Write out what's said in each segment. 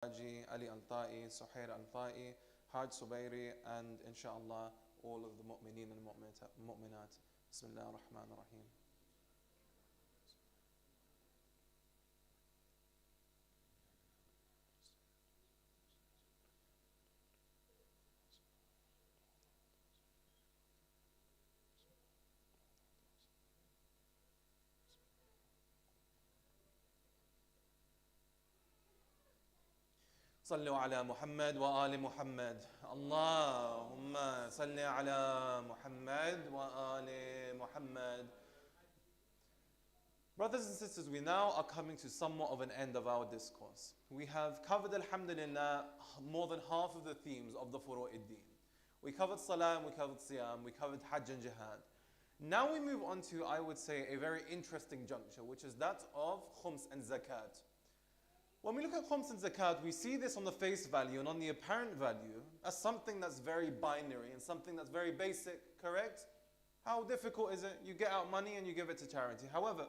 Haji Ali Al-Ta'i, Suhair Al-Ta'i, Haj Subairi, and inshallah all of the mu'mineen and mu'minat. Bismillah ar-Rahman ar-Rahim. صلوا على محمد وآل محمد اللهم صل على محمد وآل محمد. Brothers and sisters, we now are coming to somewhat of an end of our discourse. We have covered, alhamdulillah, more than half of the themes of the Furu'id-Din. We covered Salah, we covered Siyam, we covered Hajj and Jihad. Now we move on to, I would say, a very interesting juncture, which is that of Khums and Zakat. When we look at Khums and Zakat, we see this on the face value and on the apparent value as something that's very binary and something that's very basic, correct? How difficult is it? You get out money and you give it to charity. However,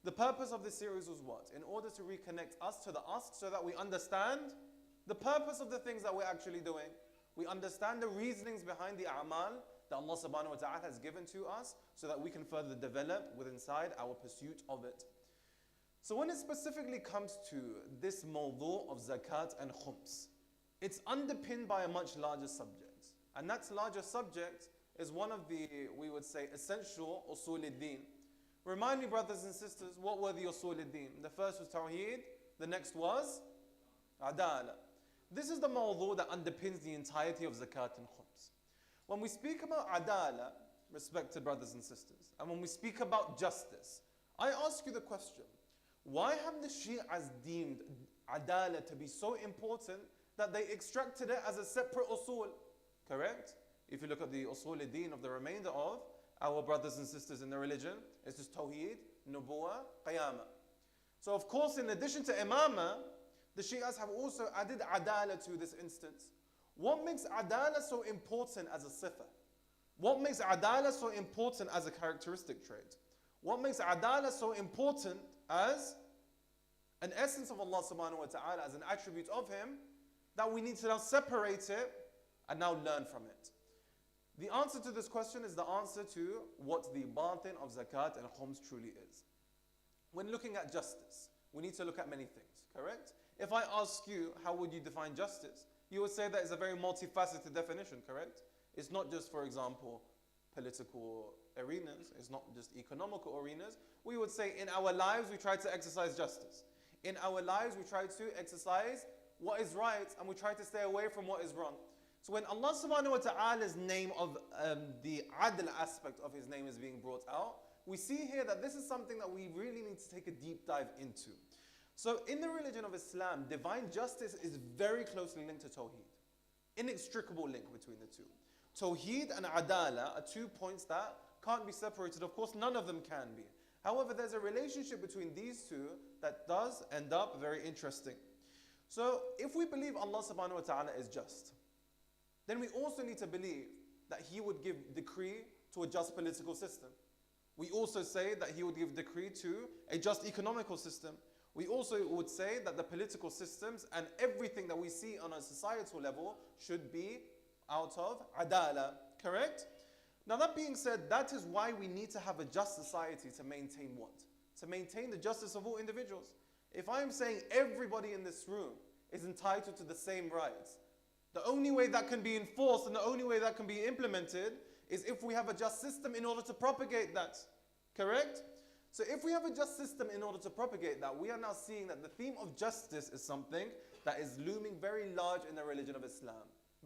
the purpose of this series was what? In order to reconnect us to the ask so that we understand the purpose of the things that we're actually doing. We understand the reasonings behind the a'mal that Allah subhanahu wa ta'ala has given to us so that we can further develop within inside our pursuit of it. So when it specifically comes to this mawdu' of zakat and khums, it's underpinned by a much larger subject. And that larger subject is one of the, we would say, essential usul al-din. Remind me, brothers and sisters, what were the usul al-din? The first was tawheed, the next was adala. This is the mawdu' that underpins the entirety of zakat and khums. When we speak about adala, respected brothers and sisters, and when we speak about justice, I ask you the question, why have the Shi'as deemed adala to be so important that they extracted it as a separate usul? Correct? If you look at the usul al-din of the remainder of our brothers and sisters in the religion, it's just tawheed, nubuwah, qiyamah. So of course, in addition to imamah, the Shi'as have also added adala to this instance. What makes adala so important as a sifa? What makes adala so important as a characteristic trait? What makes adala so important as an essence of Allah subhanahu wa ta'ala, as an attribute of Him, that we need to now separate it and now learn from it? The answer to this question is the answer to what the batin of zakat and khums truly is. When looking at justice, we need to look at many things, correct? If I ask you, how would you define justice? You would say that it's a very multifaceted definition, correct? It's not just, for example, political arenas, it's not just economical arenas. We would say in our lives we try to exercise justice. In our lives we try to exercise what is right and we try to stay away from what is wrong. So when Allah subhanahu wa ta'ala's name of the adl aspect of His name is being brought out, we see here that this is something that we really need to take a deep dive into. So in the religion of Islam, divine justice is very closely linked to Tawheed. Inextricable link between the two. Tawheed and Adala are 2 points that can't be separated. Of course, none of them can be. However, there's a relationship between these two that does end up very interesting. So if we believe Allah subhanahu wa ta'ala is just, then we also need to believe that He would give decree to a just political system. We also say that He would give decree to a just economical system. We also would say that the political systems and everything that we see on a societal level should be out of adala, correct? Now that being said, that is why we need to have a just society to maintain what? To maintain the justice of all individuals. If I am saying everybody in this room is entitled to the same rights, the only way that can be enforced and the only way that can be implemented is if we have a just system in order to propagate that, correct? So if we have a just system in order to propagate that, we are now seeing that the theme of justice is something that is looming very large in the religion of Islam.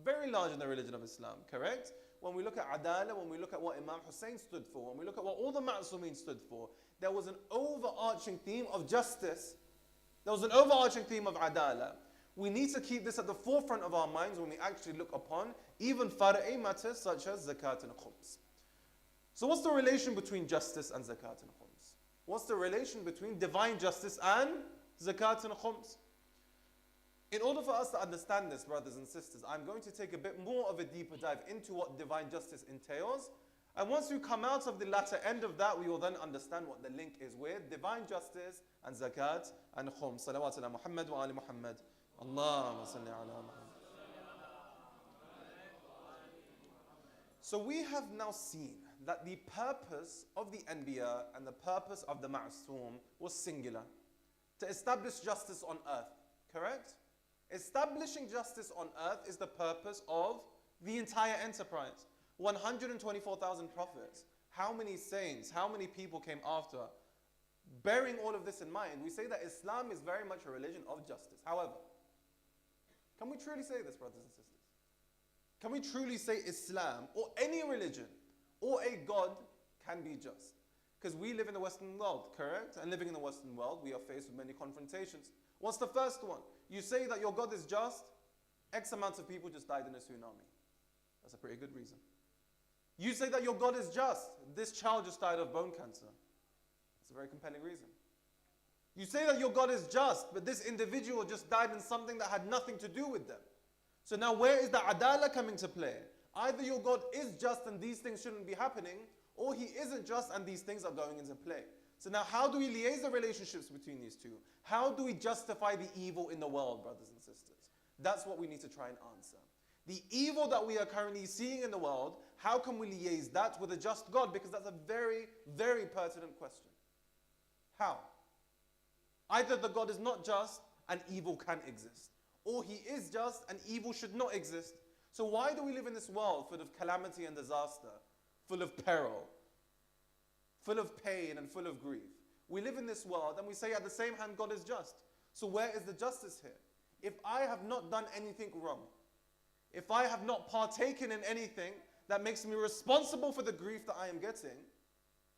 Very large in the religion of Islam, correct? When we look at Adala, when we look at what Imam Hussein stood for, when we look at what all the Ma'sumin stood for, there was an overarching theme of justice. There was an overarching theme of Adala. We need to keep this at the forefront of our minds when we actually look upon even far'i matters such as zakat and khums. So what's the relation between justice and zakat and khums? What's the relation between divine justice and zakat and khums? In order for us to understand this, brothers and sisters, I'm going to take a bit more of a deeper dive into what divine justice entails. And once we come out of the latter end of that, we will then understand what the link is with divine justice and zakat and khums. Salawat ala Muhammad wa ali Muhammad. Allahumma salli ala Muhammad. So we have now seen that the purpose of the Anbiya and the purpose of the Ma'soom was singular. To establish justice on earth, correct? Establishing justice on earth is the purpose of the entire enterprise. 124,000 prophets. How many saints, how many people came after? Bearing all of this in mind, we say that Islam is very much a religion of justice. However, can we truly say this, brothers and sisters? Can we truly say Islam or any religion or a God can be just? Because we live in the Western world, correct? And living in the Western world, we are faced with many confrontations. What's the first one? You say that your God is just, X amount of people just died in a tsunami. That's a pretty good reason. You say that your God is just, this child just died of bone cancer. That's a very compelling reason. You say that your God is just, but this individual just died in something that had nothing to do with them. So now where is the adala coming to play? Either your God is just and these things shouldn't be happening, or he isn't just and these things are going into play. So now how do we liaise the relationships between these two? How do we justify the evil in the world, brothers and sisters? That's what we need to try and answer. The evil that we are currently seeing in the world, how can we liaise that with a just God? Because that's a very, very pertinent question. How? Either the God is not just and evil can exist, or he is just and evil should not exist. So why do we live in this world full of calamity and disaster, full of peril, full of pain and full of grief? We live in this world and we say at the same hand God is just. So where is the justice here? If I have not done anything wrong, if I have not partaken in anything that makes me responsible for the grief that I am getting,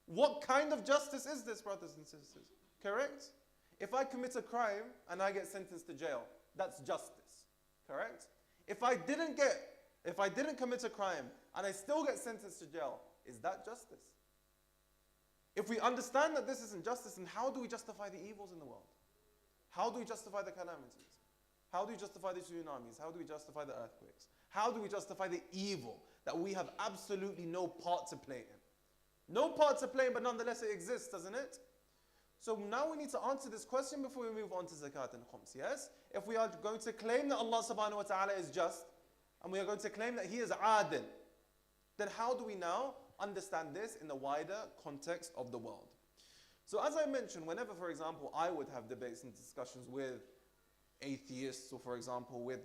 what kind of justice is this, brothers and sisters? Correct? If I commit a crime and I get sentenced to jail, that's justice. Correct? If I didn't commit a crime and I still get sentenced to jail, is that justice? If we understand that this isn't justice, then how do we justify the evils in the world? How do we justify the calamities? How do we justify the tsunamis? How do we justify the earthquakes? How do we justify the evil that we have absolutely no part to play in? No part to play in, but nonetheless it exists, doesn't it? So now we need to answer this question before we move on to Zakat and Khums, yes? If we are going to claim that Allah subhanahu wa ta'ala is just, and we are going to claim that he is adil, then how do we now understand this in the wider context of the world? So as I mentioned, whenever, for example, I would have debates and discussions with atheists, or for example, with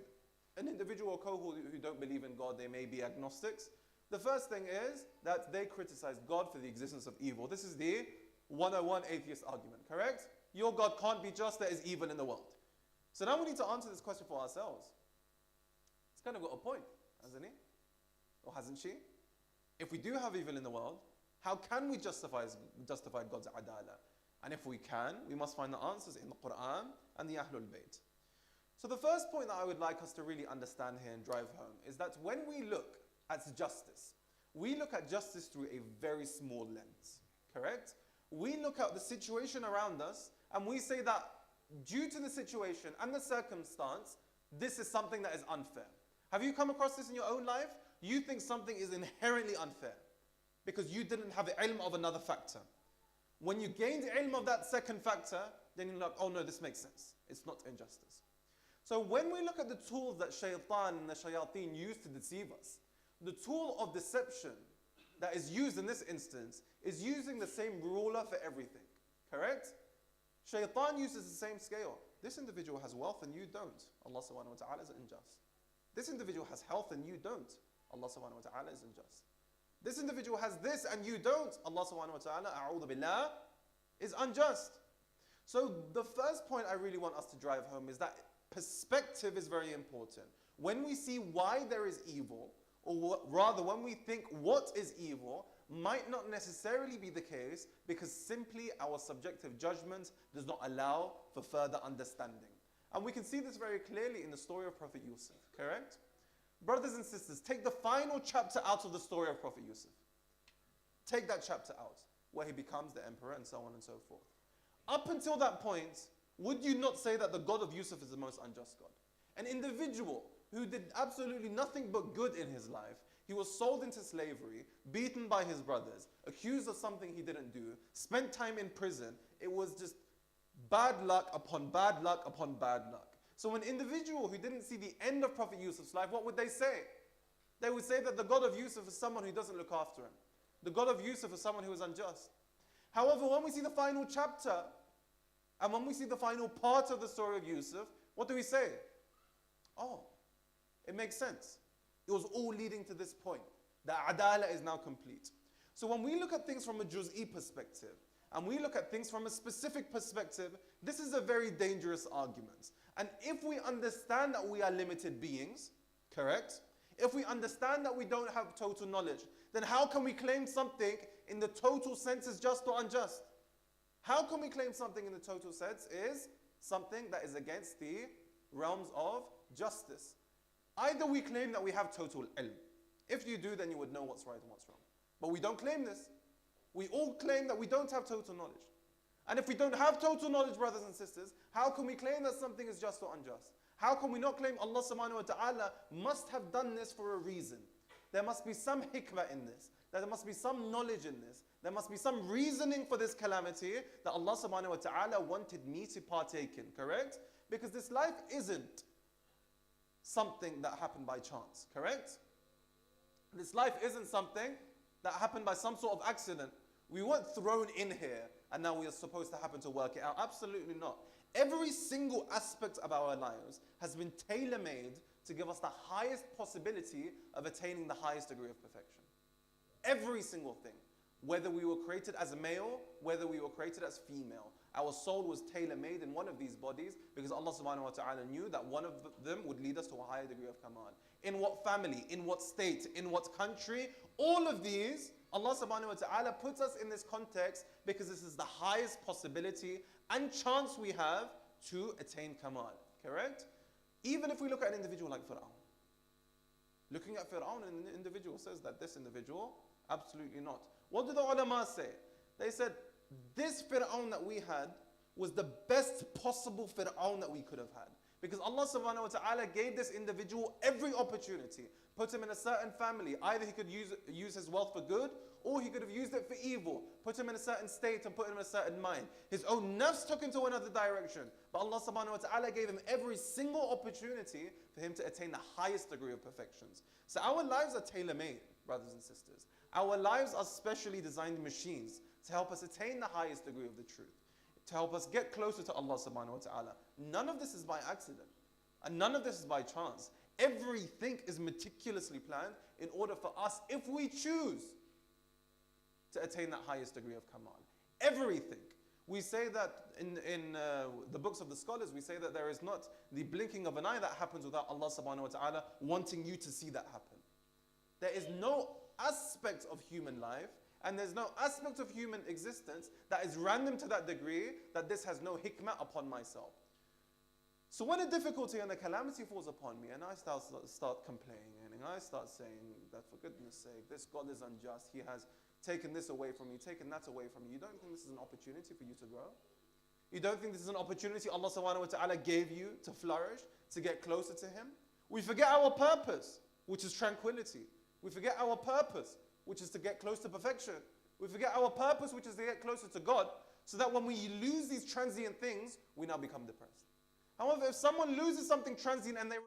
an individual or cohort who don't believe in God, they may be agnostics, the first thing is that they criticize God for the existence of evil. This is the 101 atheist argument, correct? Your God can't be just, there is evil in the world. So now we need to answer this question for ourselves. It's kind of got a point, hasn't he? Or hasn't she? If we do have evil in the world, how can we justify God's adala? And if we can, we must find the answers in the Quran and the Ahlul Bayt. So the first point that I would like us to really understand here and drive home is that when we look at justice, we look at justice through a very small lens, correct? We look at the situation around us and we say that due to the situation and the circumstance, this is something that is unfair. Have you come across this in your own life? You think something is inherently unfair because you didn't have the ilm of another factor. When you gain the ilm of that second factor, then you're like, oh no, this makes sense. It's not injustice. So when we look at the tools that shaitan and the shayateen use to deceive us, the tool of deception that is used in this instance is using the same ruler for everything, correct? Shaitan uses the same scale. This individual has wealth and you don't. Allah subhanahu wa ta'ala is unjust. This individual has health and you don't. Allah subhanahu wa ta'ala is unjust. This individual has this and you don't. Allah subhanahu wa ta'ala, a'udhu billah, is unjust. So the first point I really want us to drive home is that perspective is very important. When we see why there is evil, or rather when we think what is evil, might not necessarily be the case because simply our subjective judgment does not allow for further understanding. And we can see this very clearly in the story of Prophet Yusuf, correct? Brothers and sisters, take the final chapter out of the story of Prophet Yusuf. Take that chapter out, where he becomes the emperor and so on and so forth. Up until that point, would you not say that the God of Yusuf is the most unjust God? An individual who did absolutely nothing but good in his life. He was sold into slavery, beaten by his brothers, accused of something he didn't do, spent time in prison. It was just bad luck upon bad luck upon bad luck. So an individual who didn't see the end of Prophet Yusuf's life, what would they say? They would say that the God of Yusuf is someone who doesn't look after him. The God of Yusuf is someone who is unjust. However, when we see the final chapter, and when we see the final part of the story of Yusuf, what do we say? Oh, it makes sense. It was all leading to this point. The adala is now complete. So when we look at things from a juz'i perspective, and we look at things from a specific perspective, this is a very dangerous argument. And if we understand that we are limited beings, correct? If we understand that we don't have total knowledge, then how can we claim something in the total sense is just or unjust? How can we claim something in the total sense is something that is against the realms of justice? Either we claim that we have total ilm. If you do, then you would know what's right and what's wrong. But we don't claim this. We all claim that we don't have total knowledge. And if we don't have total knowledge, brothers and sisters, how can we claim that something is just or unjust? How can we not claim Allah subhanahu wa ta'ala must have done this for a reason? There must be some hikmah in this. There must be some knowledge in this. There must be some reasoning for this calamity that Allah subhanahu wa ta'ala wanted me to partake in, correct? Because this life isn't something that happened by chance, correct? This life isn't something that happened by some sort of accident. We weren't thrown in here and now we are supposed to happen to work it out. Absolutely not. Every single aspect of our lives has been tailor-made to give us the highest possibility of attaining the highest degree of perfection. Every single thing. Whether we were created as a male, whether we were created as female. Our soul was tailor-made in one of these bodies because Allah subhanahu wa ta'ala knew that one of them would lead us to a higher degree of kamal. In what family, in what state, in what country, all of these, Allah subhanahu wa ta'ala puts us in this context because this is the highest possibility and chance we have to attain kamal, correct? Even if we look at an individual like Fir'aun. Looking at Fir'aun, an individual says that this individual, absolutely not. What did the ulama say? They said, this Fir'aun that we had was the best possible Fir'aun that we could have had. Because Allah subhanahu wa ta'ala gave this individual every opportunity. Put him in a certain family. Either he could use his wealth for good, or he could have used it for evil. Put him in a certain state and put him in a certain mind. His own nafs took him to another direction. But Allah subhanahu wa ta'ala gave him every single opportunity for him to attain the highest degree of perfections. So our lives are tailor-made, brothers and sisters. Our lives are specially designed machines to help us attain the highest degree of the truth, to help us get closer to Allah subhanahu wa ta'ala. None of this is by accident, and none of this is by chance. Everything is meticulously planned in order for us, if we choose, to attain that highest degree of kamal. Everything. We say that in the books of the scholars, we say that there is not the blinking of an eye that happens without Allah subhanahu wa ta'ala wanting you to see that happen. There is no aspect of human life and there's no aspect of human existence that is random to that degree that this has no hikmah upon myself. So when a difficulty and a calamity falls upon me and I start complaining and I start saying that for goodness sake, this God is unjust, He has taken this away from me, taken that away from me, you don't think this is an opportunity for you to grow? You don't think this is an opportunity Allah subhanahu wa ta'ala gave you to flourish, to get closer to Him? We forget our purpose, which is tranquility. We forget our purpose, which is to get close to perfection. We forget our purpose, which is to get closer to God, so that when we lose these transient things, we now become depressed. However, if someone loses something transient and they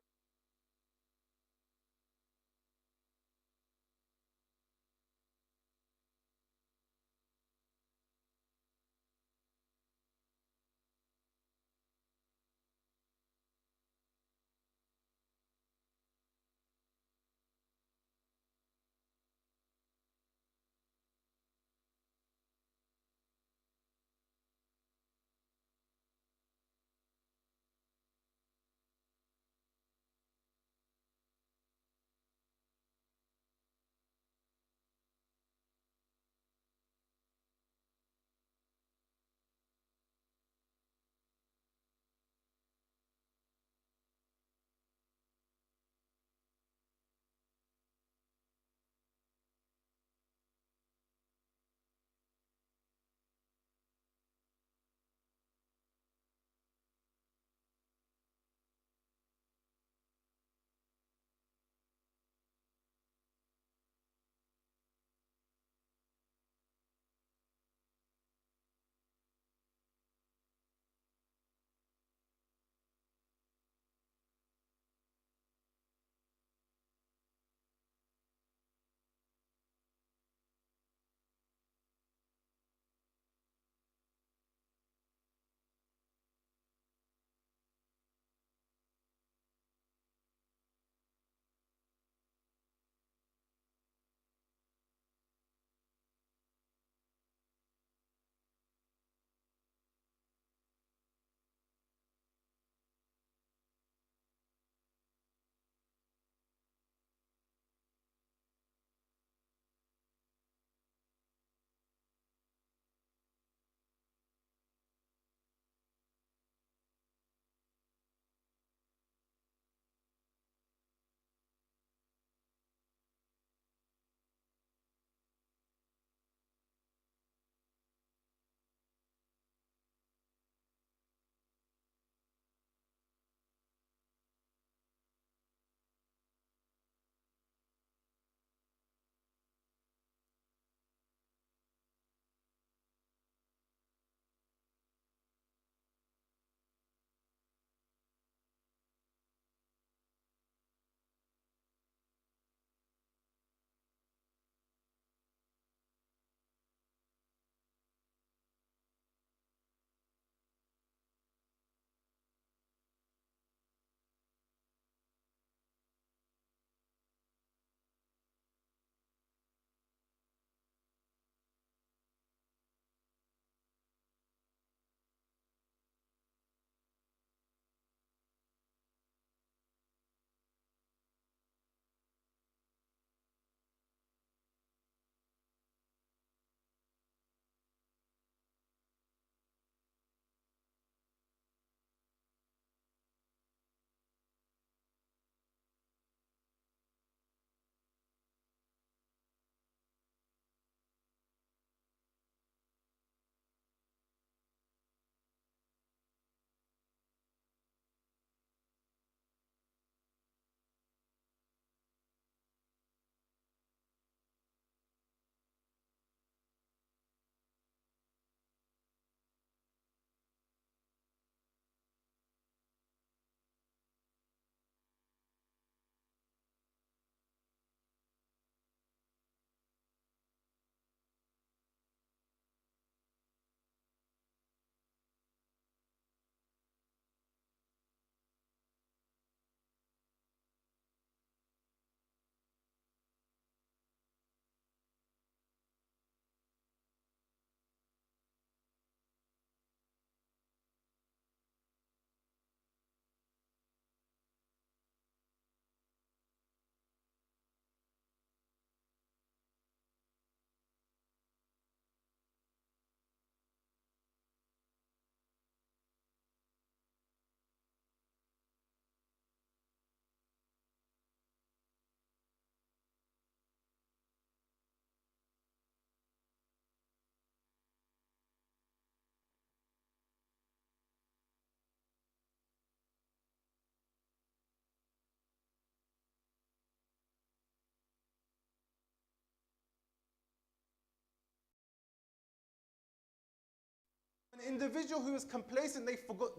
individual who is complacent, they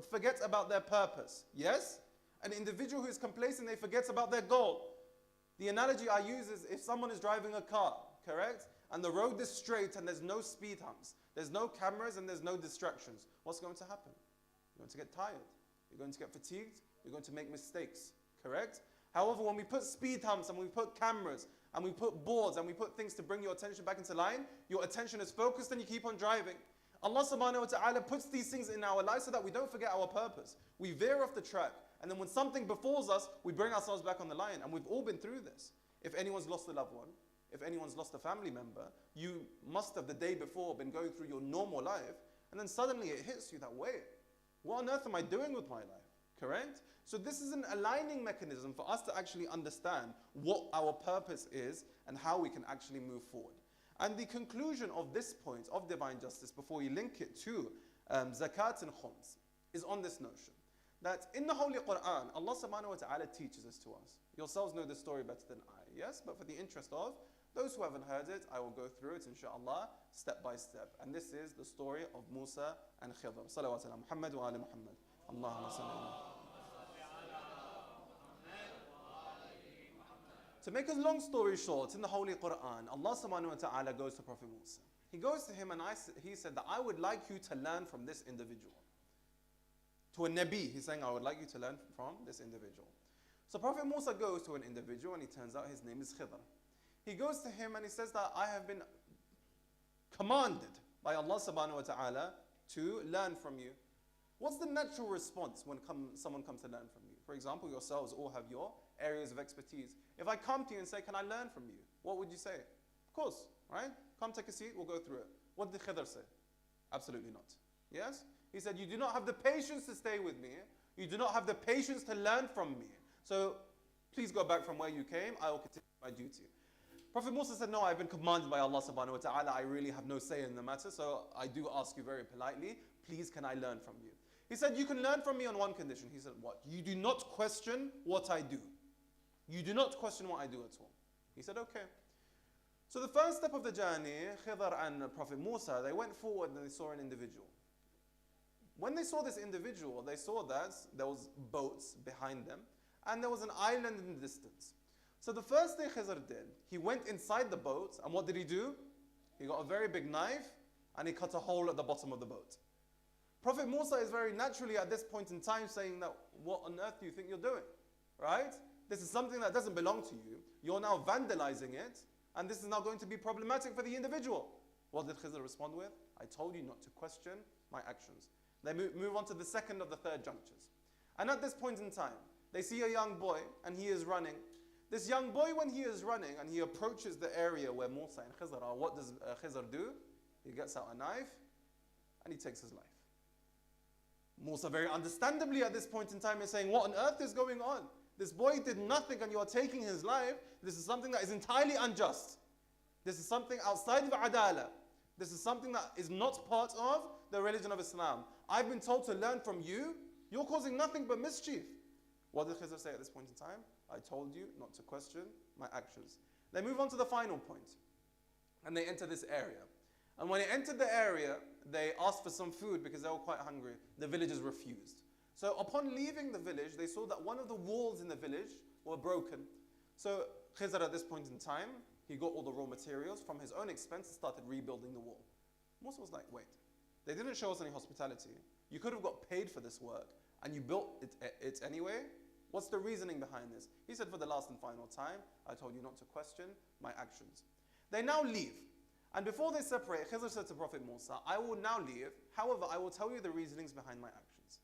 forget about their purpose. Yes? An individual who is complacent, they forget about their goal. The analogy I use is if someone is driving a car, correct? And the road is straight and there's no speed humps, there's no cameras and there's no distractions. What's going to happen? You're going to get tired. You're going to get fatigued. You're going to make mistakes, correct? However, when we put speed humps and we put cameras and we put boards and we put things to bring your attention back into line, your attention is focused and you keep on driving. Allah subhanahu wa ta'ala puts these things in our lives so that we don't forget our purpose. We veer off the track. And then when something befalls us, we bring ourselves back on the line. And we've all been through this. If anyone's lost a loved one, if anyone's lost a family member, you must have the day before been going through your normal life. And then suddenly it hits you that, wait, what on earth am I doing with my life? Correct? So this is an aligning mechanism for us to actually understand what our purpose is and how we can actually move forward. And the conclusion of this point of divine justice, before we link it to zakat and khums, is on this notion. That in the Holy Quran, Allah subhanahu wa ta'ala teaches this to us. Yourselves know the story better than I, yes? But for the interest of those who haven't heard it, I will go through it, inshallah, step by step. And this is the story of Musa and Khidr. Salawat ala Muhammad wa ala Muhammad. Allahumma salli. To make a long story short, in the Holy Quran, Allah subhanahu wa ta'ala goes to Prophet Musa. He goes to him and he said that I would like you to learn from this individual. To a Nabi, he's saying, I would like you to learn from this individual. So Prophet Musa goes to an individual and he turns out his name is Khidr. He goes to him and he says that I have been commanded by Allah subhanahu wa ta'ala to learn from you. What's the natural response when someone comes to learn from you? For example, yourselves all have your areas of expertise. If I come to you and say, can I learn from you? What would you say? Of course, right? Come take a seat, we'll go through it. What did Khidr say? Absolutely not. Yes? He said, you do not have the patience to stay with me. You do not have the patience to learn from me. So please go back from where you came. I will continue my duty. Prophet Musa said, no, I've been commanded by Allah subhanahu wa ta'ala. I really have no say in the matter. So I do ask you very politely, please can I learn from you? He said, you can learn from me on one condition. He said, what? You do not question what I do. You do not question what I do at all. He said, okay. So the first step of the journey, Khidr and Prophet Musa, they went forward and they saw an individual. When they saw this individual, they saw that there was boats behind them and there was an island in the distance. So the first thing Khidr did, he went inside the boat and what did he do? He got a very big knife and he cut a hole at the bottom of the boat. Prophet Musa is very naturally at this point in time saying that, what on earth do you think you're doing? Right? This is something that doesn't belong to you. You're now vandalizing it and this is now going to be problematic for the individual. What did Khidr respond with? I told you not to question my actions. They move on to the second of the third junctures. And at this point in time, they see a young boy and he is running. This young boy, when he is running and he approaches the area where Musa and Khidr are, what does Khidr do? He gets out a knife and he takes his life. Musa very understandably at this point in time is saying, what on earth is going on? This boy did nothing and you are taking his life. This is something that is entirely unjust. This is something outside of Adala. This is something that is not part of the religion of Islam. I've been told to learn from you. You're causing nothing but mischief. What did Khidr say at this point in time? I told you not to question my actions. They move on to the final point. And they enter this area. And when they entered the area, they asked for some food because they were quite hungry. The villagers refused. So upon leaving the village, they saw that one of the walls in the village were broken. So Khidr at this point in time, he got all the raw materials from his own expense and started rebuilding the wall. Musa was like, wait, they didn't show us any hospitality. You could have got paid for this work and you built it anyway. What's the reasoning behind this? He said, for the last and final time, I told you not to question my actions. They now leave. And before they separate, Khidr said to Prophet Musa, I will now leave. However, I will tell you the reasonings behind my actions.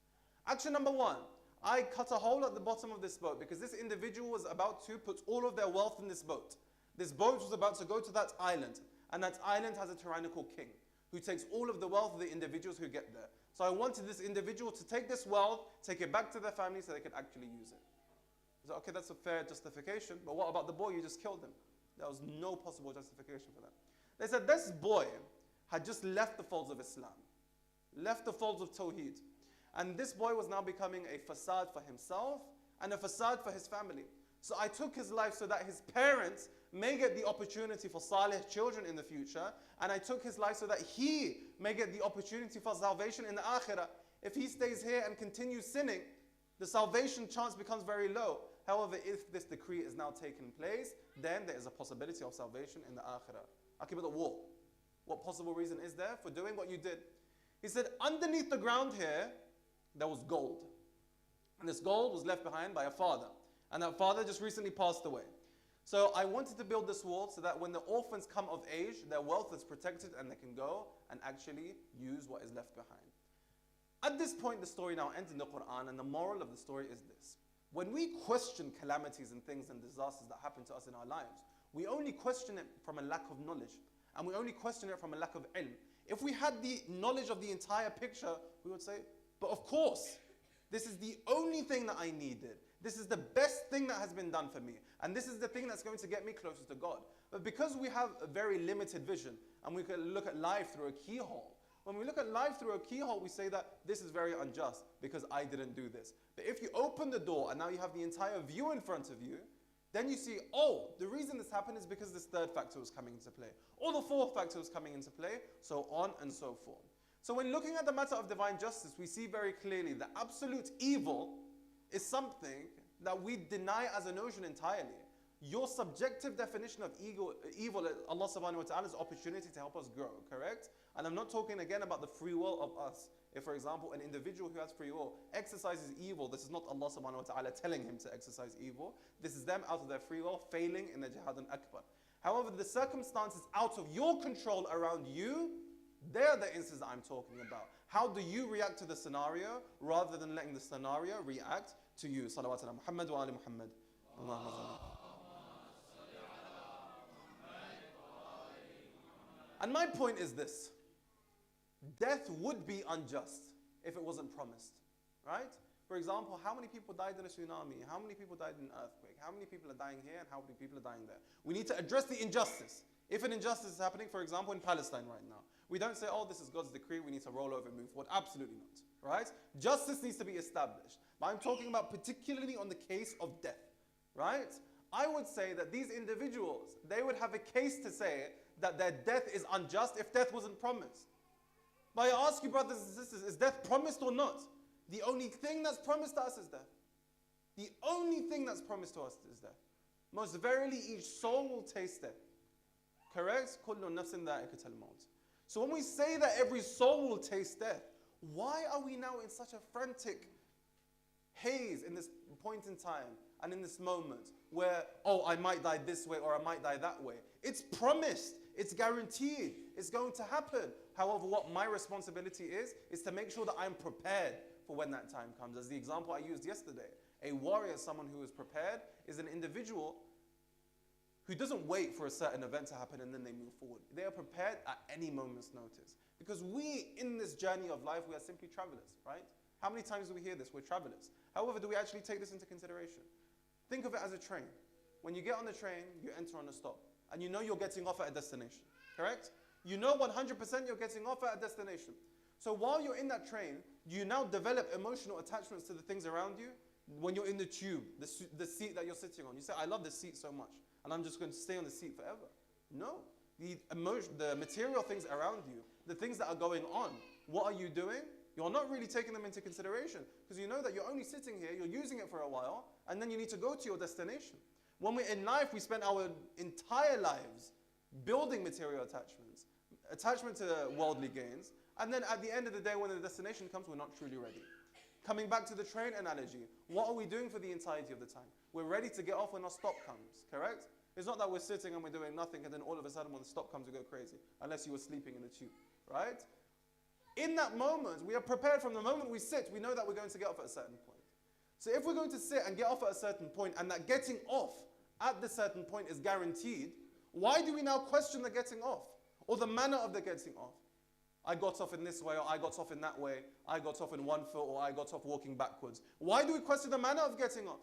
Action number one, I cut a hole at the bottom of this boat because this individual was about to put all of their wealth in this boat. This boat was about to go to that island. And that island has a tyrannical king who takes all of the wealth of the individuals who get there. So I wanted this individual to take this wealth, take it back to their family so they could actually use it. I said, okay, that's a fair justification, but what about the boy? You just killed him. There was no possible justification for that. They said this boy had just left the folds of Islam, left the folds of Tawheed. And this boy was now becoming a facade for himself and a facade for his family. So I took his life so that his parents may get the opportunity for salih children in the future. And I took his life so that he may get the opportunity for salvation in the akhirah. If he stays here and continues sinning, the salvation chance becomes very low. However, if this decree is now taking place, then there is a possibility of salvation in the akhirah. Okay, but the war. What possible reason is there for doing what you did? He said, underneath the ground here, there was gold. And this gold was left behind by a father. And that father just recently passed away. So I wanted to build this wall so that when the orphans come of age, their wealth is protected and they can go and actually use what is left behind. At this point, the story now ends in the Quran, and the moral of the story is this. When we question calamities and things and disasters that happen to us in our lives, we only question it from a lack of knowledge. And we only question it from a lack of ilm. If we had the knowledge of the entire picture, we would say, but of course, this is the only thing that I needed. This is the best thing that has been done for me. And this is the thing that's going to get me closer to God. But because we have a very limited vision, and we can look at life through a keyhole, when we look at life through a keyhole, we say that this is very unjust because I didn't do this. But if you open the door and now you have the entire view in front of you, then you see, oh, the reason this happened is because this third factor was coming into play. Or the fourth factor was coming into play, so on and so forth. So when looking at the matter of divine justice, we see very clearly that absolute evil is something that we deny as a notion entirely. Your subjective definition of evil is Allah subhanahu wa ta'ala's opportunity to help us grow, correct? And I'm not talking again about the free will of us. If, for example, an individual who has free will exercises evil, this is not Allah subhanahu wa ta'ala telling him to exercise evil. This is them out of their free will failing in the jihad al-akbar. However, the circumstances out of your control around you, they're the instances that I'm talking about. How do you react to the scenario rather than letting the scenario react to you? Salawat ala Muhammad wa ali Muhammad. And my point is this. Death would be unjust if it wasn't promised, right? For example, how many people died in a tsunami? How many people died in an earthquake? How many people are dying here and how many people are dying there? We need to address the injustice. If an injustice is happening, for example, in Palestine right now, we don't say, oh, this is God's decree, we need to roll over and move forward. Absolutely not, right? Justice needs to be established. But I'm talking about particularly on the case of death, right? I would say that these individuals, they would have a case to say that their death is unjust if death wasn't promised. But I ask you, brothers and sisters, is death promised or not? The only thing that's promised to us is death. The only thing that's promised to us is death. Most verily, each soul will taste death. Correct? So when we say that every soul will taste death, why are we now in such a frantic haze in this point in time and in this moment where, oh, I might die this way or I might die that way? It's promised. It's guaranteed. It's going to happen. However, what my responsibility is to make sure that I'm prepared for when that time comes. As the example I used yesterday, a warrior, someone who is prepared, is an individual who doesn't wait for a certain event to happen and then they move forward. They are prepared at any moment's notice. Because we, in this journey of life, we are simply travelers, right? How many times do we hear this? We're travelers. However, do we actually take this into consideration? Think of it as a train. When you get on the train, you enter on a stop. And you know you're getting off at a destination, correct? You know 100% you're getting off at a destination. So while you're in that train, you now develop emotional attachments to the things around you. When you're in the tube, the seat that you're sitting on, you say, I love this seat so much, and I'm just going to stay on the seat forever. No. The material things around you, the things that are going on, what are you doing? You're not really taking them into consideration because you know that you're only sitting here, you're using it for a while, and then you need to go to your destination. When we're in life, we spend our entire lives building material attachments, attachment to worldly gains, and then at the end of the day, when the destination comes, we're not truly ready. Coming back to the train analogy, what are we doing for the entirety of the time? We're ready to get off when our stop comes, correct? It's not that we're sitting and we're doing nothing and then all of a sudden when the stop comes we go crazy, unless you were sleeping in the tube, right? In that moment, we are prepared from the moment we sit, we know that we're going to get off at a certain point. So if we're going to sit and get off at a certain point and that getting off at the certain point is guaranteed, why do we now question the getting off or the manner of the getting off? I got off in this way or I got off in that way, I got off in one foot or I got off walking backwards. Why do we question the manner of getting off?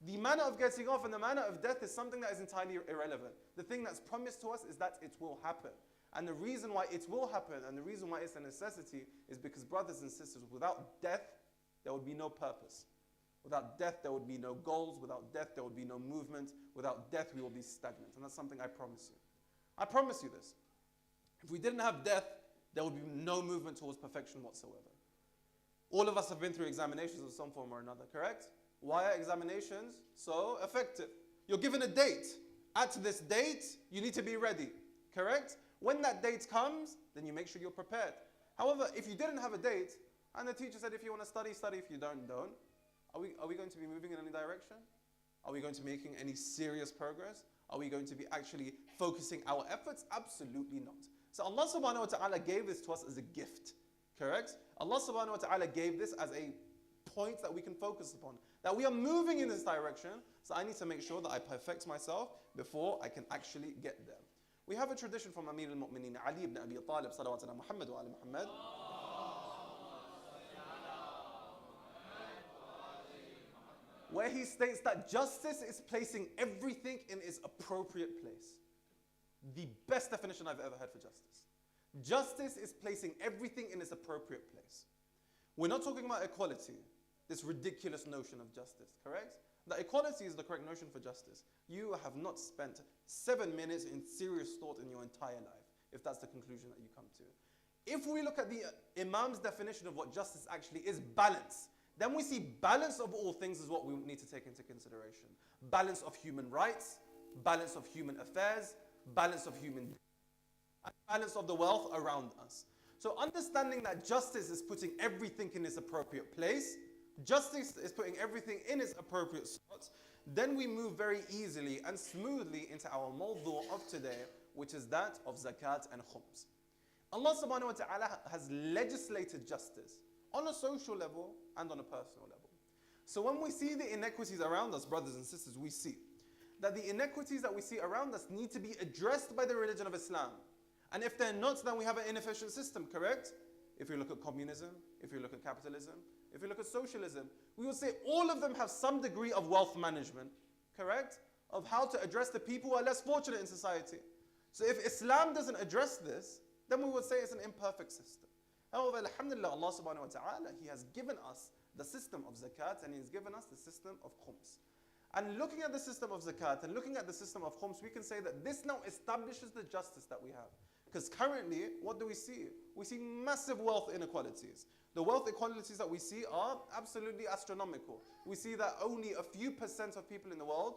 The manner of getting off and the manner of death is something that is entirely irrelevant. The thing that's promised to us is that it will happen. And the reason why it will happen and the reason why it's a necessity is because, brothers and sisters, without death, there would be no purpose. Without death, there would be no goals. Without death, there would be no movement. Without death, we will be stagnant. And that's something I promise you. I promise you this. If we didn't have death, there would be no movement towards perfection whatsoever. All of us have been through examinations of some form or another, correct? Why are examinations so effective? You're given a date. At this date, you need to be ready, correct? When that date comes, then you make sure you're prepared. However, if you didn't have a date, and the teacher said if you want to study, study. If you don't, don't. Are we going to be moving in any direction? Are we going to be making any serious progress? Are we going to be actually focusing our efforts? Absolutely not. So Allah subhanahu wa ta'ala gave this to us as a gift, correct? Allah subhanahu wa ta'ala gave this as a point that we can focus upon, that we are moving in this direction, so I need to make sure that I perfect myself before I can actually get there. We have a tradition from Amir al-Mu'mineen Ali ibn Abi Talib salawatuna Muhammad wa ala Muhammad, where he states that justice is placing everything in its appropriate place. The best definition I've ever heard for justice. Justice is placing everything in its appropriate place. We're not talking about equality, this ridiculous notion of justice, correct? That equality is the correct notion for justice. You have not spent 7 minutes in serious thought in your entire life, if that's the conclusion that you come to. If we look at the Imam's definition of what justice actually is, balance, then we see balance of all things is what we need to take into consideration. Balance of human rights, balance of human affairs, balance of human and balance of the wealth around us. So understanding that justice is putting everything in its appropriate place, justice is putting everything in its appropriate spots, then we move very easily and smoothly into our mawdu' of today, which is that of zakat and khums. Allah subhanahu wa ta'ala has legislated justice on a social level and on a personal level. So when we see the inequities around us, brothers and sisters, we see that the inequities that we see around us need to be addressed by the religion of Islam. And if they're not, then we have an inefficient system, correct? If you look at communism, if you look at capitalism, if you look at socialism, we will say all of them have some degree of wealth management, correct? Of how to address the people who are less fortunate in society. So if Islam doesn't address this, then we would say it's an imperfect system. However, alhamdulillah, Allah subhanahu wa ta'ala, He has given us the system of zakat and He has given us the system of khums. And looking at the system of zakat and looking at the system of khums, we can say that this now establishes the justice that we have. Because currently, what do we see? We see massive wealth inequalities. The wealth inequalities that we see are absolutely astronomical. We see that only a few percent of people in the world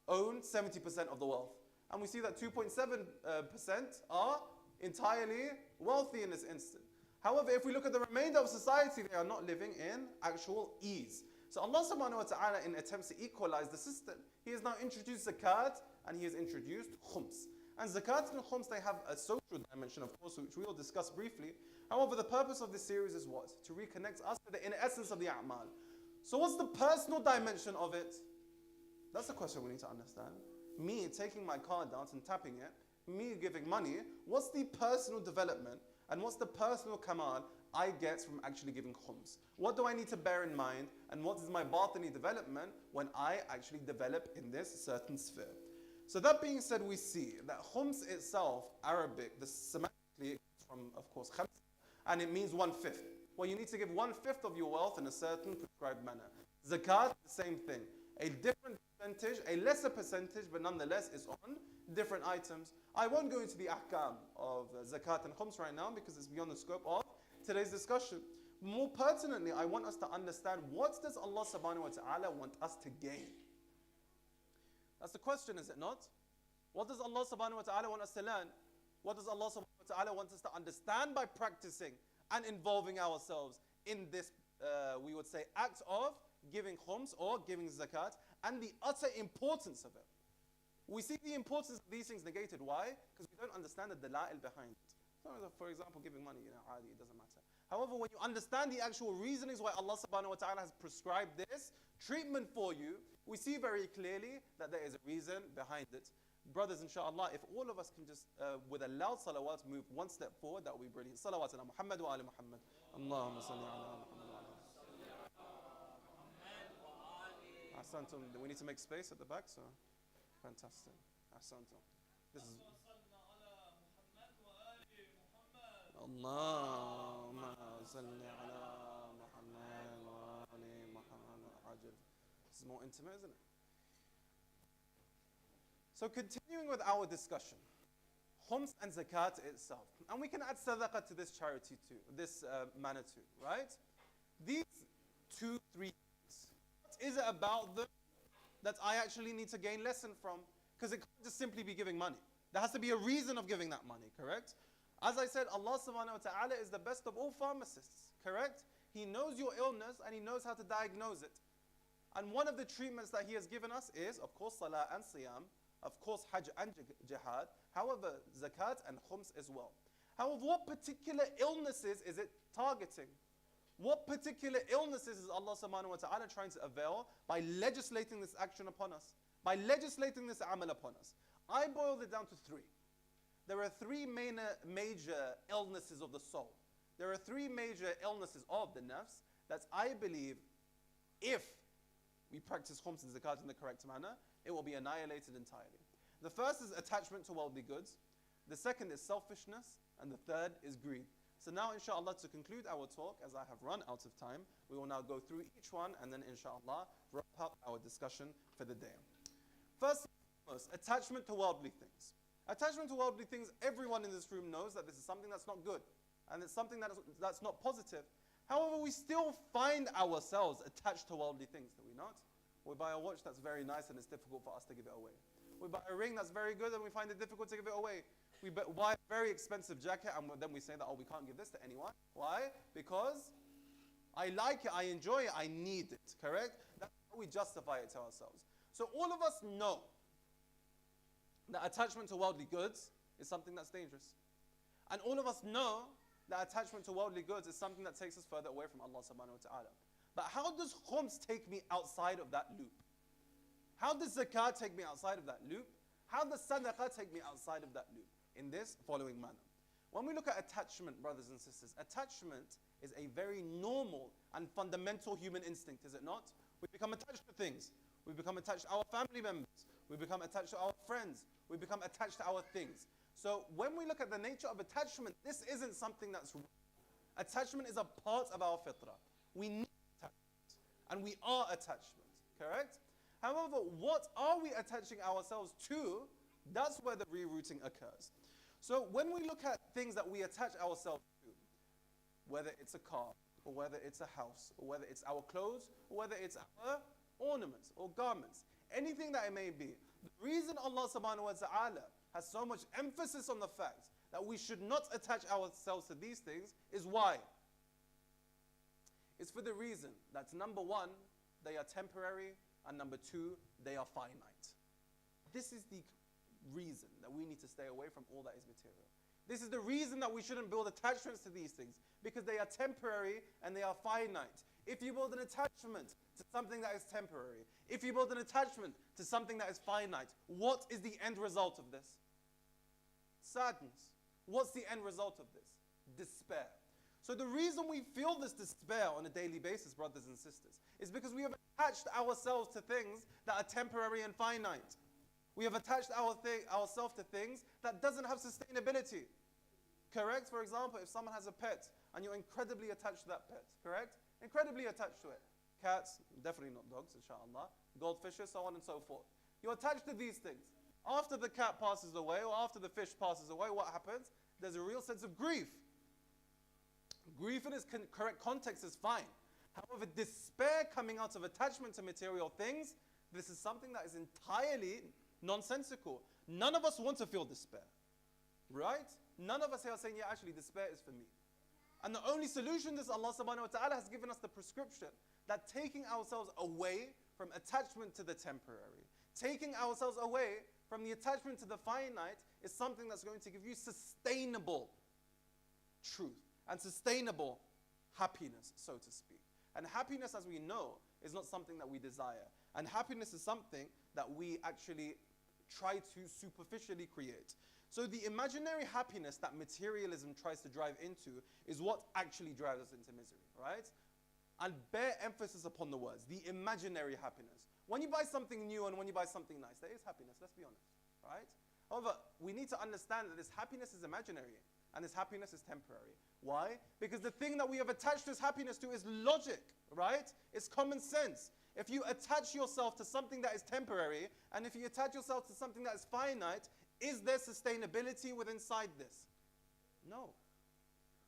own 70% of the wealth. And we see that 2.7% are entirely wealthy in this instant. However, if we look at the remainder of society, they are not living in actual ease. So Allah subhanahu wa ta'ala, in attempts to equalize the system, He has now introduced zakat and He has introduced khums. And zakat and khums, they have a social dimension, of course, which we will discuss briefly. However, the purpose of this series is what? To reconnect us to the inner essence of the a'mal. So what's the personal dimension of it? That's the question we need to understand. Me taking my card out and tapping it, me giving money, what's the personal development and what's the personal kamal I get from actually giving khums? What do I need to bear in mind, and what is my batini development when I actually develop in this certain sphere? So that being said, we see that khums itself, Arabic, the semantically from, of course, khams, and it means 1/5. Well, you need to give 1/5 of your wealth in a certain prescribed manner. Zakat, the same thing. A different percentage, a lesser percentage, but nonetheless is on different items. I won't go into the ahkam of zakat and khums right now because it's beyond the scope of today's discussion. More pertinently, I want us to understand, what does Allah subhanahu wa ta'ala want us to gain? That's the question, is it not? What does Allah subhanahu wa ta'ala want us to learn? What does Allah subhanahu wa ta'ala want us to understand by practicing and involving ourselves in this, we would say, act of giving khums or giving zakat, and the utter importance of it? We see the importance of these things negated. Why? Because we don't understand the dala'il behind it. So, for example, giving money, it doesn't matter. However, when you understand the actual reasonings why Allah subhanahu wa ta'ala has prescribed this treatment for you, we see very clearly that there is a reason behind it. Brothers, inshallah, if all of us can just, with a loud salawat, move one step forward, that would be brilliant. Salawat ala Muhammad wa ala Muhammad. Allahumma salli ala Muhammad wa ala Ahsantum. We need to make space at the back, so fantastic. Ahsantum. This is Allahumma salli ala Muhammad wa ali Muhammad. Ajib. is more intimate, isn't it? So continuing with our discussion, khums and zakat itself. And we can add sadaqah to this charity too, this manner too, right? These 2, 3 things. What is it about them that I actually need to gain lesson from? Because it can't just simply be giving money. There has to be a reason of giving that money, correct? As I said, Allah subhanahu wa ta'ala is the best of all pharmacists, correct? He knows your illness and He knows how to diagnose it. And one of the treatments that He has given us is, of course, salah and siyam, of course, hajj and jihad, however, zakat and khums as well. However, what particular illnesses is it targeting? What particular illnesses is Allah subhanahu wa ta'ala trying to avail by legislating this action upon us? By legislating this amal upon us? I boiled it down to 3. There are 3 major illnesses of the soul. There are 3 major illnesses of the nafs that I believe if we practice khums and zakat in the correct manner, it will be annihilated entirely. The first is attachment to worldly goods. The second is selfishness. And the third is greed. So now, inshallah, to conclude our talk, as I have run out of time, we will now go through each one and then, inshallah, wrap up our discussion for the day. First and foremost, attachment to worldly things. Attachment to worldly things, everyone in this room knows that this is something that's not good. And it's something that's not positive. However, we still find ourselves attached to worldly things, do we not? We buy a watch that's very nice and it's difficult for us to give it away. We buy a ring that's very good and we find it difficult to give it away. We buy a very expensive jacket and then we say that, oh, we can't give this to anyone. Why? Because I like it, I enjoy it, I need it, correct? That's how we justify it to ourselves. So all of us know that attachment to worldly goods is something that's dangerous. And all of us know that attachment to worldly goods is something that takes us further away from Allah subhanahu wa ta'ala. But how does khums take me outside of that loop? How does zakat take me outside of that loop? How does sadaqah take me outside of that loop? In this following manner. When we look at attachment, brothers and sisters, attachment is a very normal and fundamental human instinct, is it not? We become attached to things. We become attached to our family members. We become attached to our friends. We become attached to our things. So when we look at the nature of attachment, this isn't something that's wrong. Attachment is a part of our fitrah. We need attachment. And we are attachment, correct? However, what are we attaching ourselves to? That's where the rerouting occurs. So when we look at things that we attach ourselves to, whether it's a car, or whether it's a house, or whether it's our clothes, or whether it's our ornaments or garments, anything that it may be, the reason Allah subhanahu wa ta'ala has so much emphasis on the fact that we should not attach ourselves to these things is why? It's for the reason that number 1, they are temporary, and number 2, they are finite. This is the reason that we need to stay away from all that is material. This is the reason that we shouldn't build attachments to these things, because they are temporary and they are finite. If you build an attachment to something that is temporary, if you build an attachment to something that is finite, what is the end result of this? Sadness. What's the end result of this? Despair. So the reason we feel this despair on a daily basis, brothers and sisters, is because we have attached ourselves to things that are temporary and finite. We have attached ourselves to things that doesn't have sustainability. Correct? For example, if someone has a pet and you're incredibly attached to that pet, correct? Incredibly attached to it. Cats, definitely not dogs, inshallah. Goldfishes, so on and so forth. You're attached to these things. After the cat passes away or after the fish passes away, what happens? There's a real sense of grief. Grief in its correct context is fine. However, despair coming out of attachment to material things, this is something that is entirely nonsensical. None of us want to feel despair, right? None of us here are saying, yeah, actually despair is for me. And the only solution is Allah subhanahu wa ta'ala has given us the prescription that taking ourselves away from attachment to the temporary, taking ourselves away from the attachment to the finite is something that's going to give you sustainable truth and sustainable happiness, so to speak. And happiness, as we know, is not something that we desire. And happiness is something that we actually try to superficially create. So the imaginary happiness that materialism tries to drive into is what actually drives us into misery, right? And bear emphasis upon the words, the imaginary happiness. When you buy something new and when you buy something nice, there is happiness, let's be honest, right? However, we need to understand that this happiness is imaginary and this happiness is temporary. Why? Because the thing that we have attached this happiness to is logic, right? It's common sense. If you attach yourself to something that is temporary, and if you attach yourself to something that is finite, is there sustainability within inside this? No.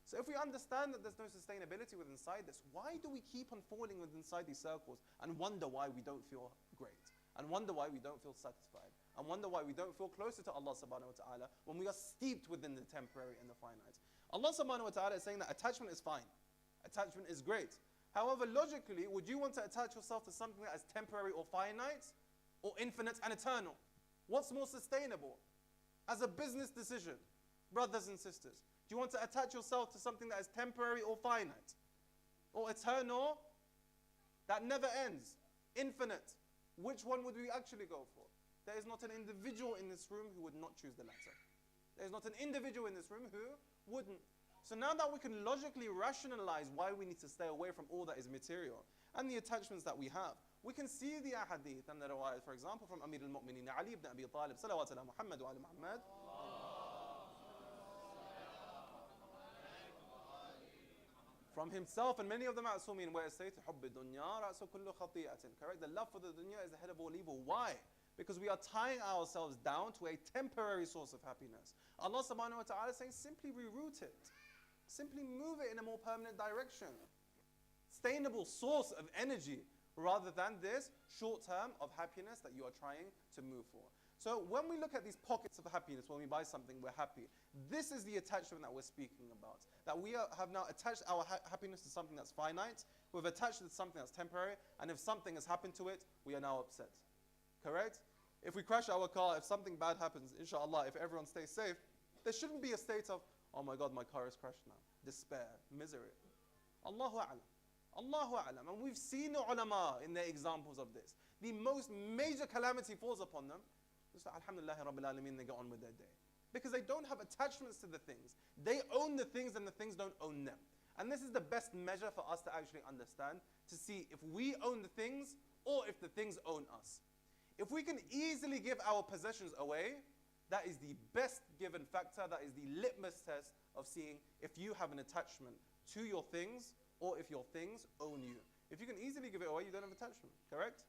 So if we understand that there's no sustainability within inside this, why do we keep on falling within inside these circles and wonder why we don't feel great? And wonder why we don't feel satisfied? And wonder why we don't feel closer to Allah subhanahu wa ta'ala when we are steeped within the temporary and the finite? Allah subhanahu wa ta'ala is saying that attachment is fine. Attachment is great. However, logically, would you want to attach yourself to something that is temporary or finite, or infinite and eternal? What's more sustainable? As a business decision, brothers and sisters, do you want to attach yourself to something that is temporary or finite? Or eternal, that never ends, infinite? Which one would we actually go for? There is not an individual in this room who would not choose the latter. There is not an individual in this room who wouldn't. So now that we can logically rationalize why we need to stay away from all that is material and the attachments that we have, we can see the ahadith and the riwayat, for example, from Amir al-Mu'mineen Ali ibn Abi Talib, salawat ala Muhammad wa ala Muhammad, from himself and many of the ma'sumin, where it says, حُبِّ الدُّنْيَا رَأْسُ كُلُّ خَطِيئَةٍ. Correct? The love for the dunya is the head of all evil. Why? Because we are tying ourselves down to a temporary source of happiness. Allah subhanahu wa ta'ala is saying, simply reroute it. Simply move it in a more permanent direction. Sustainable source of energy, rather than this short term of happiness that you are trying to move for. So when we look at these pockets of happiness, when we buy something, we're happy. This is the attachment that we're speaking about. That we have now attached our happiness to something that's finite. We've attached it to something that's temporary. And if something has happened to it, we are now upset. Correct? If we crash our car, if something bad happens, inshallah, if everyone stays safe, there shouldn't be a state of, oh my God, my car is crashed now. Despair, misery. Allahu a'lam. Allahu a'lam. And we've seen the ulama in their examples of this. The most major calamity falls upon them. Just like, Alhamdulillah Rabbil Alameen, they get on with their day. Because they don't have attachments to the things. They own the things and the things don't own them. And this is the best measure for us to actually understand, to see if we own the things or if the things own us. If we can easily give our possessions away, that is the best given factor, that is the litmus test of seeing if you have an attachment to your things or if your things own you. If you can easily give it away, you don't have attachment, correct?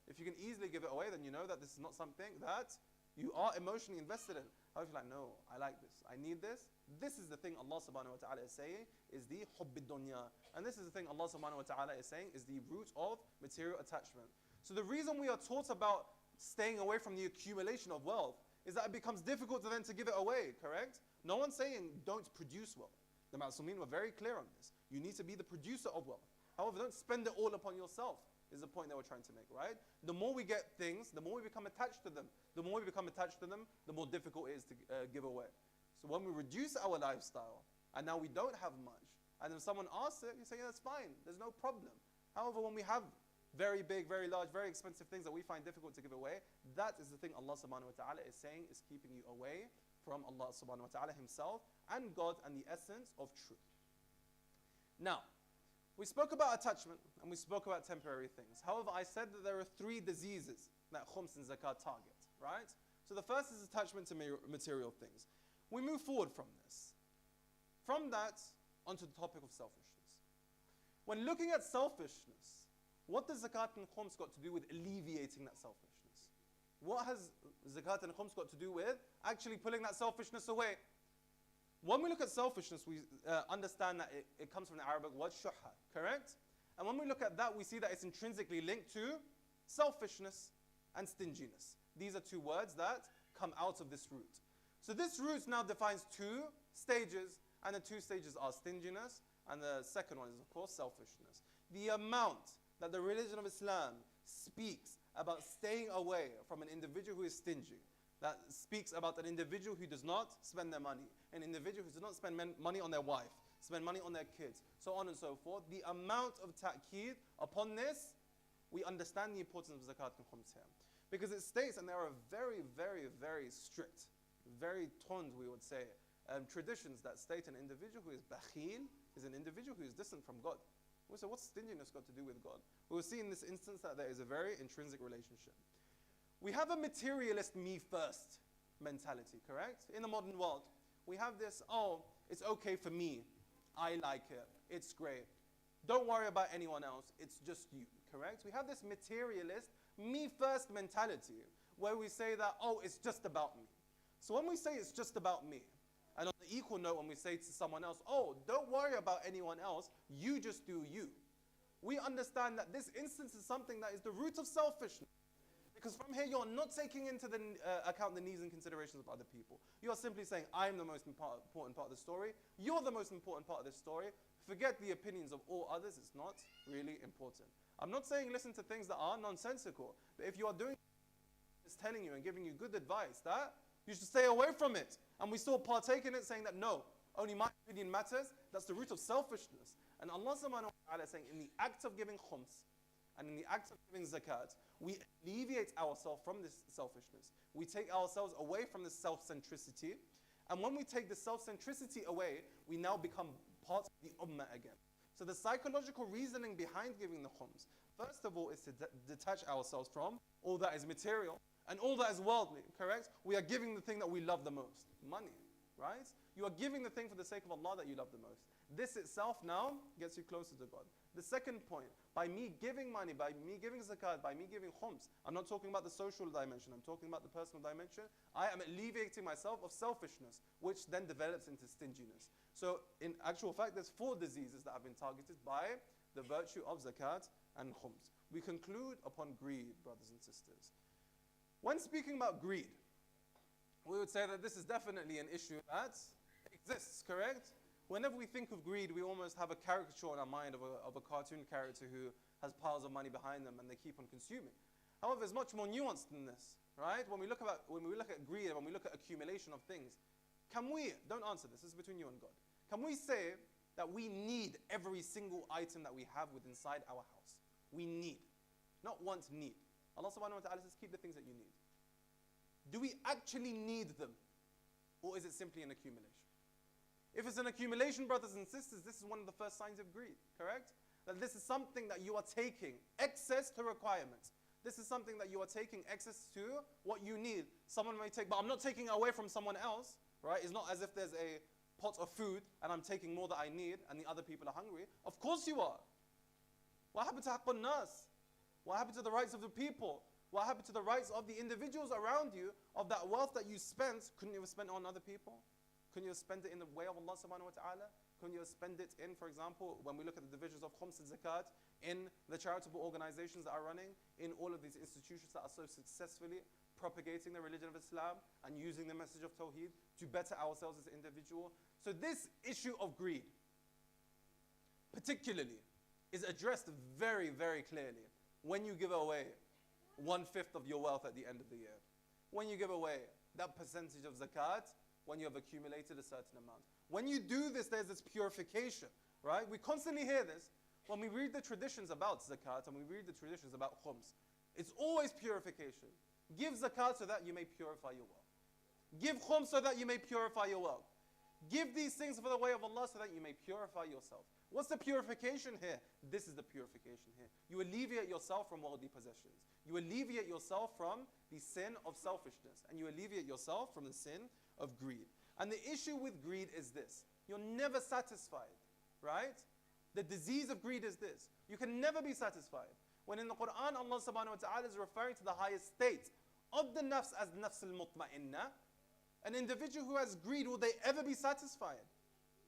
If you can easily give it away, then you know that this is not something that you are emotionally invested in. However, you're like, no, I like this, I need this. This is the thing Allah subhanahu wa ta'ala is saying is the hubb dunya. And this is the thing Allah subhanahu wa ta'ala is saying is the root of material attachment. So the reason we are taught about staying away from the accumulation of wealth is that it becomes difficult to then to give it away, correct? No one's saying don't produce wealth. The Ma'sumin were very clear on this. You need to be the producer of wealth. However, don't spend it all upon yourself, is the point that we're trying to make, right? The more we get things, the more we become attached to them. The more we become attached to them, the more difficult it is to give away. So when we reduce our lifestyle, and now we don't have much, and then someone asks it, you say, yeah, that's fine, there's no problem. However, when we have very big, very large, very expensive things that we find difficult to give away, that is the thing Allah subhanahu wa ta'ala is saying is keeping you away from Allah subhanahu wa ta'ala himself and God and the essence of truth. Now, we spoke about attachment and we spoke about temporary things. However, I said that there are 3 diseases that khums and zakat target, right? So the first is attachment to material things. We move forward from this. From that, onto the topic of selfishness. When looking at selfishness, what does zakat and khums got to do with alleviating that selfishness? What has zakat and khums got to do with actually pulling that selfishness away? When we look at selfishness, we understand that it comes from the Arabic word shuhha, correct? And when we look at that, we see that it's intrinsically linked to selfishness and stinginess. These are 2 words that come out of this root. So this root now defines 2 stages, and the 2 stages are stinginess, and the second one is, of course, selfishness. The amount that the religion of Islam speaks about staying away from an individual who is stingy, that speaks about an individual who does not spend their money, an individual who does not spend money on their wife, spend money on their kids, so on and so forth. The amount of ta'keed upon this, we understand the importance of zakat and khums here. Because it states, and there are very, very, very strict, very tond, we would say, traditions that state an individual who is bakhil is an individual who is distant from God. We say, what's stinginess got to do with God? We will see in this instance that there is a very intrinsic relationship. We have a materialist me first mentality, correct? In the modern world, we have this, oh, it's okay for me. I like it. It's great. Don't worry about anyone else. It's just you, correct? We have this materialist, me first mentality, where we say that, oh, it's just about me. So when we say it's just about me, and on the equal note, when we say to someone else, oh, don't worry about anyone else, you just do you, we understand that this instance is something that is the root of selfishness. Because from here, you're not taking into the account the needs and considerations of other people. You're simply saying, I'm the most important part of the story. You're the most important part of this story. Forget the opinions of all others. It's not really important. I'm not saying listen to things that are nonsensical. But if you are doing it's telling you and giving you good advice, that you should stay away from it. And we still partake in it, saying that no, only my opinion matters. That's the root of selfishness. And Allah subhanahu wa ta'ala is saying, in the act of giving khums, and in the act of giving zakat, we alleviate ourselves from this selfishness. We take ourselves away from this self-centricity. And when we take the self-centricity away, we now become part of the ummah again. So the psychological reasoning behind giving the khums, first of all, is to detach ourselves from all that is material and all that is worldly, correct? We are giving the thing that we love the most, money, right? You are giving the thing for the sake of Allah that you love the most. This itself now gets you closer to God. The second point, by me giving money, by me giving zakat, by me giving khums, I'm not talking about the social dimension, I'm talking about the personal dimension. I am alleviating myself of selfishness, which then develops into stinginess. So in actual fact, there's 4 diseases that have been targeted by the virtue of zakat and khums. We conclude upon greed, brothers and sisters. When speaking about greed, we would say that this is definitely an issue that exists, correct? Whenever we think of greed, we almost have a caricature in our mind of a cartoon character who has piles of money behind them and they keep on consuming. However, it's much more nuanced than this, right? When we look at greed and when we look at accumulation of things, can we, don't answer this is between you and God, can we say that we need every single item that we have within inside our house? We need, not want, need. Allah subhanahu wa ta'ala says, keep the things that you need. Do we actually need them? Or is it simply an accumulation? If it's an accumulation, brothers and sisters, this is one of the first signs of greed, correct? That this is something that you are taking excess to requirements. This is something that you are taking excess to what you need. Someone may take, but I'm not taking away from someone else, right? It's not as if there's a pot of food and I'm taking more than I need and the other people are hungry. Of course you are. What happened to haqqun nas? What happened to the rights of the people? What happened to the rights of the individuals around you, of that wealth that you spent? Couldn't you have spent it on other people? Couldn't you have spent it in the way of Allah subhanahu wa ta'ala? Couldn't you have spent it in, for example, when we look at the divisions of khums and zakat, in the charitable organizations that are running, in all of these institutions that are so successfully propagating the religion of Islam and using the message of Tawheed to better ourselves as an individual? So this issue of greed, particularly, is addressed very, very clearly when you give away 1/5 of your wealth at the end of the year. When you give away that percentage of zakat, when you have accumulated a certain amount. When you do this, there's this purification, right? We constantly hear this. When we read the traditions about zakat and we read the traditions about khums, it's always purification. Give zakat so that you may purify your wealth. Give khums so that you may purify your wealth. Give these things for the way of Allah so that you may purify yourself. What's the purification here? This is the purification here. You alleviate yourself from worldly possessions. You alleviate yourself from the sin of selfishness. And you alleviate yourself from the sin of greed. And the issue with greed is this. You're never satisfied, right? The disease of greed is this. You can never be satisfied. When in the Quran, Allah subhanahu wa ta'ala is referring to the highest state of the nafs as nafs al-mutma'inna. An individual who has greed, will they ever be satisfied?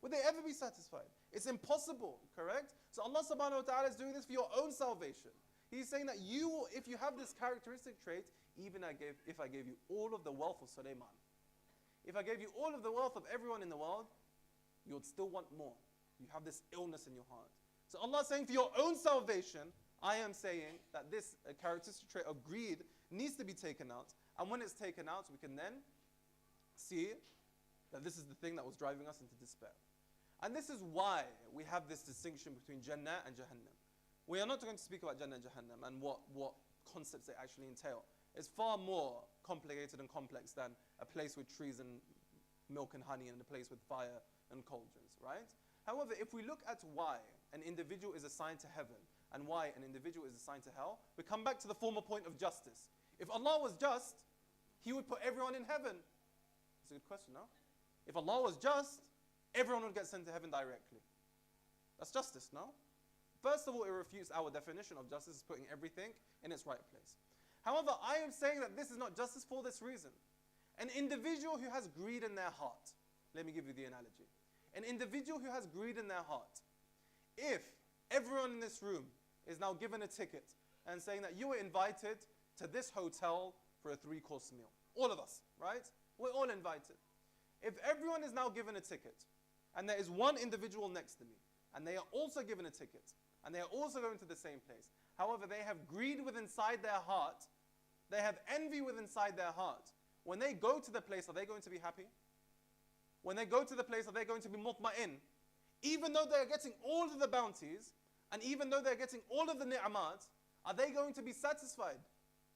Will they ever be satisfied? It's impossible, correct? So Allah subhanahu wa ta'ala is doing this for your own salvation. He's saying that you will, if you have this characteristic trait, even if I gave you all of the wealth of Sulaiman, if I gave you all of the wealth of everyone in the world, you would still want more. You have this illness in your heart. So Allah is saying for your own salvation, I am saying that this characteristic trait of greed needs to be taken out. And when it's taken out, we can then see that this is the thing that was driving us into despair. And this is why we have this distinction between Jannah and Jahannam. We are not going to speak about Jannah and Jahannam and what concepts they actually entail. It's far more complicated and complex than a place with trees and milk and honey and a place with fire and cauldrons, right? However, if we look at why an individual is assigned to heaven and why an individual is assigned to hell, we come back to the former point of justice. If Allah was just, He would put everyone in heaven. That's a good question, no? If Allah was just, everyone would get sent to heaven directly. That's justice, no? first of all, it refutes our definition of justice as putting everything in its right place. However, I am saying that this is not justice for this reason. An individual who has greed in their heart, let me give you the analogy. An individual who has greed in their heart, if everyone in this room is now given a ticket and saying that you were invited to this hotel for a 3-course meal. All of us, right? We're all invited. If everyone is now given a ticket, and there is one individual next to me, and they are also given a ticket, and they are also going to the same place. However, they have greed within inside their heart. They have envy within inside their heart. When they go to the place, are they going to be happy? When they go to the place, are they going to be mutma'in? Even though they're getting all of the bounties, and even though they're getting all of the ni'amat, are they going to be satisfied?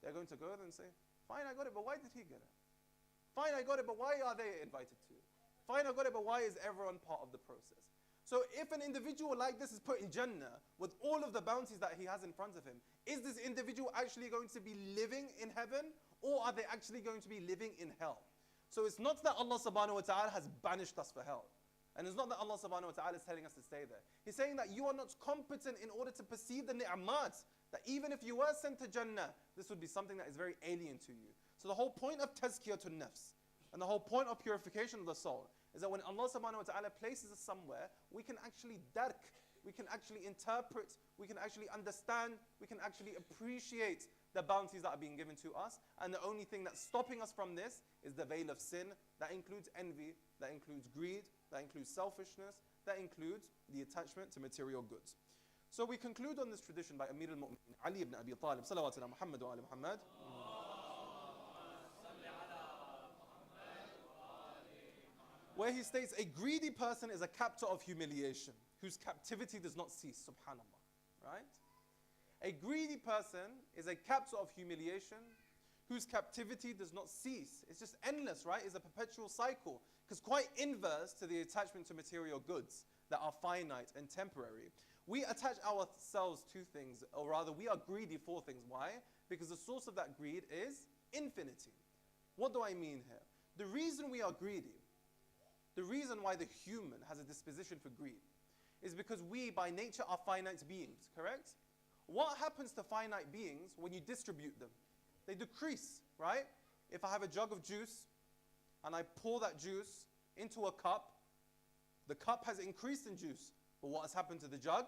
They're going to go there and say, fine, I got it, but why did he get it? Fine, I got it, but why are they invited to it? Fine, I got it, but why is everyone part of the process? So if an individual like this is put in Jannah with all of the bounties that he has in front of him, is this individual actually going to be living in heaven, or are they actually going to be living in hell? So it's not that Allah subhanahu wa ta'ala has banished us for hell. And it's not that Allah subhanahu wa ta'ala is telling us to stay there. He's saying that you are not competent in order to perceive the ni'amat. That even if you were sent to Jannah, this would be something that is very alien to you. So the whole point of tazkiyatun nafs, and the whole point of purification of the soul, is that when Allah subhanahu wa ta'ala places us somewhere, we can actually dark, we can actually interpret, we can actually understand, we can actually appreciate the bounties that are being given to us. And the only thing that's stopping us from this is the veil of sin. That includes envy, that includes greed, that includes selfishness, that includes the attachment to material goods. So we conclude on this tradition by Amir al-Mu'minin Ali ibn Abi Talib, salawatuna Muhammad wa ala Muhammad. Where he states, a greedy person is a captor of humiliation, whose captivity does not cease, subhanallah, right? A greedy person is a captor of humiliation, whose captivity does not cease. It's just endless, right? It's a perpetual cycle, because quite inverse to the attachment to material goods that are finite and temporary. We attach ourselves to things, or rather we are greedy for things. Why? Because the source of that greed is infinity. What do I mean here? The reason we are greedy, the reason why the human has a disposition for greed, is because we by nature are finite beings, correct? What happens to finite beings when you distribute them? They decrease, right? If I have a jug of juice and I pour that juice into a cup, the cup has increased in juice. But what has happened to the jug?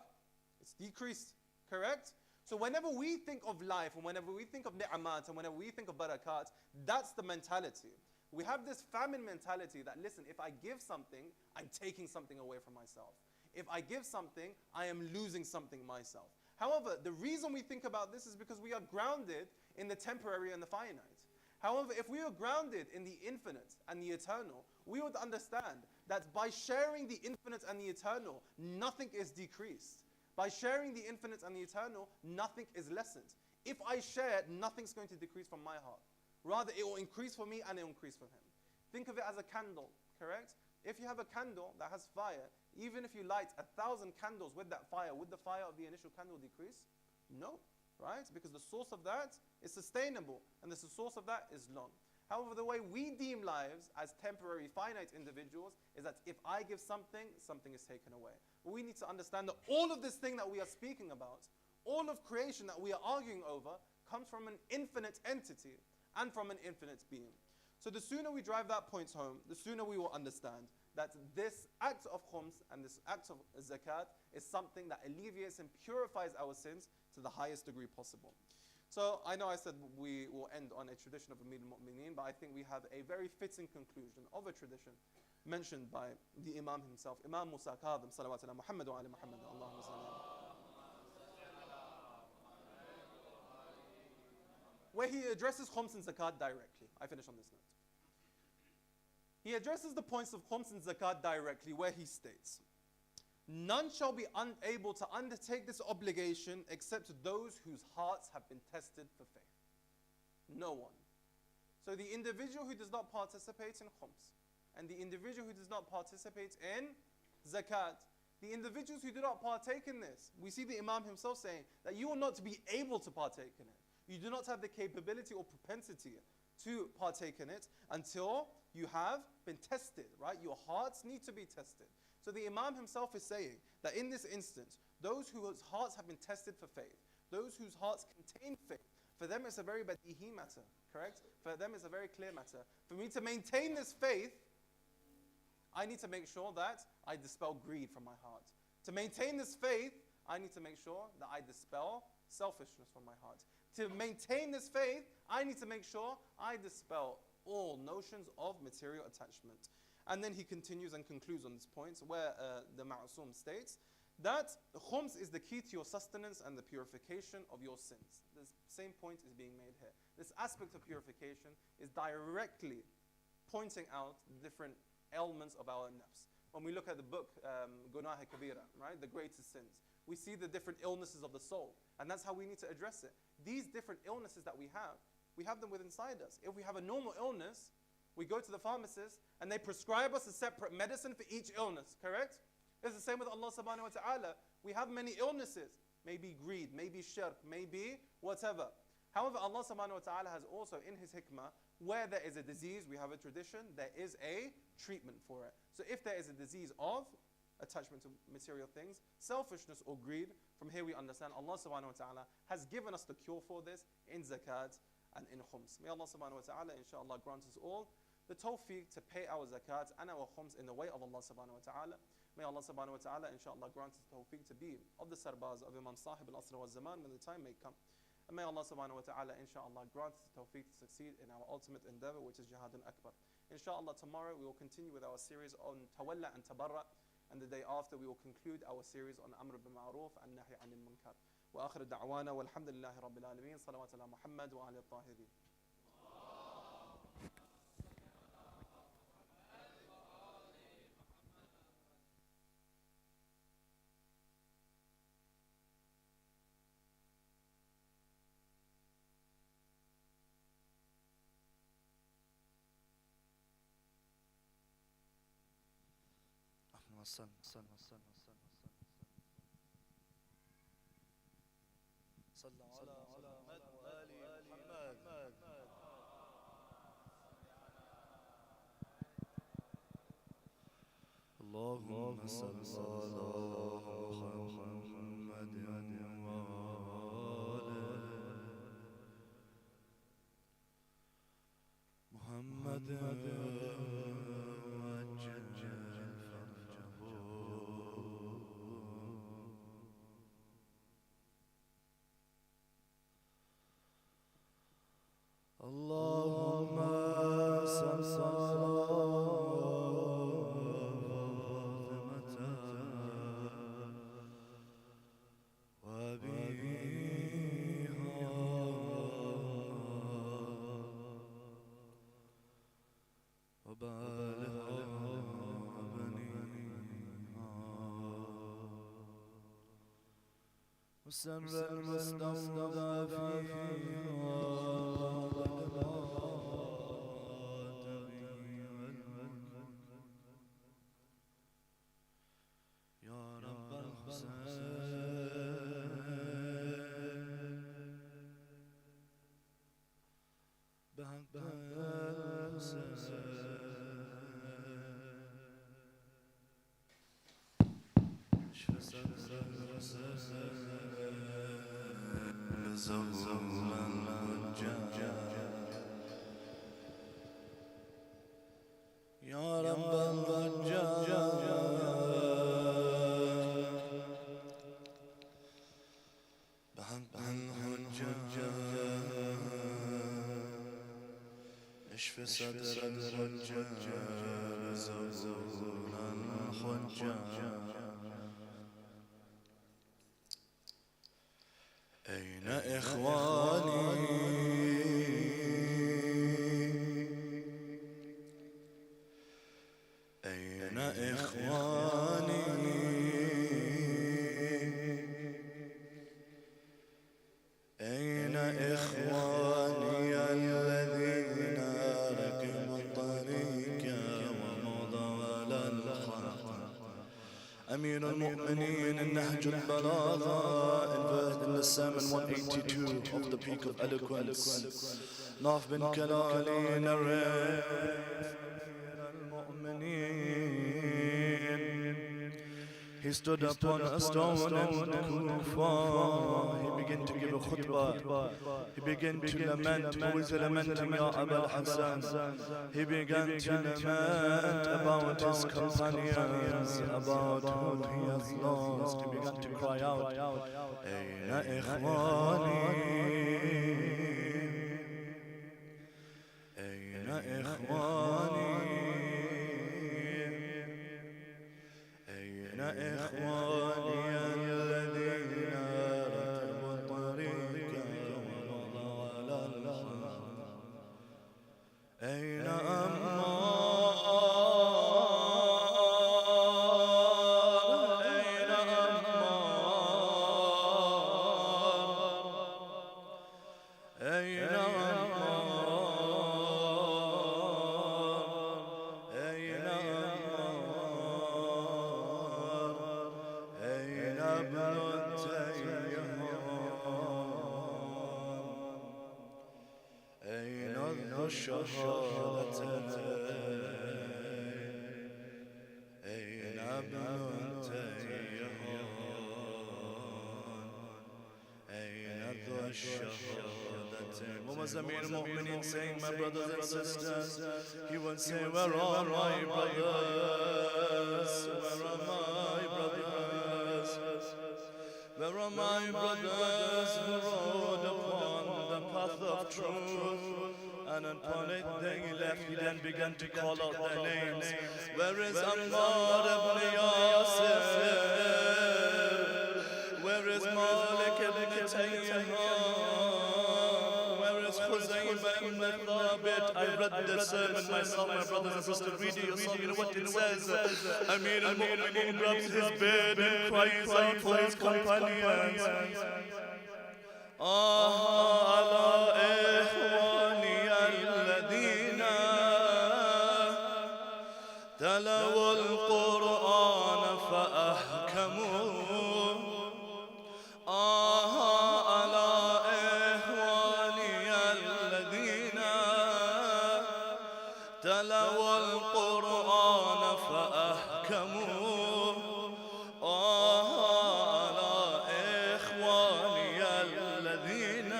It's decreased, correct? So whenever we think of life, and whenever we think of ni'amat, and whenever we think of barakat, that's the mentality. We have this famine mentality that, listen, if I give something, I'm taking something away from myself. If I give something, I am losing something myself. However, the reason we think about this is because we are grounded in the temporary and the finite. However, if we are grounded in the infinite and the eternal, we would understand that by sharing the infinite and the eternal, nothing is decreased. By sharing the infinite and the eternal, nothing is lessened. If I share, nothing's going to decrease from my heart. Rather, it will increase for me and it will increase for him. Think of it as a candle, correct? If you have a candle that has fire, even if you light 1,000 candles with that fire, would the fire of the initial candle decrease? No, right? Because the source of that is sustainable, and the source of that is long. However, the way we deem lives as temporary, finite individuals is that if I give something, something is taken away. But we need to understand that all of this thing that we are speaking about, all of creation that we are arguing over, comes from an infinite entity and from an infinite being. So the sooner we drive that point home, the sooner we will understand that this act of khums and this act of zakat is something that alleviates and purifies our sins to the highest degree possible. So I know I said we will end on a tradition of Amir al-Mu'minin, but I think we have a very fitting conclusion of a tradition mentioned by the Imam himself, Imam Musa Kadhim, salawatullah Muhammad wa ala Muhammad, Allahumma salli. Where he addresses khums and zakat directly. I finish on this note. He addresses the points of khums and zakat directly, where he states, none shall be unable to undertake this obligation except those whose hearts have been tested for faith. No one. So the individual who does not participate in khums, and the individual who does not participate in zakat, the individuals who do not partake in this, we see the Imam himself saying that you will not be able to partake in it. You do not have the capability or propensity to partake in it until you have been tested, right? Your hearts need to be tested. So the Imam himself is saying that in this instance, those whose hearts have been tested for faith, those whose hearts contain faith, for them it's a very badihi matter, correct? For them it's a very clear matter. For me to maintain this faith, I need to make sure that I dispel greed from my heart. To maintain this faith, I need to make sure that I dispel selfishness from my heart. To maintain this faith, I need to make sure I dispel all notions of material attachment. And then he continues and concludes on this point where the Ma'asum states that khums is the key to your sustenance and the purification of your sins. The same point is being made here. This aspect of purification is directly pointing out the different elements of our nafs. When we look at the book Gunah Kabira, right, the greatest sins, we see the different illnesses of the soul, and that's how we need to address it. These different illnesses that we have them within inside us. If we have a normal illness, we go to the pharmacist and they prescribe us a separate medicine for each illness, correct? It's the same with Allah subhanahu wa ta'ala. We have many illnesses, maybe greed, maybe shirk, maybe whatever. However, Allah subhanahu wa ta'ala has also in His hikmah, where there is a disease, we have a tradition, there is a treatment for it. So if there is a disease of attachment to material things, selfishness or greed, from here we understand Allah subhanahu wa ta'ala has given us the cure for this in zakat and in khums. May Allah subhanahu wa ta'ala inshallah grant us all the tawfiq to pay our zakat and our khums in the way of Allah subhanahu wa ta'ala. May Allah subhanahu wa ta'ala inshallah grant us the tawfiq to be of the sarbaz of Imam Sahib al-Asr wa zaman when the time may come. And may Allah subhanahu wa ta'ala inshallah grant us the tawfiq to succeed in our ultimate endeavor, which is jihad al-akbar. Inshallah tomorrow we will continue with our series on tawalla and tabarra, and the day after we will conclude our series on amr bil ma'ruf and nahy anil munkar. Wa akhir da'wana walhamdulillahi rabbil alamin. Salawat ala Muhammad wa ali al-tahirin. صل على محمد وآل محمد. اللهم صل على محمد وآل محمد. اللهم صل على فاطمة وأبيها وبنيها والسر المستودع فيها يا رب الرجاء بحق الحجاج اشف صدر الرجال زول الحجاج. أين إخواني أين إخواني أين إخواني الذين ركبوا الطريق ومضوا على الخط. أمير المؤمنين النهج البلاغة in the sermon 182 of the Peak of Eloquence. Naqvi bin Kalali narrates He stood upon a stone and Kufa. He began to give a khutbah. He began to lament. Who is lamenting, Ya Abul Hassan? He began to lament about his companions, about whom he has lost. He began to cry out, Ayna ikhwani, Ayna ikhwani, Ayna ikhwani alladhina rakibu tariqa wa madu ala al-haq. Ayna What was Amir al-Mu'mineen saying, my brothers and sisters? He would say, where are my brothers? Where are my brothers? Where are my brothers who rode upon the path of truth? And upon it they left. He then began to call out their names. Where is Ammar ibn Yasir? Where is Malik ibn Tayyihan? I read this sermon myself, my brothers and sisters. Read it yourself, you know what it says. Amir al-Mu'mineen grabs his beard and cries out for his companions. Ala ikhwani alladhina talaw al-Qur'an fa'ahkamuh. تلوا القرآن فأحكموه على إخواني الذين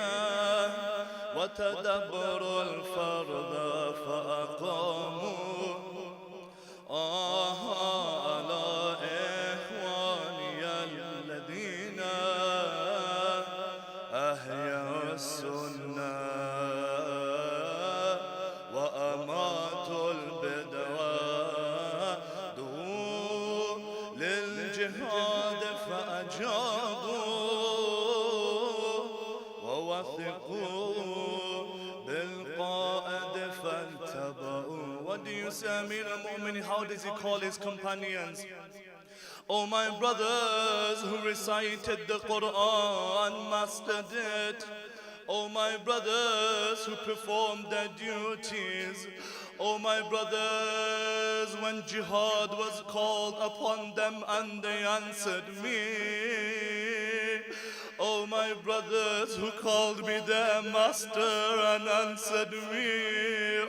وتدبروا الفرد فأقاموا على إخواني الذين أحيوا السنة وأماتوا البدعة دعوا للجهاد فأجابوا ووثقوا بالقائد فانتبهوا. What do you say, Amir al-Mu'mineen? How does he call his companions? Oh, my brothers who recited the Quran, mastered it. Oh, my brothers who performed their duties. Oh, my brothers, when jihad was called upon them and they answered me. Oh, my brothers who called me their master and answered me.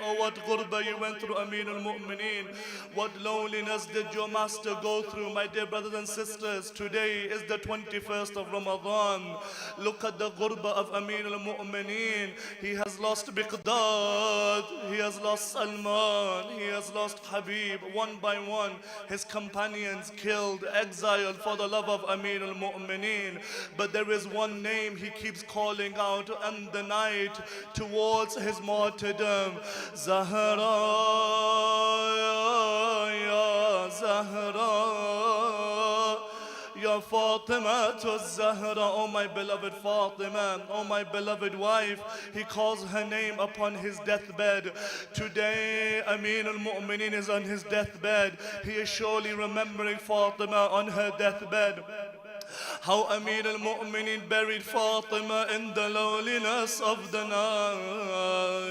Oh, what ghurba you went through, Amir al-Mu'mineen. What loneliness did your master go through, my dear brothers and sisters. Today is the 21st of Ramadan. Look at the ghurba of Amir al-Mu'mineen. He has lost Biqdad, he has lost Salman, he has lost Habib. One by one, his companions killed, exiled for the love of Amir al-Mu'mineen. But there is one name he keeps calling out in the night towards his martyrdom. Zahra, ya Zahra, Ya Fatima to Zahra. Oh, my beloved Fatima, oh, my beloved wife. He calls her name upon his deathbed. Today, Amir al-Mu'mineen is on his deathbed. He is surely remembering Fatima on her deathbed. How Amir al-Mu'mineen buried Fatima in the loneliness of the night.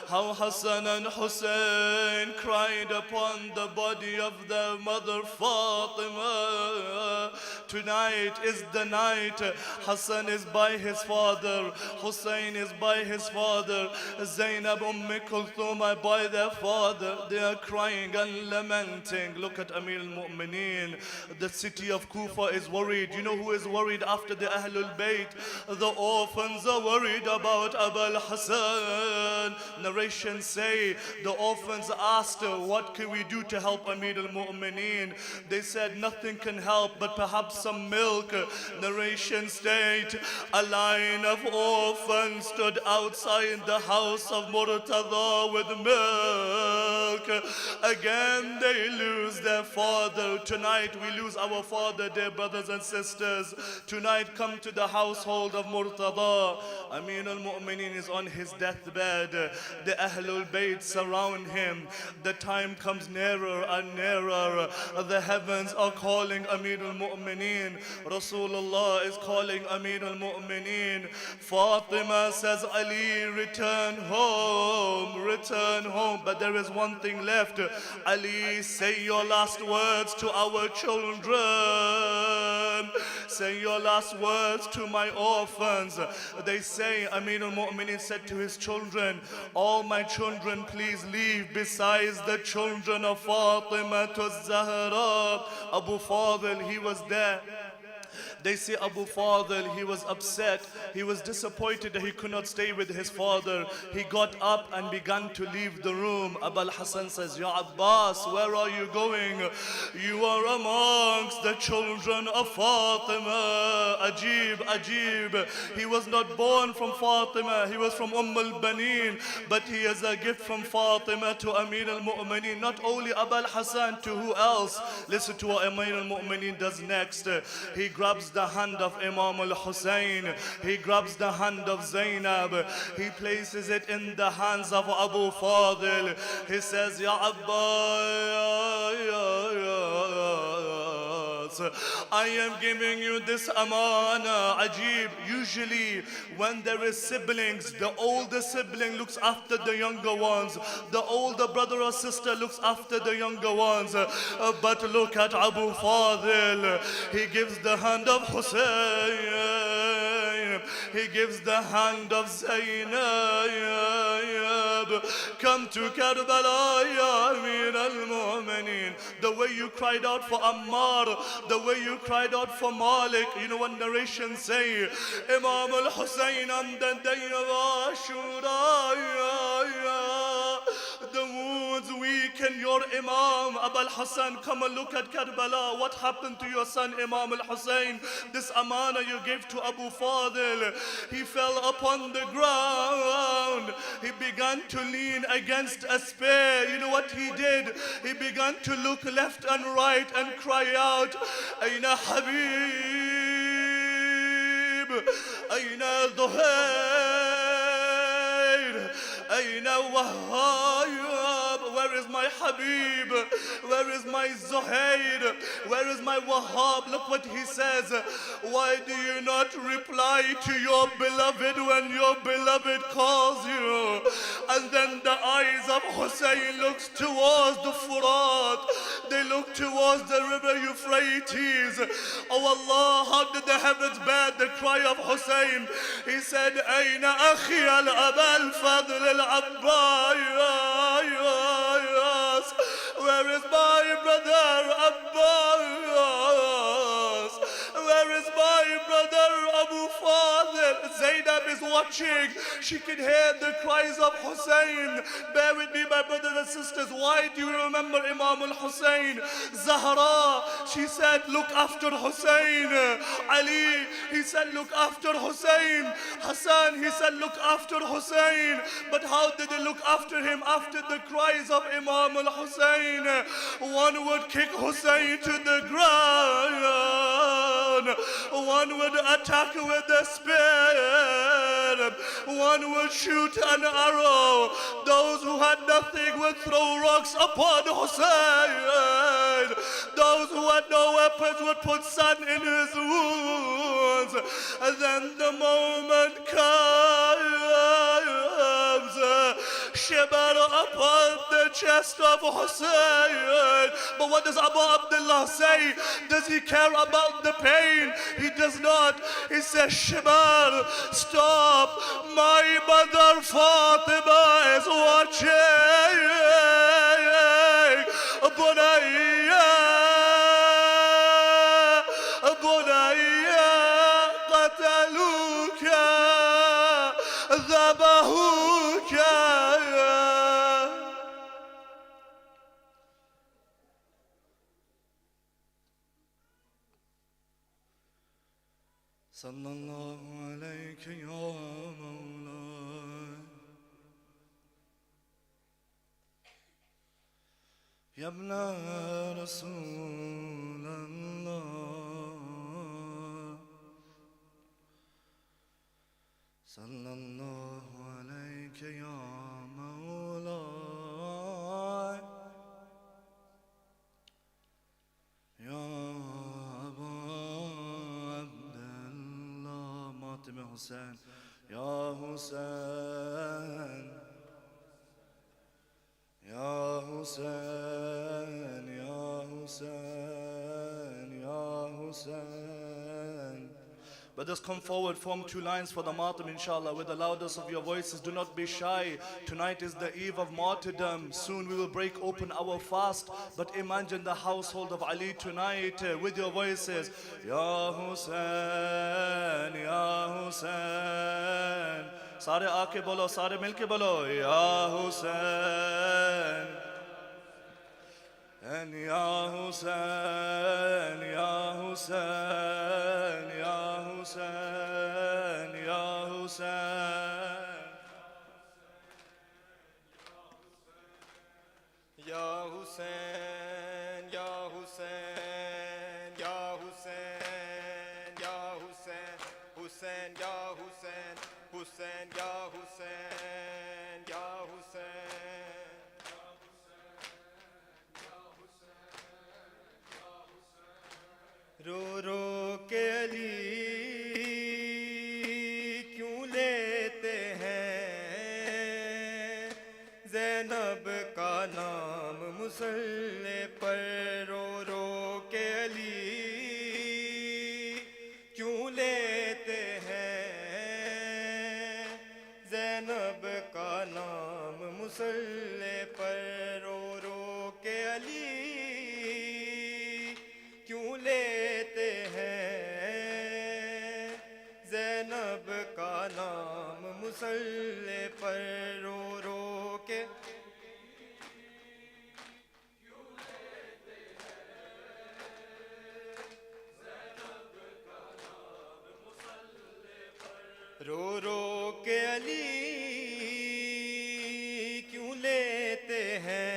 how Hassan and Hussein cried upon the body of their mother Fatima. Tonight is the night. Hassan is by his father, Hussein is by his father, Zainab, Kulthum are by their father. They are crying and lamenting. Look at Amir al-Mu'mineen. The city of Kufa is worried. You know who is worried after the Ahlul Bayt? The orphans are worried about Abul Hassan. Narrations say the orphans asked, what can we do to help Amir al-Mu'mineen? They said nothing can help but perhaps some milk. Narration state a line of orphans stood outside the house of Murtada with milk. Again they lose their father. Tonight we lose our father, dear brothers and sisters. Tonight come to the household of Murtada. Amir al-Mu'mineen is on his deathbed. The Ahlul Bayt surround him. The time comes nearer and nearer. The heavens are calling Amir al-Mu'mineen. Rasulullah is calling Amir al-Mu'mineen. Fatima says, Ali, return home, return home. But there is one thing left. Ali, say your last words to our children. Say your last words to my orphans. They say, Amir al-Mu'mineen said to his children, all my children, please leave besides the children of Fatima to Zahra. Abu Fadl, he was there. They say Abu Fadl, he was upset. He was disappointed that he could not stay with his father. He got up and began to leave the room. Abul Hassan says, Ya Abbas, where are you going? You are amongst the children of Fatima. Ajib, Ajib. He was not born from Fatima. He was from al-Baneen. But he is a gift from Fatima to Amir al-Mu'mineen. Not only Abul Hassan, to who else? Listen to what Amir al-Mu'mineen does next. He grabs the hand of Imam al-Hussein. He grabs the hand of Zainab. He places it in the hands of Abu Fadl. He says, Ya Abbas, I am giving you this amana. Ajib. Usually when there is siblings, the older sibling looks after the younger ones. The older brother or sister looks after the younger ones. But look at Abu Fadl. He gives the hand of Hussein. He gives the hand of Zainab. Come to Karbala, Ya Amir al-Mu'mineen. The way you cried out for Ammar, the way you cried out for Malik. You know what narrations say? Imam al-Hussein on the day of Ashura. The wounds weaken your Imam. Abul Hassan, come and look at Karbala. What happened to your son Imam al-Hussein? This amana you gave to Abu Fadl. He fell upon the ground. He began to lean against a spear. You know what he did? He began to look left and right and cry out, Aina Habib, Aina Dhuhair, Aina Wahhab. Where is my Habib? Where is my Zuhair? Where is my Wahhab? Look what he says. Why do you not reply to your beloved when your beloved calls you? And then the eyes of Hussein looks towards the Furat. They look towards the river Euphrates. Oh Allah, how did the heavens bear the cry of Hussein? He said, Aina akhi al-Abal Fadl al-Abbas. Where is my brother Abbas? Where is my brother Abu Fadl? Zainab is watching. She can hear the cries of Hussein. Bear with me, my brothers and sisters. Why do you remember Imam al-Hussein? Zahra, she said, look after Hussein. Ali, he said, look after Hussein. Hassan, he said, look after Hussein. But how did they look after him after the cries of Imam al-Hussein? One would kick Hussein to the ground. One would attack with a spear. One would shoot an arrow. Those who had nothing would throw rocks upon Hussein. Those who had no weapons would put sand in his wounds. And then the moment comes, shiver upon the chest of Hussein. But what does Abu Abdullah say? Does he care about the pain? He does not. He says, shiver, stop. My mother Fatima is watching. Bunayya, Bunayya, qataluka, dhabahuka. Sallallahu alayka ya Mawla. Ya ibna Rasulallah. Sallallahu alayka ya Mawla. Ya Abu Abdullah. Matim Hussein. Ya Hussein. Ya Hussein, Ya Hussein, Ya Hussein. Brothers, come forward, form two lines for the martyrdom, inshallah, with the loudest of your voices. Do not be shy. Tonight is the eve of martyrdom. Soon we will break open our fast. But imagine the household of Ali tonight with your voices. Ya Hussein, Ya Hussein. Sare aake bolo, sare milke bolo. Ya Hussein. And Ya Hussein, Ya Hussein, Ya Hussein, Ya Hussein. Ya Hussein, Ya Hussein, Ya Hussein, Ya Hussein, Hussein, Ya Hussein, Hussein, Ya Hussein, Ya Hussein. رو رو کے علی کیوں لیتے ہیں زینب کا نام مصلی پر رو رو کے علی کیوں لیتے ہیں زینب کا نام مصلی پر رو رو کے علی کیوں لیتے ہیں زینب کا نام مصلی پر رو رو کے رو رو کے علی کیوں لیتے ہیں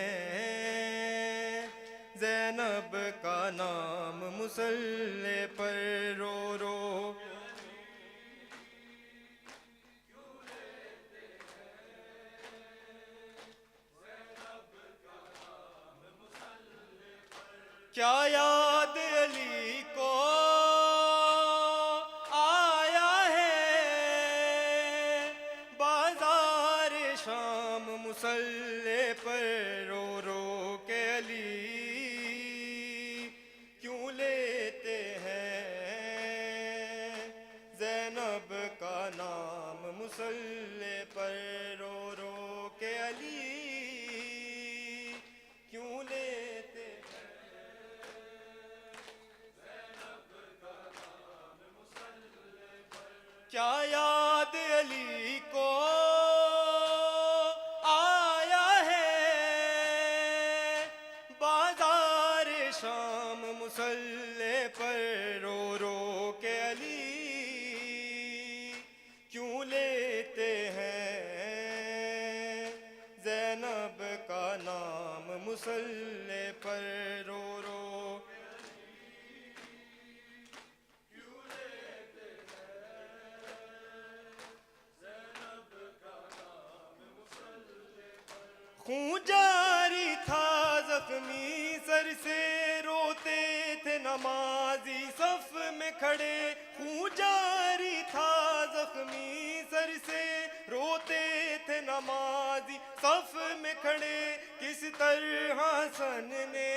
زینب کا نام مصلی پر رو رو کیا یاد علی کو آیا ہے بازار شام مصلی پر رو رو کے علی کیوں لیتے ہیں زینب کا نام مصلی پر رو رو کے علی کیوں لیتے ہیں کیا یاد علی کو آیا ہے بازار شام مصلی پر رو رو کے علی کیوں لیتے ہیں زینب کا نام مصلی پر رو رو خون جاری تھا زخمی سر سے روتے تھے نمازی صف میں کھڑے خون جاری تھا زخمی سر سے روتے تھے نمازی صف میں کھڑے کس طرح حسن نے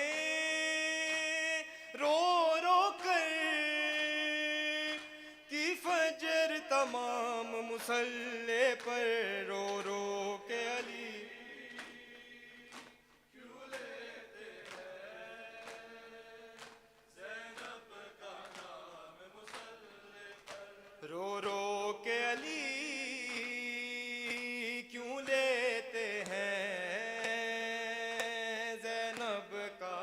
رو رو کر کی فجر تمام مصلے پر رو رو کے علی رو رو کے علی کیوں لیتے ہیں زینب کا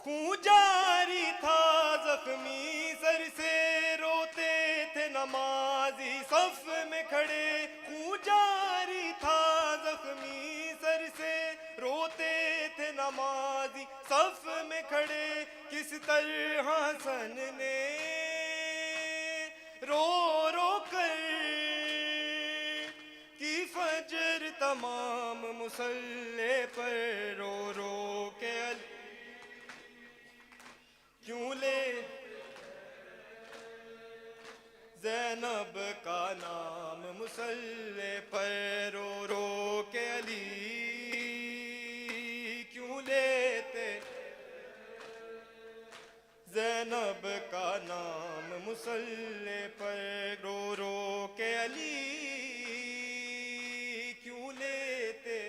خون جاری تھا زخمی سر سے روتے تھے نمازی صف میں کھڑے خون جاری تھا زخمی سر سے روتے تھے نمازی صف میں کھڑے کس طرح حسن نے رو رو کر کی فجر تمام مصلے پر رو رو کے علی کیوں لے زینب کا نام مصلے پر رو رو کے علی کیوں لیتے زینب کا نام مصلے پر رو رو کے علی کیوں لیتے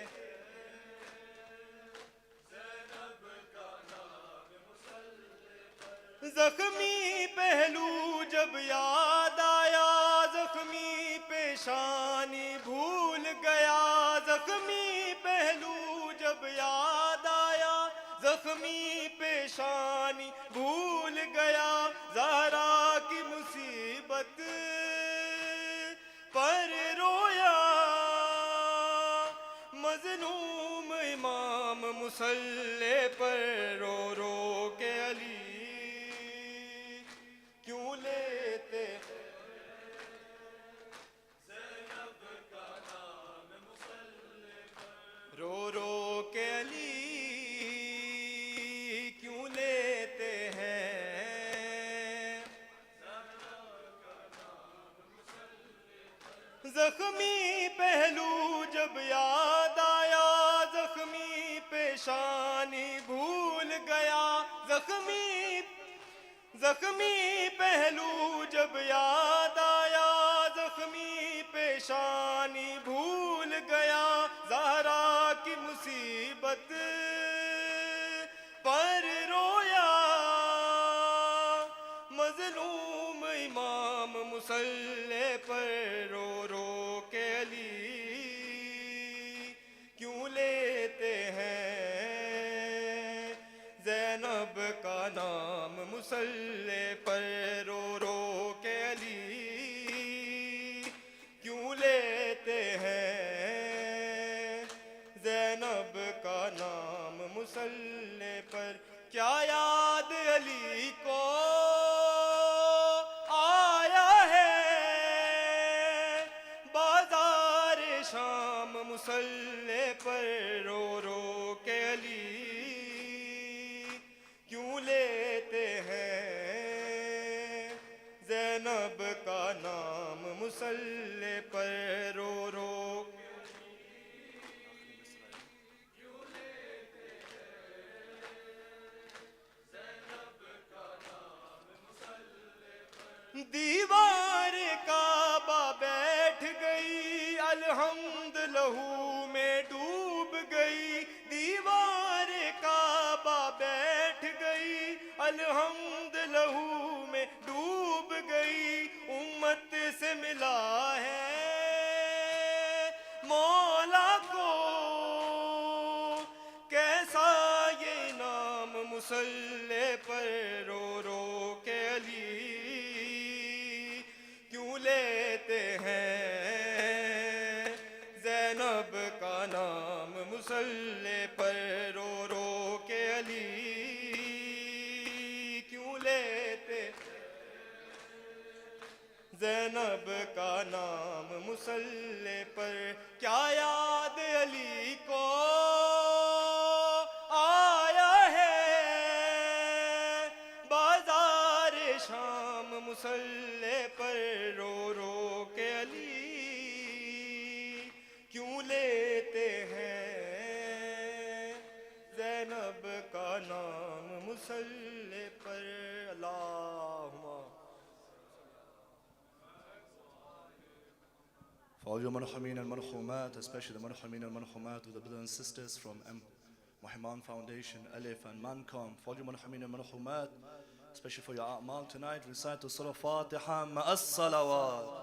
زینب کا نام مصلے پر زخمی پہلو جب یاد آیا زخمی پیشانی بھول گیا زخمی پہلو جب یاد آیا زخمی پیشانی بھول گیا زہرا کی مصیبت پر رویا مظلوم امام مصلے پر رو رو کے علی کیوں لیتے زینب کا نام مصلے پر رو رو کے علی کیوں لیتے ہیں زخمی پہلو جب یاد آیا زخمی پیشانی بھول گیا زخمی پہلو جب یاد آیا زخمی پیشانی بھول گیا زہرا کی مصیبت پر رویا مظلوم امام مصلے پر رو رو کے علی کیوں لیتے ہیں زینب کا نام مصلے پر رو رو کے علی کیوں لیتے ہیں زینب کا نام مصلے پر کیا یاد علی کو آیا ہے بازار شام مصلے پر رو رو کے علی کیوں لیتے ہیں زینب کا نام مصلے پر رو رو دیوار کعبہ بیٹھ گئی الحمد لہو میں ڈوب گئی دیوار کعبہ بیٹھ گئی الحمد لہو میں ڈوب گئی امت سے ملا ہے مولا کو کیسا یہ نام مصلے پر رو رو کے علی کیوں لیتے ہیں زینب کا نام مصلے پر رو رو کے علی کیوں لیتے زینب کا نام مصلے پر کیا یاد علی کو آیا ہے بازار شام مصلے پر رو رو کے علی all your marhumin and marhumat, especially the marhumin and marhumat with the brothers and sisters from MYF Foundation, ELIF and Mancom, for all your marhumin and marhumat, especially for your Ammar tonight, recite the Surah Fatiha ma'as salawat.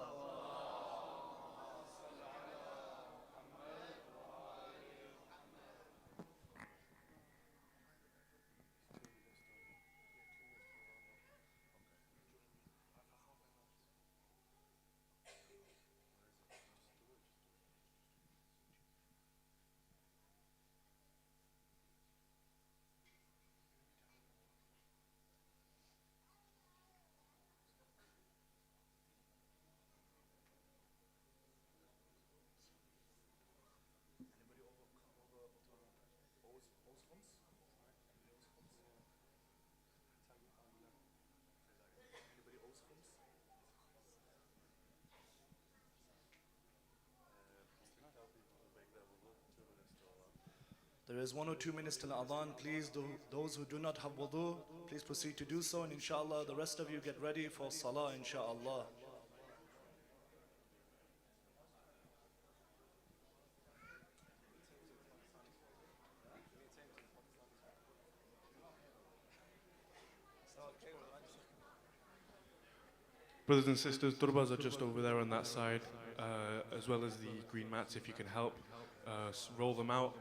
There is 1 or 2 minutes till Adhan. Please, those who do not have wudu, please proceed to do so. And inshallah, the rest of you get ready for salah, inshallah. Brothers and sisters, turbas are just over there on that side, as well as the green mats. If you can help, roll them out.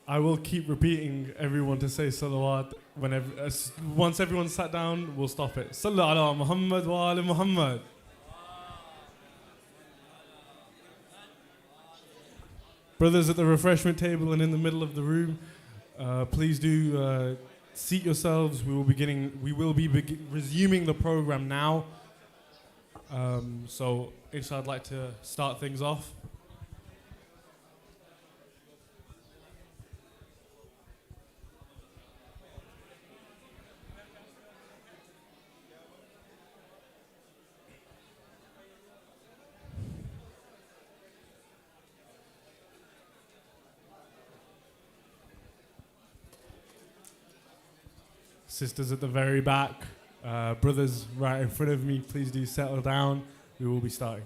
I will keep repeating everyone to say salawat once everyone's sat down, we'll stop it. Sallu ala Muhammad wa ala Muhammad. Brothers at the refreshment table and in the middle of the room, please do seat yourselves. We will be resuming the program now. So inshallah, I'd like to start things off. Sisters at the very back, brothers right in front of me, please do settle down. We will be starting.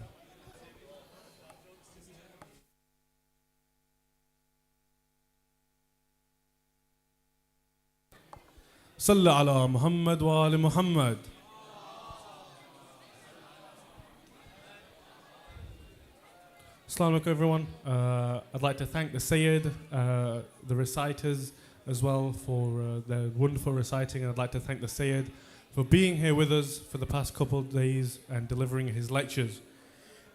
Sallu ala Muhammad wa ala Muhammad. Assalamu alaikum everyone. I'd like to thank the Syed, the reciters, as well for their wonderful reciting, and I'd like to thank the Syed for being here with us for the past couple of days and delivering his lectures.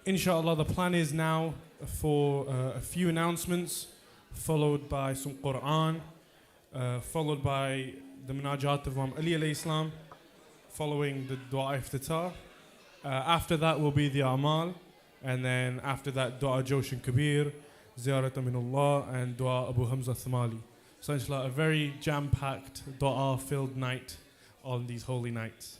Inshallah, the plan is now for a few announcements, followed by some Quran, followed by the Munajat of Imam Ali alayhi salam, following the Dua Iftitah. After that will be the Ammar, and then after that Dua Joshin Kabir, Ziyarat Aminullah, and Dua Abu Hamza Thamali. So inshallah, a very jam-packed, dua-filled night on these holy nights.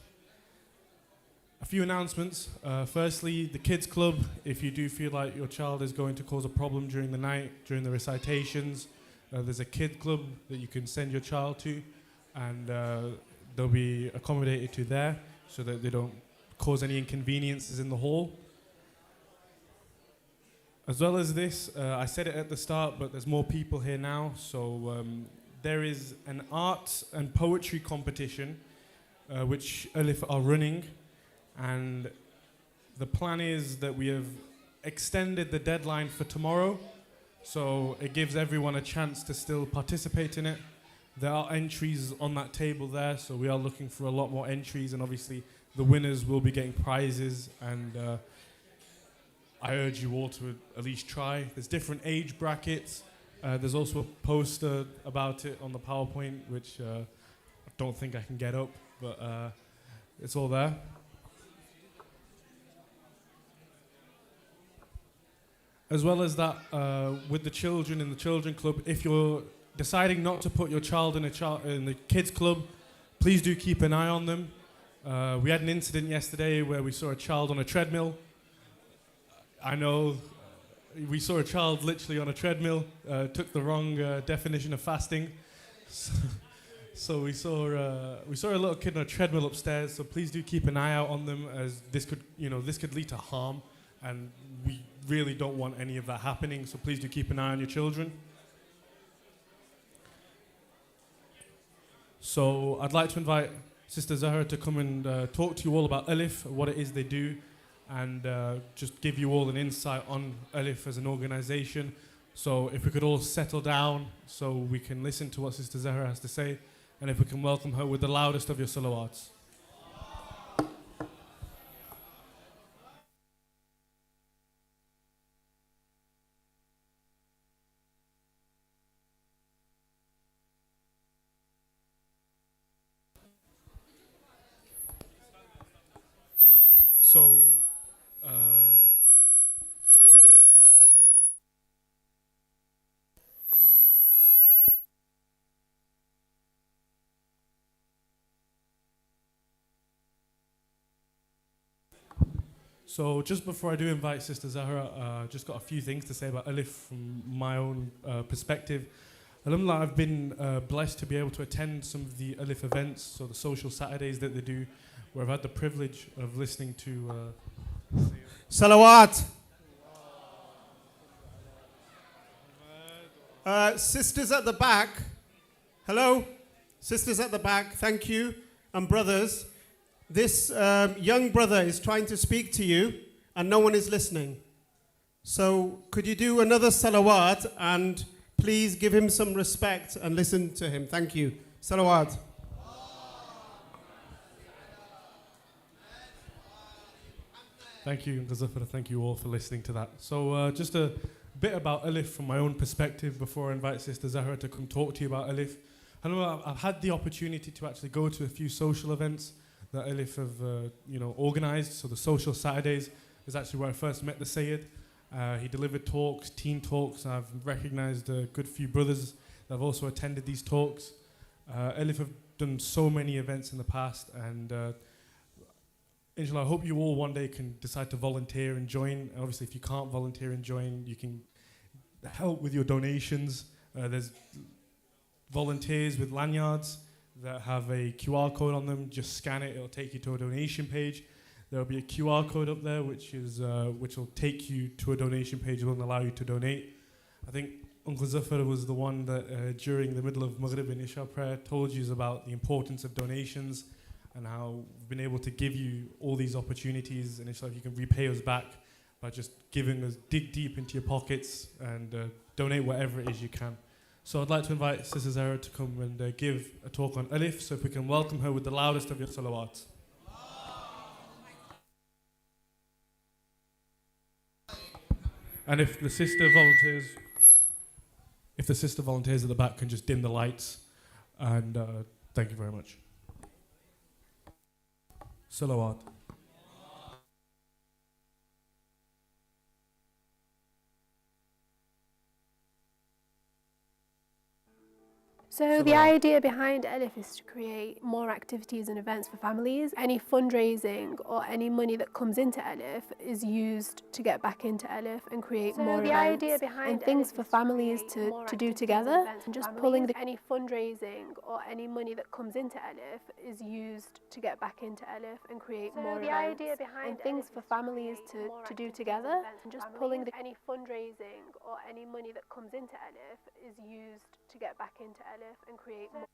A few announcements. Firstly, the kids club. If you do feel like your child is going to cause a problem during the night, during the recitations, there's a kid club that you can send your child to, and they'll be accommodated to there so that they don't cause any inconveniences in the hall. As well as this, I said it at the start, but there's more people here now. So there is an art and poetry competition which ELIF are running. And the plan is that we have extended the deadline for tomorrow. So it gives everyone a chance to still participate in it. There are entries on that table there. So we are looking for a lot more entries. And obviously the winners will be getting prizes. And I urge you all to at least try. There's different age brackets. There's also a poster about it on the PowerPoint, which I don't think I can get up, but it's all there. As well as that, with the children in the children club, if you're deciding not to put your child in the kids club, please do keep an eye on them. We had an incident yesterday where we saw a child on a treadmill. I know we saw a child literally on a treadmill, took the wrong definition of fasting. So we saw a little kid on a treadmill upstairs. So please do keep an eye out on them, as this could lead to harm, and we really don't want any of that happening. So please do keep an eye on your children. So I'd like to invite Sister Zahra to come and talk to you all about ELIF, what it is they do, and just give you all an insight on ELIF as an organization. So if we could all settle down so we can listen to what Sister Zahra has to say, and if we can welcome her with the loudest of your salawats. So just before I do invite Sister Zahra, just got a few things to say about ELIF from my own perspective. Alhamdulillah, I've been blessed to be able to attend some of the ELIF events, so the social Saturdays that they do, where I've had the privilege of listening to... Salawat! Sisters at the back, hello? Sisters at the back, thank you. And brothers, this young brother is trying to speak to you and no one is listening. So could you do another salawat and Please give him some respect and listen to him. Thank you. Salawat. Thank you, Ghazafar. Thank you all for listening to that. So just a bit about ELIF from my own perspective before I invite Sister Zahra to come talk to you about ELIF. I know I've had the opportunity to actually go to a few social events that ELIF have organized. So the Social Saturdays is actually where I first met the Syed. He delivered talks, teen talks. I've recognized a good few brothers that have also attended these talks. ELIF have done so many events in the past, and inshallah, I hope you all one day can decide to volunteer and join. Obviously, if you can't volunteer and join, you can help with your donations. There's volunteers with lanyards that have a QR code on them. Just scan it, it'll take you to a donation page. There'll be a QR code up there which will take you to a donation page and will allow you to donate. I think Uncle Zafar was the one that during the middle of Maghrib and Isha prayer told you about the importance of donations and how we've been able to give you all these opportunities, and inshallah you can repay us back by just giving us, dig deep into your pockets and donate whatever it is you can. So I'd like to invite Sister Zahra to come and give a talk on ELIF, so if we can welcome her with the loudest of your salawat. And if the sister volunteers at the back can just dim the lights, and thank you very much. Salawat. So the idea behind ELIF is to create more activities and events for families. Any fundraising or any money that comes into ELIF is used to get back into ELIF and create more events and things for families to do together. And just pulling any fundraising or any money that comes into ELIF is used to get back into ELIF and create more events and things for families to do together. And just pulling any fundraising or any money that comes into ELIF is used to get back into ELIF and create more.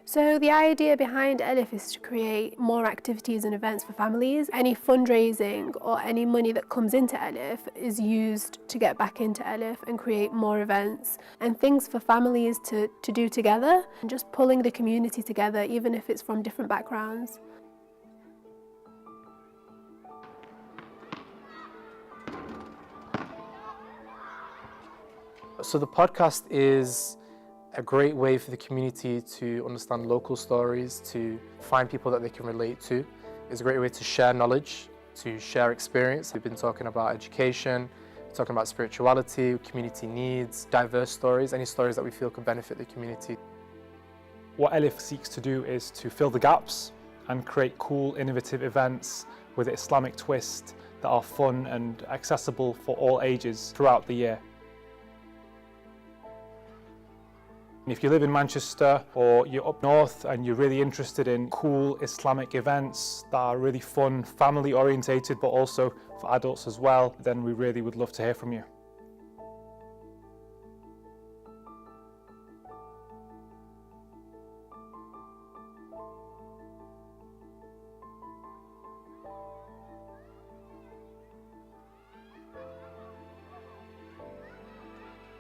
So the idea behind ELIF is to create more activities and events for families. Any fundraising or any money that comes into ELIF is used to get back into ELIF and create more events and things for families to do together, and just pulling the community together, even if it's from different backgrounds. So the podcast is a great way for the community to understand local stories, to find people that they can relate to. It's a great way to share knowledge, to share experience. We've been talking about education, talking about spirituality, community needs, diverse stories, any stories that we feel could benefit the community. What ELIF seeks to do is to fill the gaps and create cool, innovative events with an Islamic twist that are fun and accessible for all ages throughout the year. If you live in Manchester or you're up north and you're really interested in cool Islamic events that are really fun, family orientated, but also for adults as well, then we really would love to hear from you.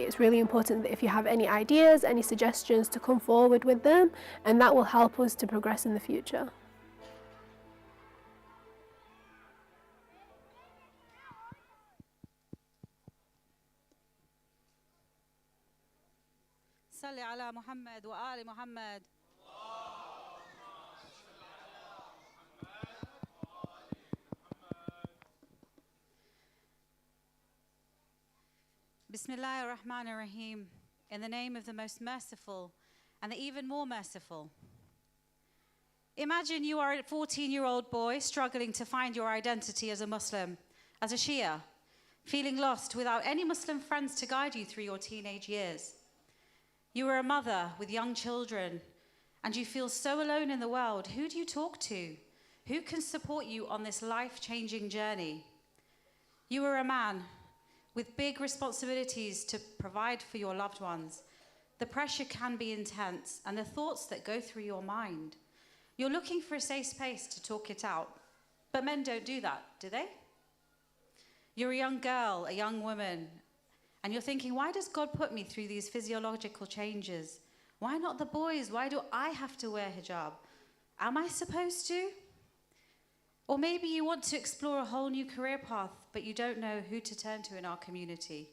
It's really important that if you have any ideas, any suggestions, to come forward with them, and that will help us to progress in the future. صل على محمد وآل محمد. Bismillah ar-Rahman ar-Rahim, in the name of the most merciful and the even more merciful. Imagine you are a 14-year-old boy struggling to find your identity as a Muslim, as a Shia, feeling lost without any Muslim friends to guide you through your teenage years. You are a mother with young children and you feel so alone in the world. Who do you talk to? Who can support you on this life-changing journey? You are a man with big responsibilities to provide for your loved ones. The pressure can be intense, and the thoughts that go through your mind. You're looking for a safe space to talk it out. But men don't do that, do they? You're a young girl, a young woman, and you're thinking, why does God put me through these physiological changes? Why not the boys? Why do I have to wear hijab? Am I supposed to? Or maybe you want to explore a whole new career path, but you don't know who to turn to in our community.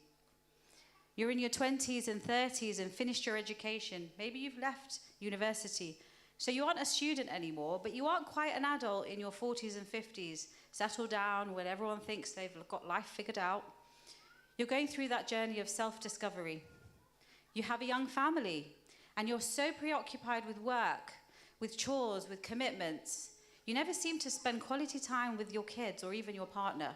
You're in your 20s and 30s and finished your education. Maybe you've left university. So you aren't a student anymore, but you aren't quite an adult in your 40s and 50s, settled down when everyone thinks they've got life figured out. You're going through that journey of self-discovery. You have a young family, and you're so preoccupied with work, with chores, with commitments. You never seem to spend quality time with your kids or even your partner.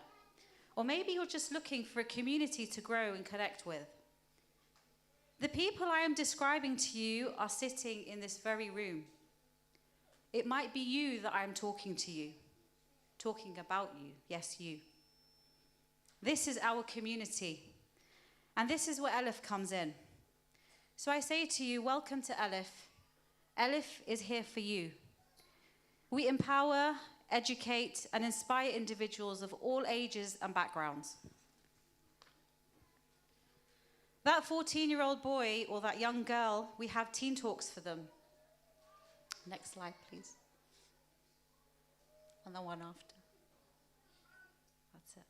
Or maybe you're just looking for a community to grow and connect with. The people I am describing to you are sitting in this very room. It might be you that I'm talking to you, talking about you, yes, you. This is our community, and this is where ELIF comes in. So I say to you, welcome to ELIF. ELIF is here for you. We empower, educate, and inspire individuals of all ages and backgrounds. That 14-year-old boy or that young girl, we have teen talks for them. Next slide, please. And the one after. That's it.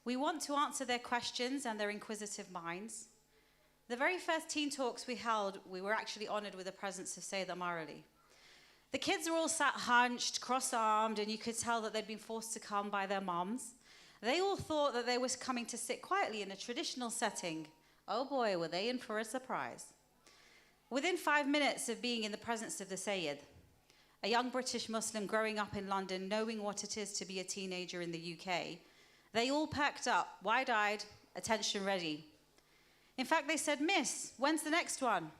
We want to answer their questions and their inquisitive minds. The very first teen talks we held, we were actually honored with the presence of Syed Ammar. The kids were all sat hunched, cross-armed, and you could tell that they'd been forced to come by their moms. They all thought that they were coming to sit quietly in a traditional setting. Oh boy, were they in for a surprise. Within 5 minutes of being in the presence of the Syed, a young British Muslim growing up in London, knowing what it is to be a teenager in the UK, they all perked up, wide-eyed, attention ready. In fact, they said, "Miss, when's the next one?"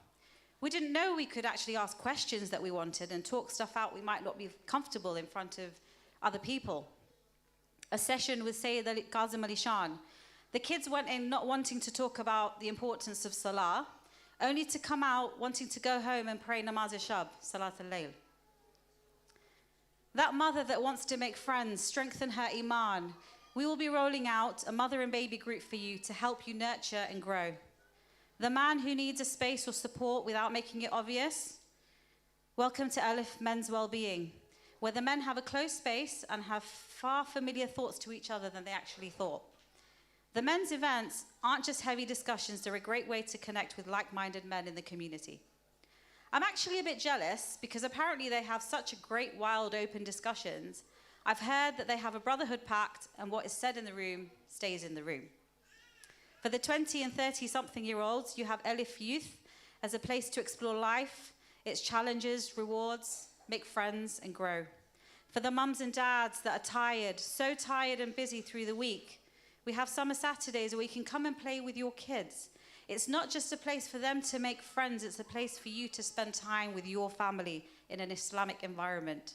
We didn't know we could actually ask questions that we wanted and talk stuff out we might not be comfortable in front of other people. A session with Syed Kazim Ali Shan. The kids went in not wanting to talk about the importance of Salah, only to come out wanting to go home and pray Namaz al-Shab, Salat al-Layl. That mother that wants to make friends, strengthen her iman. We will be rolling out a mother and baby group for you to help you nurture and grow. The man who needs a space or support without making it obvious. Welcome to ELIF Men's Wellbeing, where the men have a close space and have far familiar thoughts to each other than they actually thought. The men's events aren't just heavy discussions, they're a great way to connect with like-minded men in the community. I'm actually a bit jealous because apparently they have such a great, wild, open discussions. I've heard that they have a brotherhood pact and what is said in the room stays in the room. For the 20 and 30-something-year-olds, you have ELIF Youth as a place to explore life, its challenges, rewards, make friends and grow. For the mums and dads that are tired, so tired and busy through the week, we have summer Saturdays where you can come and play with your kids. It's not just a place for them to make friends, it's a place for you to spend time with your family in an Islamic environment.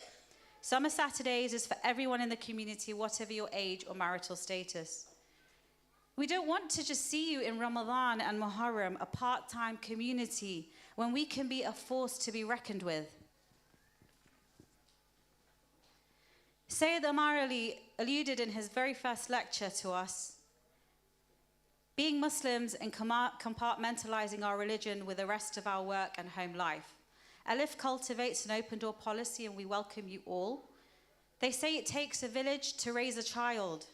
Summer Saturdays is for everyone in the community, whatever your age or marital status. We don't want to just see you in Ramadan and Muharram, a part-time community, when we can be a force to be reckoned with. Syed Ammar alluded in his very first lecture to us, being Muslims and compartmentalizing our religion with the rest of our work and home life. ELIF cultivates an open door policy and we welcome you all. They say it takes a village to raise a child.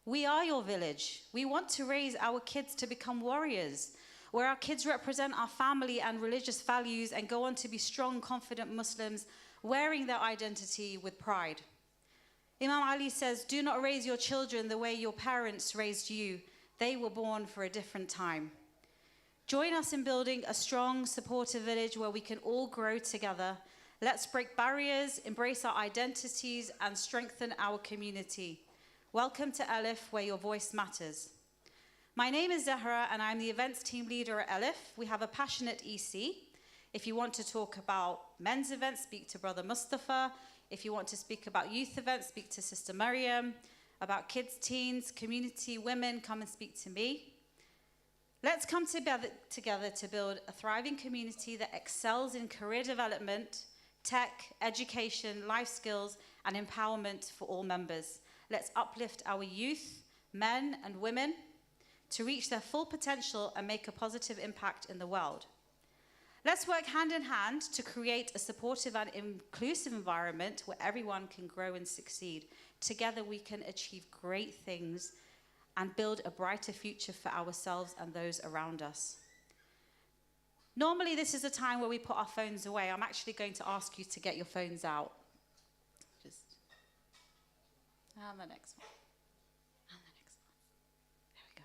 We are your village. We want to raise our kids to become warriors, where our kids represent our family and religious values and go on to be strong, confident Muslims, wearing their identity with pride. Imam Ali says, "Do not raise your children the way your parents raised you. They were born for a different time." Join us in building a strong, supportive village where we can all grow together. Let's break barriers, embrace our identities, and strengthen our community. Welcome to ELIF, where your voice matters. My name is Zahra, and I'm the events team leader at ELIF. We have a passionate EC. If you want to talk about men's events, speak to Brother Mustafa. If you want to speak about youth events, speak to Sister Maryam. About kids, teens, community, women, come and speak to me. Let's come together to build a thriving community that excels in career development, tech, education, life skills, and empowerment for all members. Let's uplift our youth, men and women, to reach their full potential and make a positive impact in the world. Let's work hand in hand to create a supportive and inclusive environment where everyone can grow and succeed. Together we can achieve great things and build a brighter future for ourselves and those around us. Normally this is a time where we put our phones away. I'm actually going to ask you to get your phones out. And the next one. And the next one. There we go.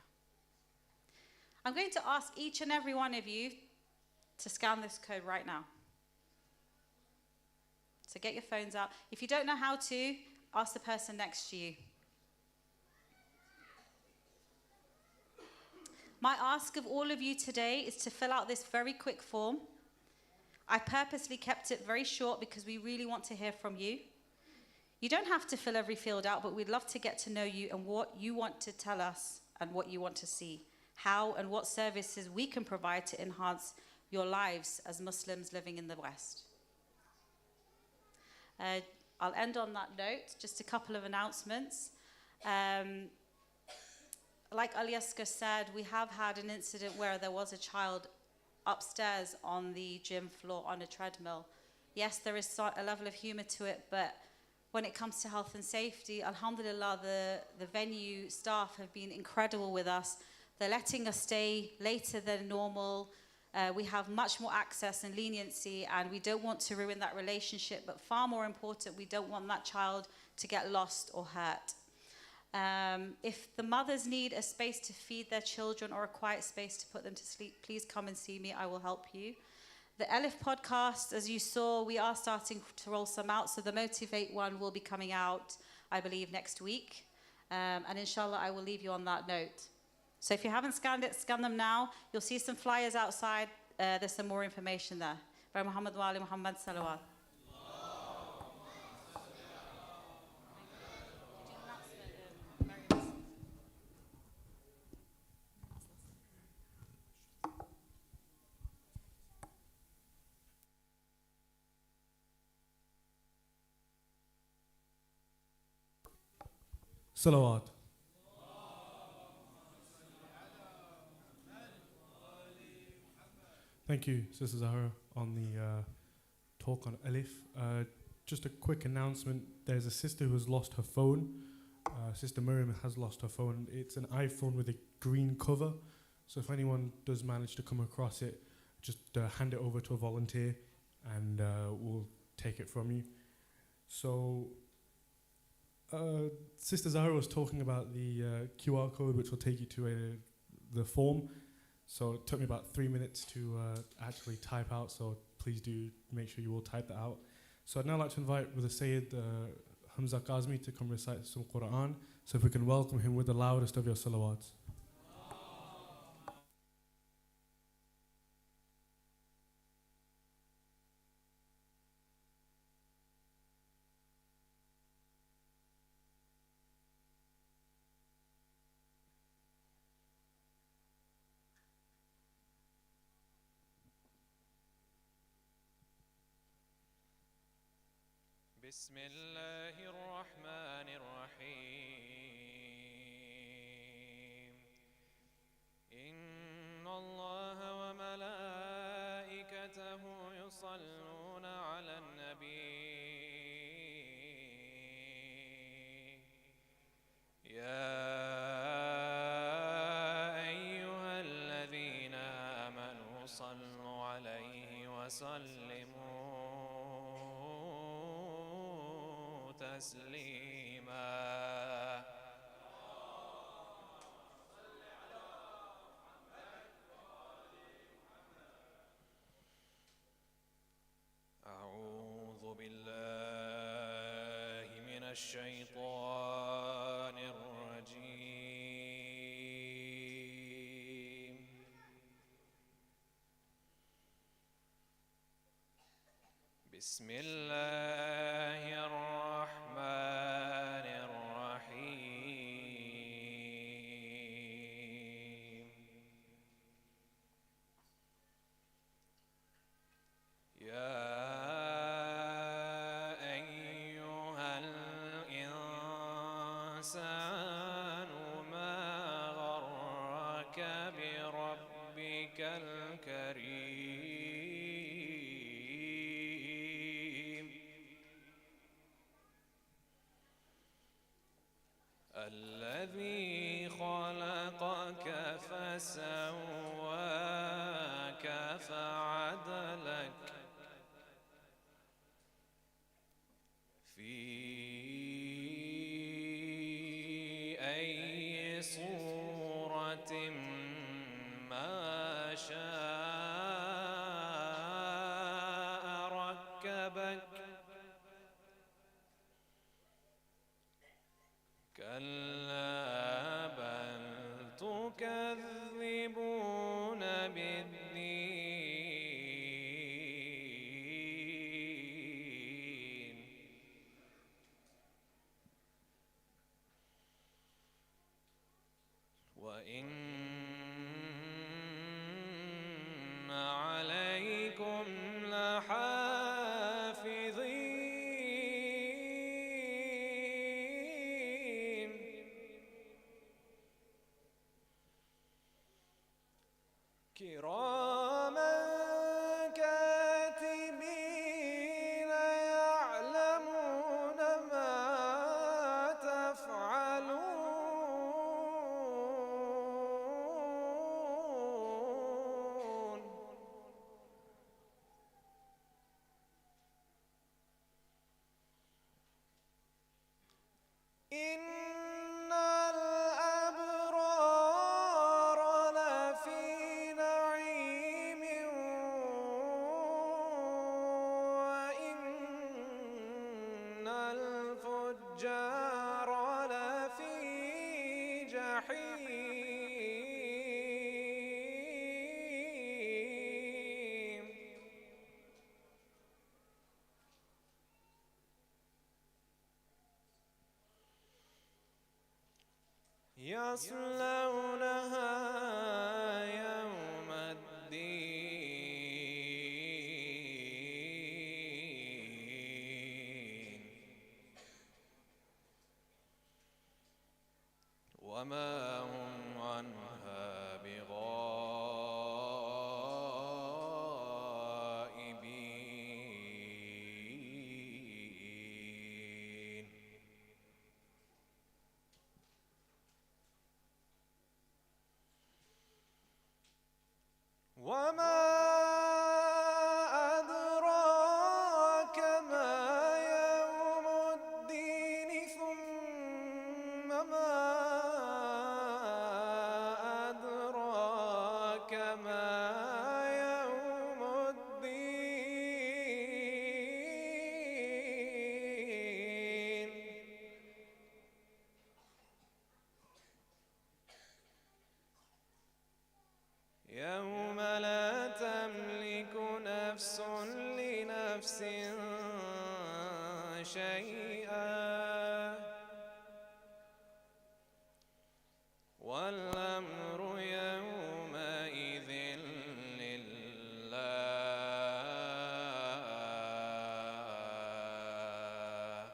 I'm going to ask each and every one of you to scan this code right now. So get your phones out. If you don't know how to, ask the person next to you. My ask of all of you today is to fill out this very quick form. I purposely kept it very short because we really want to hear from you. You don't have to fill every field out, but we'd love to get to know you and what you want to tell us and what you want to see, how and what services we can provide to enhance your lives as Muslims living in the West. I'll end on that note, just a couple of announcements. Like Alyaska said, we have had an incident where there was a child upstairs on the gym floor on a treadmill. Yes, there is a level of humor to it, but when it comes to health and safety, alhamdulillah, the venue staff have been incredible with us. They're letting us stay later than normal. We have much more access and leniency, and we don't want to ruin that relationship, but far more important, we don't want that child to get lost or hurt. If the mothers need a space to feed their children or a quiet space to put them to sleep, please come and see me. I will help you. The ELIF podcast, as you saw, we are starting to roll some out. So the Motivate one will be coming out, I believe, next week. And inshallah, I will leave you on that note. So if you haven't scanned it, scan them now. You'll see some flyers outside. There's some more information there. By Muhammad wa ali Muhammad salawat. Salawat. Thank you, Sister Zahra, on the talk on ELIF. Just a quick announcement. There's a sister who has lost her phone. Sister Miriam has lost her phone. It's an iPhone with a green cover. So if anyone does manage to come across it, just hand it over to a volunteer and we'll take it from you. So Sister Zahra was talking about the QR code, which will take you to the form. So it took me about 3 minutes to actually type out, so please do make sure you all type that out. So I'd now like to invite with the Syed Hamza Kazmi to come recite some Quran. So if we can welcome him with the loudest of your salawats. بسم الله الرحمن الرحيم إن الله وملائكته يصلون على النبي يا أيها الذين آمنوا صلوا عليه وسلموا تسليما أعوذ بالله من الشيطان الرجيم بسم الله الرحمن الرحيم يا أيها الإنسان ما غرك بربك الكريم الذي خلقك فسواك فعدلك في أي صورة ما شاء ركبك كلا بل تكذبون بالدين وإن عليكم لحافظين كراما كاتبين يعلمون ما تفعلون إن الأبرار لفي نعيم وإن الفجار لفي جحيم يصلونها يوم الدين وما هم عنها بغائبين وما أدراك ما يوم الدين ثم ما أدراك ما يوم الدين يوم لا تملك نفس لنفس شيئا والأمر يومئذ لله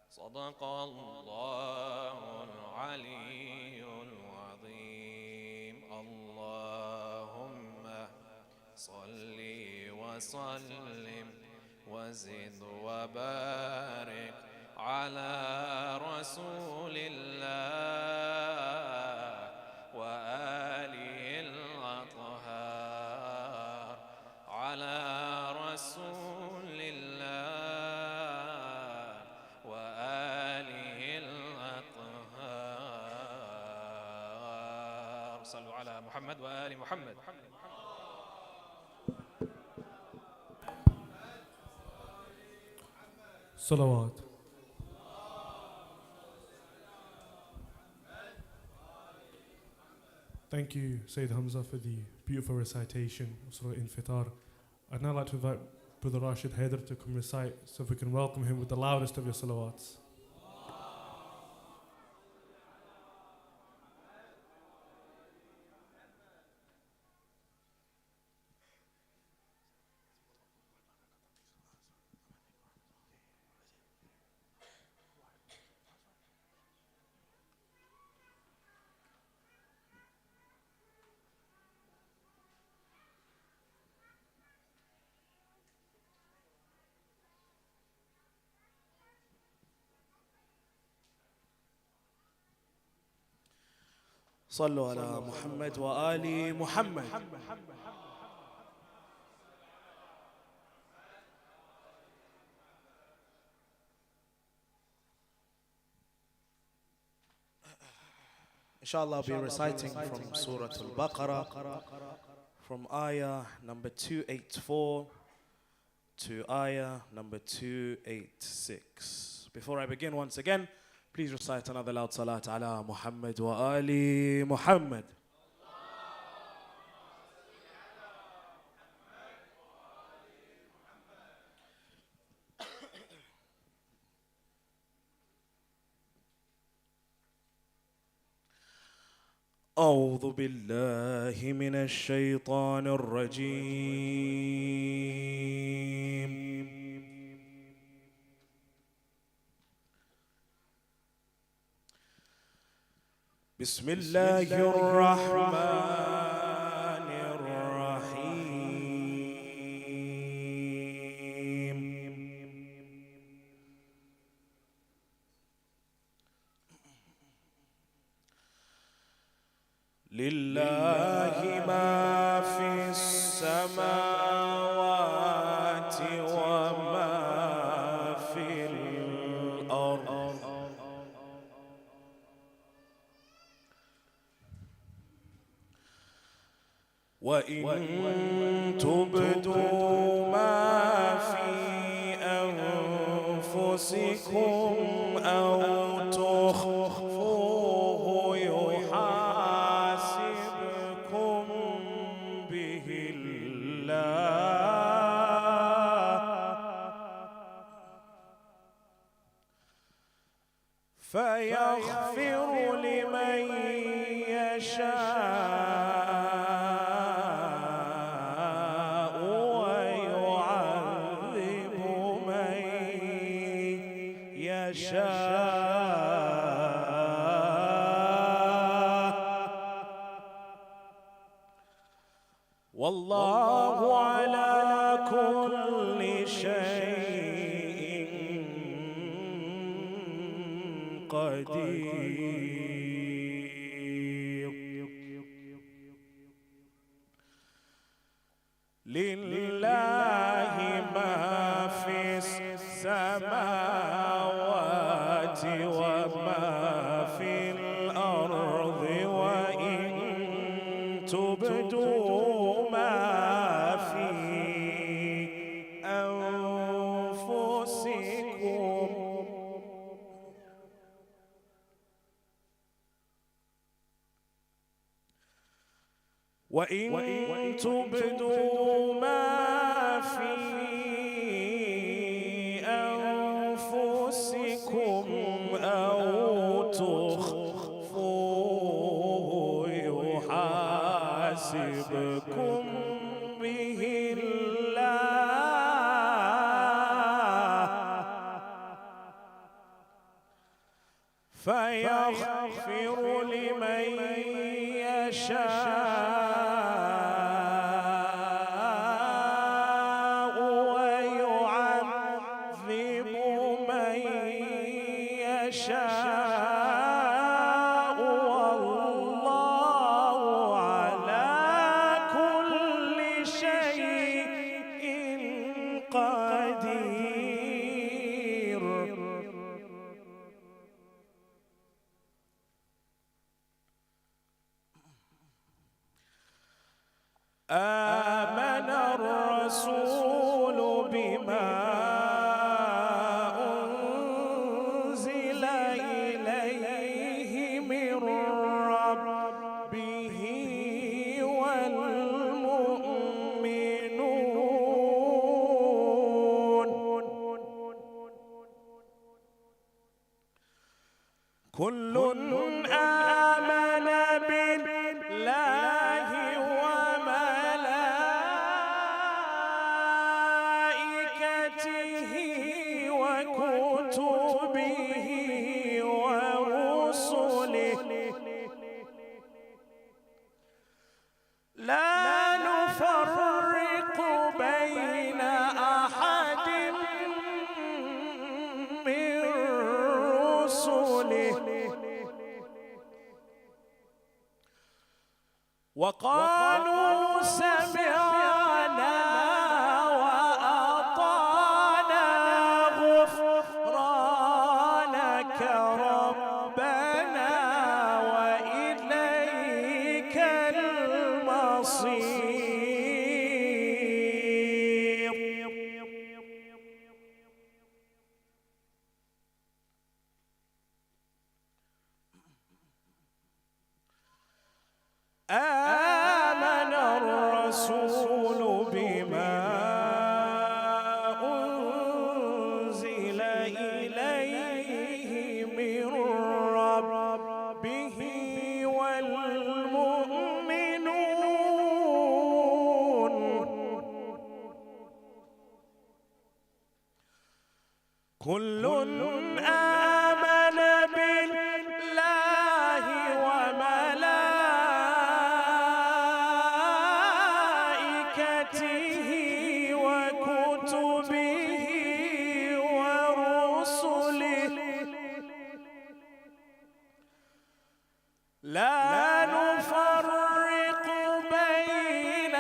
صدق الله العلي العظيم اللهم صل وسلم وزد وبارك على رسول الله وآله الأطهار على رسول الله وآله الأطهار صلوا على محمد وآل محمد Salawat. Thank you, Sayyid Hamza, for the beautiful recitation of Surah Infitar. I'd now like to invite Brother Rashid Haider to come recite, so if we can welcome him with the loudest of your salawats. صلوا على محمد وآل محمد. Inshallah, I'll be reciting from Surah Al-Baqarah, from ayah number 284 to ayah number 286. Before I begin, once again, please recite another loud salat ala Muhammad wa ali Muhammad. أعوذ بالله من الشيطان الرجيم. بسم الله الرحمن الرحيم. لله ما في السماوات وما في الأرض. وإن تبدوا ما في أنفسكم أو تخفوه يحاسبكم به الله فيغفر لمن يشاء ويعذب من يشاء والله على كل شيء قدير. لله ما في السماوات وما في الأرض وإن تبدوا ما في أنفسكم وإن تبدوا ما في أنفسكم أو تخفوه يحاسبكم به الله فيغفر لمن يشاء ويعذب من يشاء والله على كل شيء قدير. آمن الرسول بما أنزل إليه من ربه والمؤمنون كل آمن بالله وملائكته وكتبه ورسله لا نفرق بين أحد من رسله وقالوا سمعنا وأطعنا غفرانك ربنا وإليك المصير. آمن الرسول بما أنزل إليه من ربه والمؤمنون كل آمن بالله وملائكته وكتبه ورسله لا نفرق بين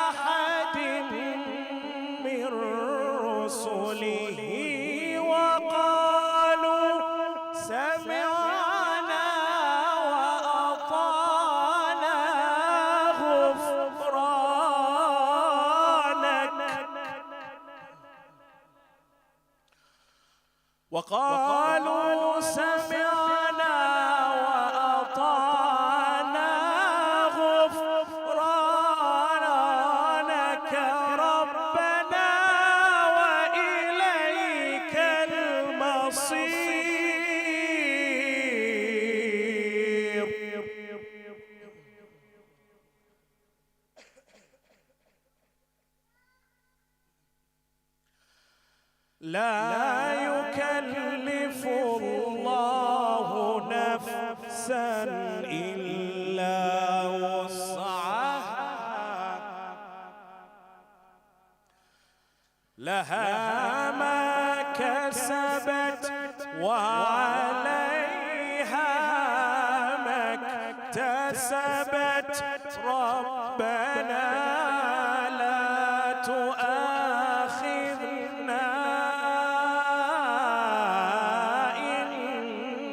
أحد من رسله وقالوا سمعنا وأطعنا غفرانك وقالوا سمعنا وأطعنا غفرانك ربنا وإليك المصير. لا يكلف الله نفسا إلا وسعها لها ما كسبت وعليها ما اكتسبت ربنا لا تؤاخذنا إن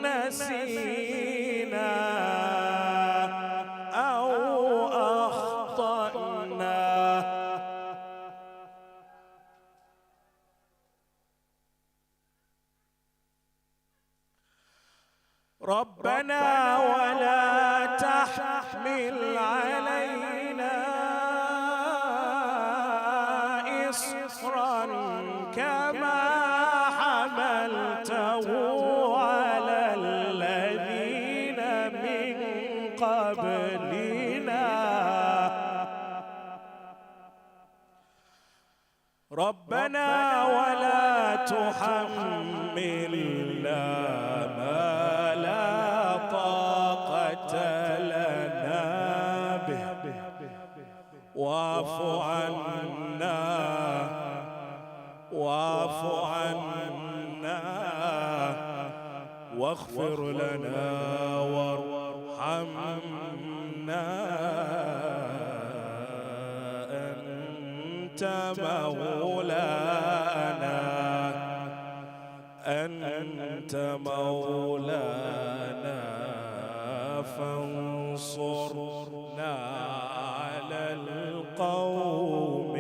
نسينا أو أخطأنا. ربنا ولا تحمل علينا إصرا كما حملته على الذين من قبلنا. ربنا ولا تحملنا ما لا طاقة لنا به واعف عنا واعف عنا واغفر لنا وارحمنا أنت مولانا أنت مولانا فانصرنا على القوم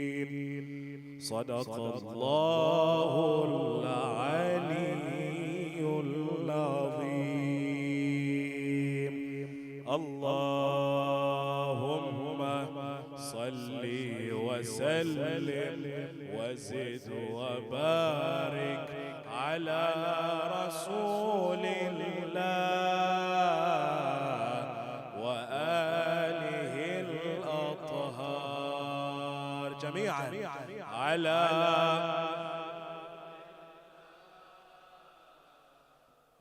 الكافرين. صدق الله العلي العظيم. اللهم صل وسلم وزد وبارك على رسول الله وآله الأطهار جميعا على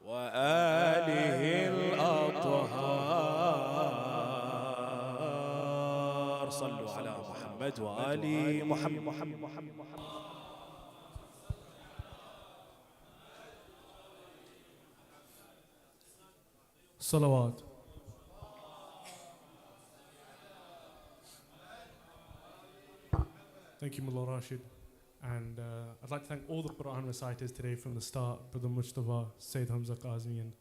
وآله الأطهار. صلوا على محمد وآل محمد. Salawat. Thank you, Mullah Rashid. And I'd like to thank all the Quran reciters today from the start, Brother Mustafa, Syed Hamza Qazmi, and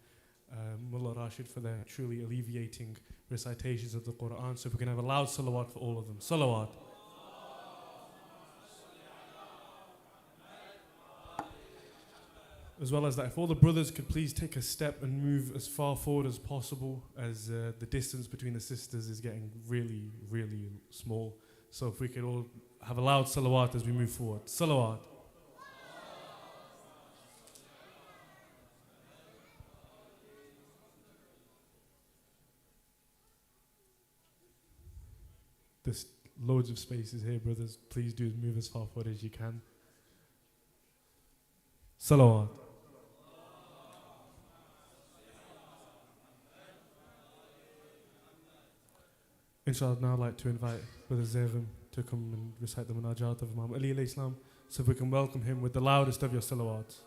Mullah Rashid for their truly alleviating recitations of the Quran. So if we can have a loud salawat for all of them. Salawat. As well as that, if all the brothers could please take a step and move as far forward as possible, as the distance between the sisters is getting really, really small. So if we could all have a loud salawat as we move forward. Salawat. There's loads of spaces here, brothers. Please do move as far forward as you can. Salawat. Inshallah, I'd now like to invite Brother Zevim to come and recite the munajat of Imam Ali alayhi salam. So if we can welcome him with the loudest of your salawats.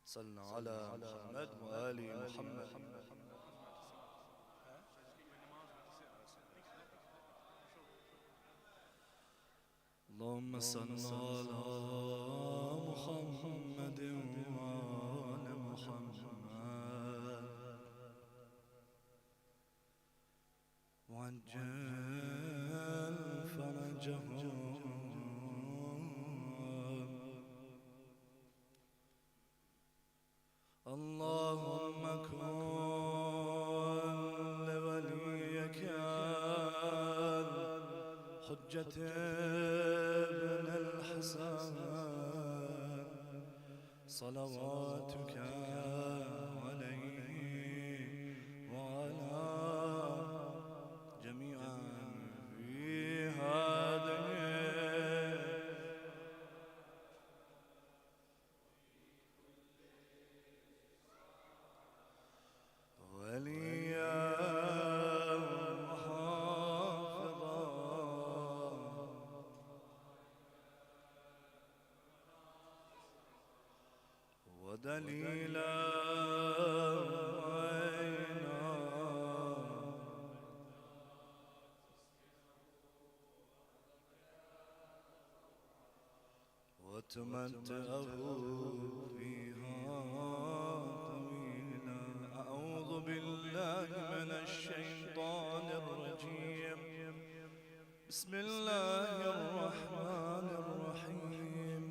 صلنا على محمد وآل محمد. اللهم صل على محمد وآل محمد وعجل فرجهم اللهم كن لوليك الحجة ابن الحسن صلواتك عليه وعلى جميعا في هذه وليا وحافظا ودليلا وعينا وتمتعه فيها طويلا. أعوذ بالله من الشيطان الرجيم. بسم الله الرحمن الرحيم.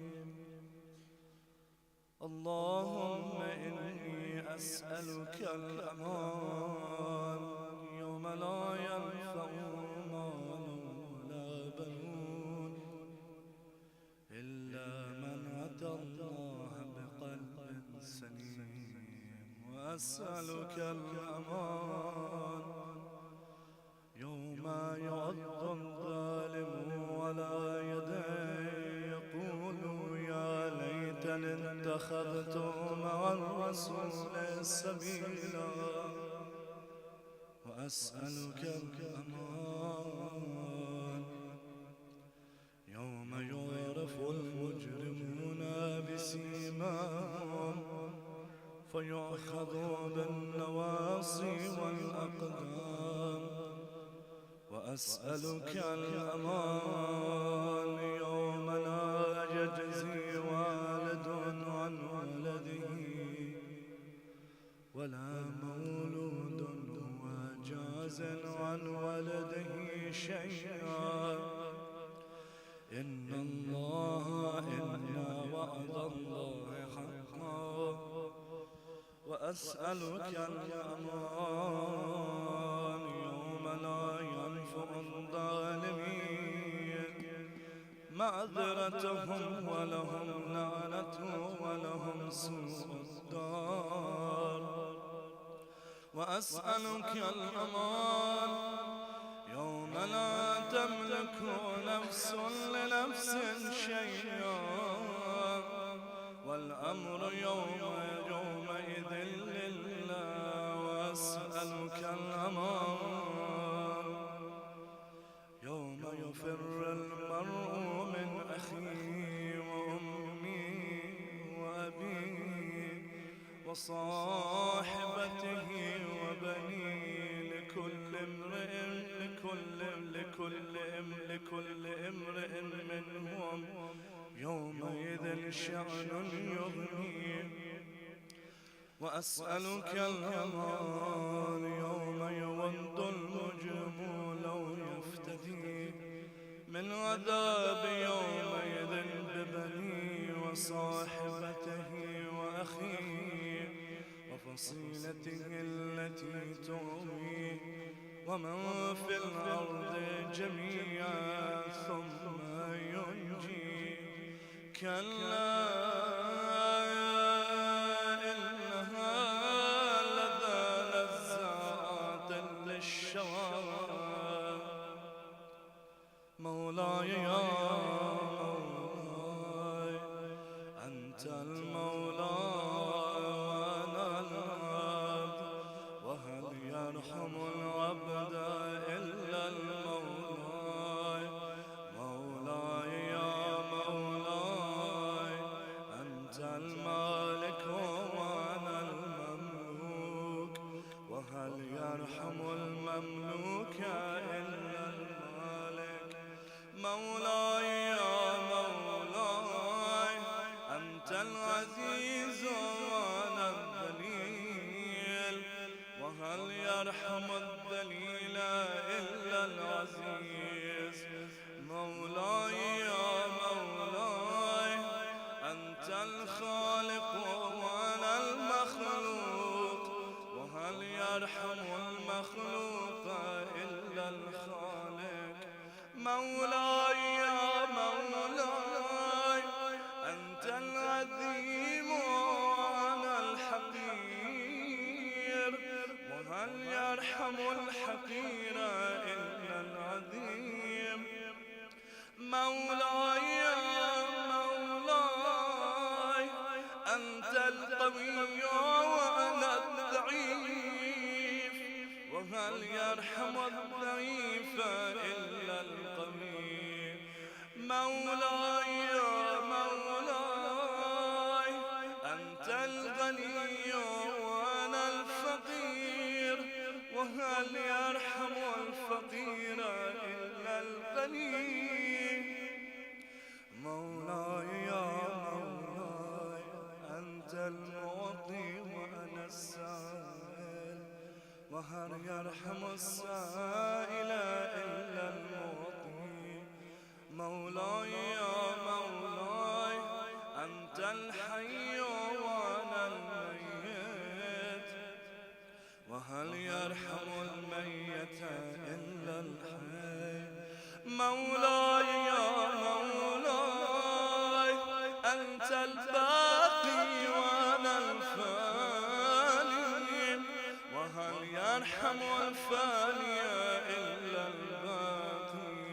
اللهم إني أسألك الأمان يوم لا ينفع مال ولا بنون إلا من أتى الله بقلب سليم. وأسألك الأمان يوم يعض الظالم ولا يديه يقول يا ليتني اتخذت مع الرسول سبيلا. وأسألك الأمان يوم يعرف المجرمون بسيماهم فيؤخذوا بالنواصي والأقدام. وأسألك الأمان يوم لا يجزي والد عن ولده ولا مولود هو جاز عن ولده شيئا. إن وعد الله حقا. وأسألك الأمان يوم لا ينفع الظالمين معذرتهم ولهم لعنة ولهم سوء الدار. وأسألك الأمان يوم لا تملك نفس لنفس شيئا والأمر يومئذ لله. وأسألك وأسألك الأمان يوم يفر المرء من أخيه وأمه وأبيه وصاحبته وبنيه لكل امرئ منهم يومئذ شأن يغنيه وأسألك الأمان يوم يود المجرم لو يفتدي من عذاب يومئذ ببنيه وصاحبته وأخيه وفصيلته التي تؤويه ومن في الأرض جميعا ثم ينجي كلا إنها لدى نزاعات للشوى مولاي يا مولاي أنت المولى وأنا العبد وهل يرحم العبد إلا المولى مولاي يا مولاي أنت المالك وأنا المملوك وهل يرحم المملوك إلا المالك مولاي يا مولاي أنت العزيز وأنا الذليل وهل يرحم الذليل إلا العزيز مولاي يا مولاي أنت الخالق وأنا المخلوق وهل يرحم المخلوق إلا الخالق مولاي يا مولاي أنت العظيم وأنا الحقير وهل يرحم الحقير إلا العظيم مولاي يا مولاي أنت القوي وأنا الضعيف وهل يرحم الضعيف إلا القوي مولاي يا مولاي أنت الغني وأنا الفقير وهل يرحم الفقير إلا الغني مولاي يا مولاي أنت المعطي وأنا السائل وهل يرحم السائل إلا المعطي مولاي يا مولاي أنت الحي وأنا الميت وهل يرحم الميت إلا الحي مولاي يا مولاي أنت الباقي وأنا الفاني وهل يرحم الفاني إلا الباقي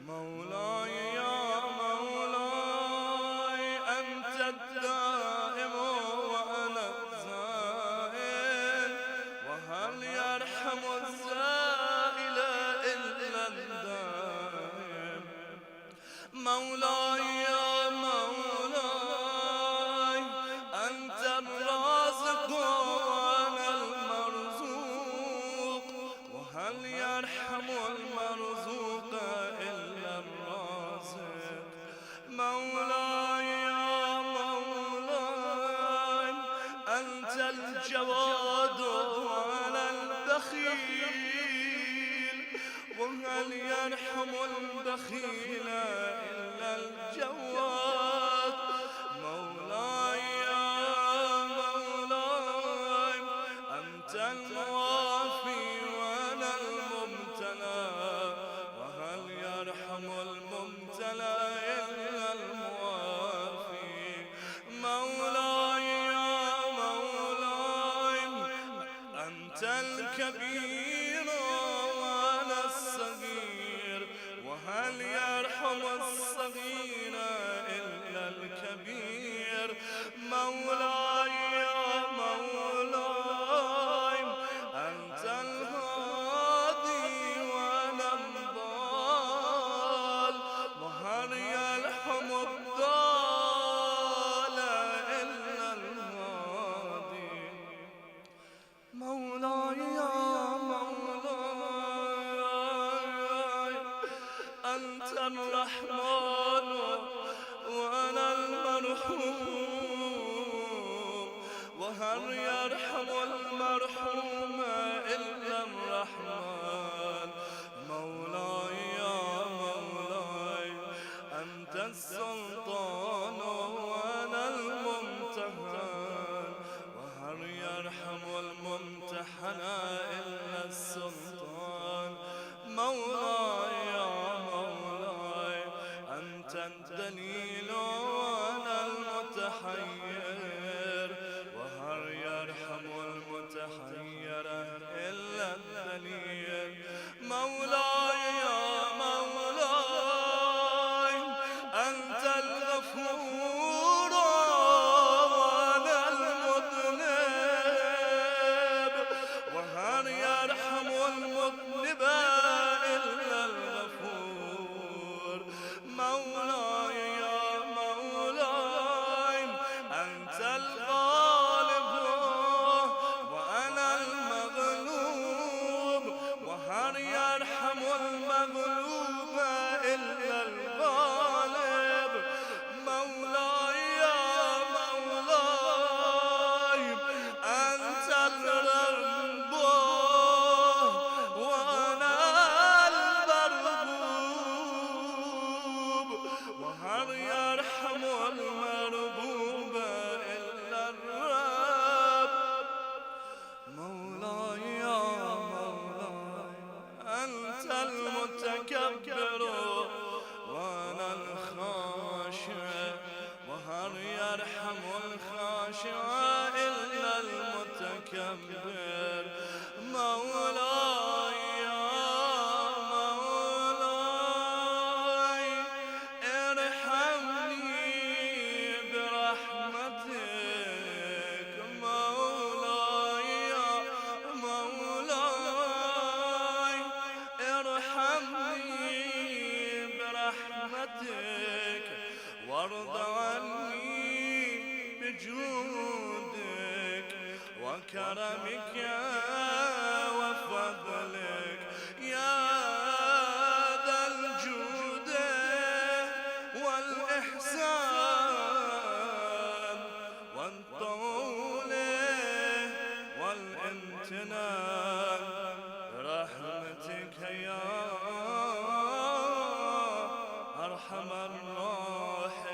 مولاي يا مولاي أنت الدائم وأنا الزائل وهل يرحم الزائل إلا الدائم مولاي يا مولاي أنت الرازق وأنا المرزوق وهل يرحم المرزوق إلا الرازق مولاي يا مولاي أنت الجواد وأنا البخيل وهل يرحم البخيل إلا الجواد مولاي يا مولاي أنت الموافي وأنا الممتلى وهل يرحم الممتلى إلا الموافي مولاي يا مولاي أنت الكبير وأنا الصغير وهل يرحم الصغير إلا الكبير مولاي يا مولاي الرحمن وأنا المرحوم وهل يرحم المرحوم إلا الرحمن مولاي يا مولاي أنت السلطان وأنا الممتحن وهل يرحم الممتحن إلا السلطان مولاي يا مولاي أنت الدليل وأنا المتحير وهل يرحم المتحير إلا الدليل مولاي يا مولاي أنت الغفور وأنا المذنب وهل يرحم المذنب إلا الغفور مولاي يا مولاي أنت الغالب وأنا المغلوب وهل يرحم المغلوب إلا الغالب مولاي يا مولاي أنت الرب وأنا المربوب وهل يرحم المربوب إلا الرب مولاي يا مولاي أنت المتكبر وأنا الخاشع وهل يرحم الخاشع إلا المتكبر مولاي يا مولاي ارحمني برحمتك مولاي يا مولاي ارحمني برحمتك وارض عني بجودك وكرمك وفضلك يا ذا الجود والإحسان والطول والامتنان برحمتك يا أرحم الراحمين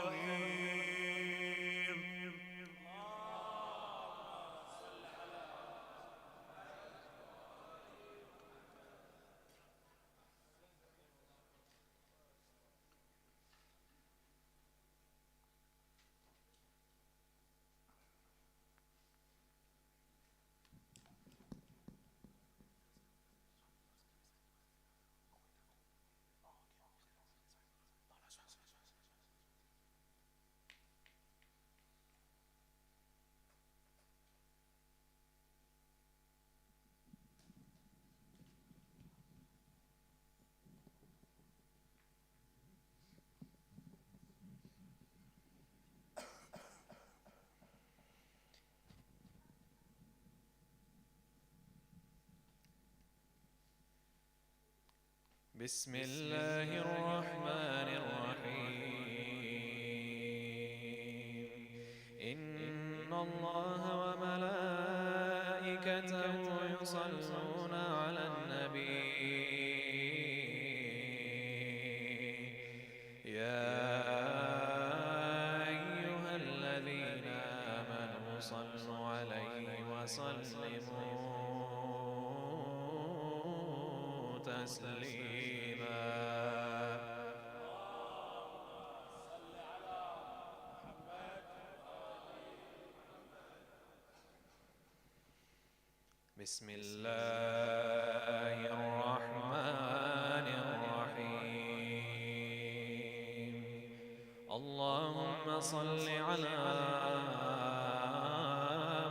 بسم الله الرحمن الرحيم إن الله وملائكته يصلون على النبي يا أيها الذين آمنوا صلوا عليه وسلموا تسليما بسم الله الرحمن الرحيم اللهم صل على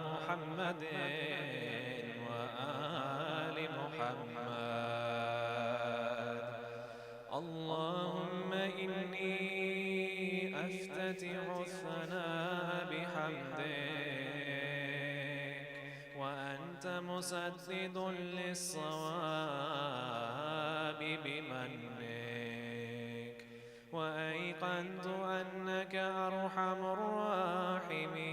محمد وآل محمد اللهم إني أفتتح الثناء بحمدك وأنت مسدد للصواب بمنك وأيقنت أنك أرحم الراحمين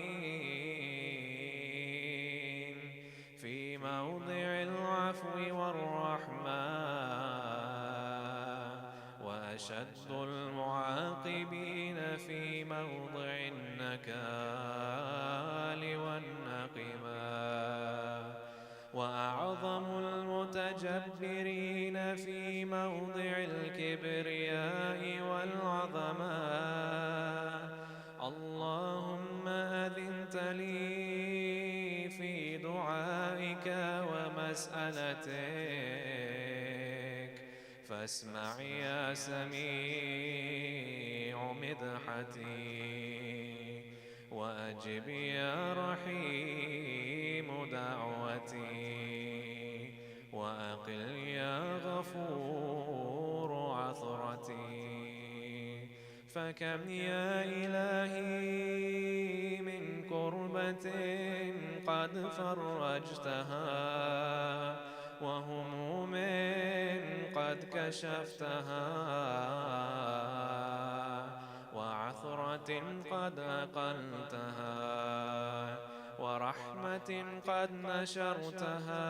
في موضع العفو والرحمة، وأشد المعاقبين في موضع النكال والنقمة، وأعظم المتجبرين في موضع الكبرياء والعظمة. اللهم أذنت لي في دعائك ومسألتك، فاسمع يا سميع مدحتي، وأجب يا رحيم دعوتي، وأقل يا غفور عثرتي. فكم يا إلهي من كربة قد فرجتها، وهموم قد كشفتها، وعثرة قد أقلتها، ورحمة قد نشرتها،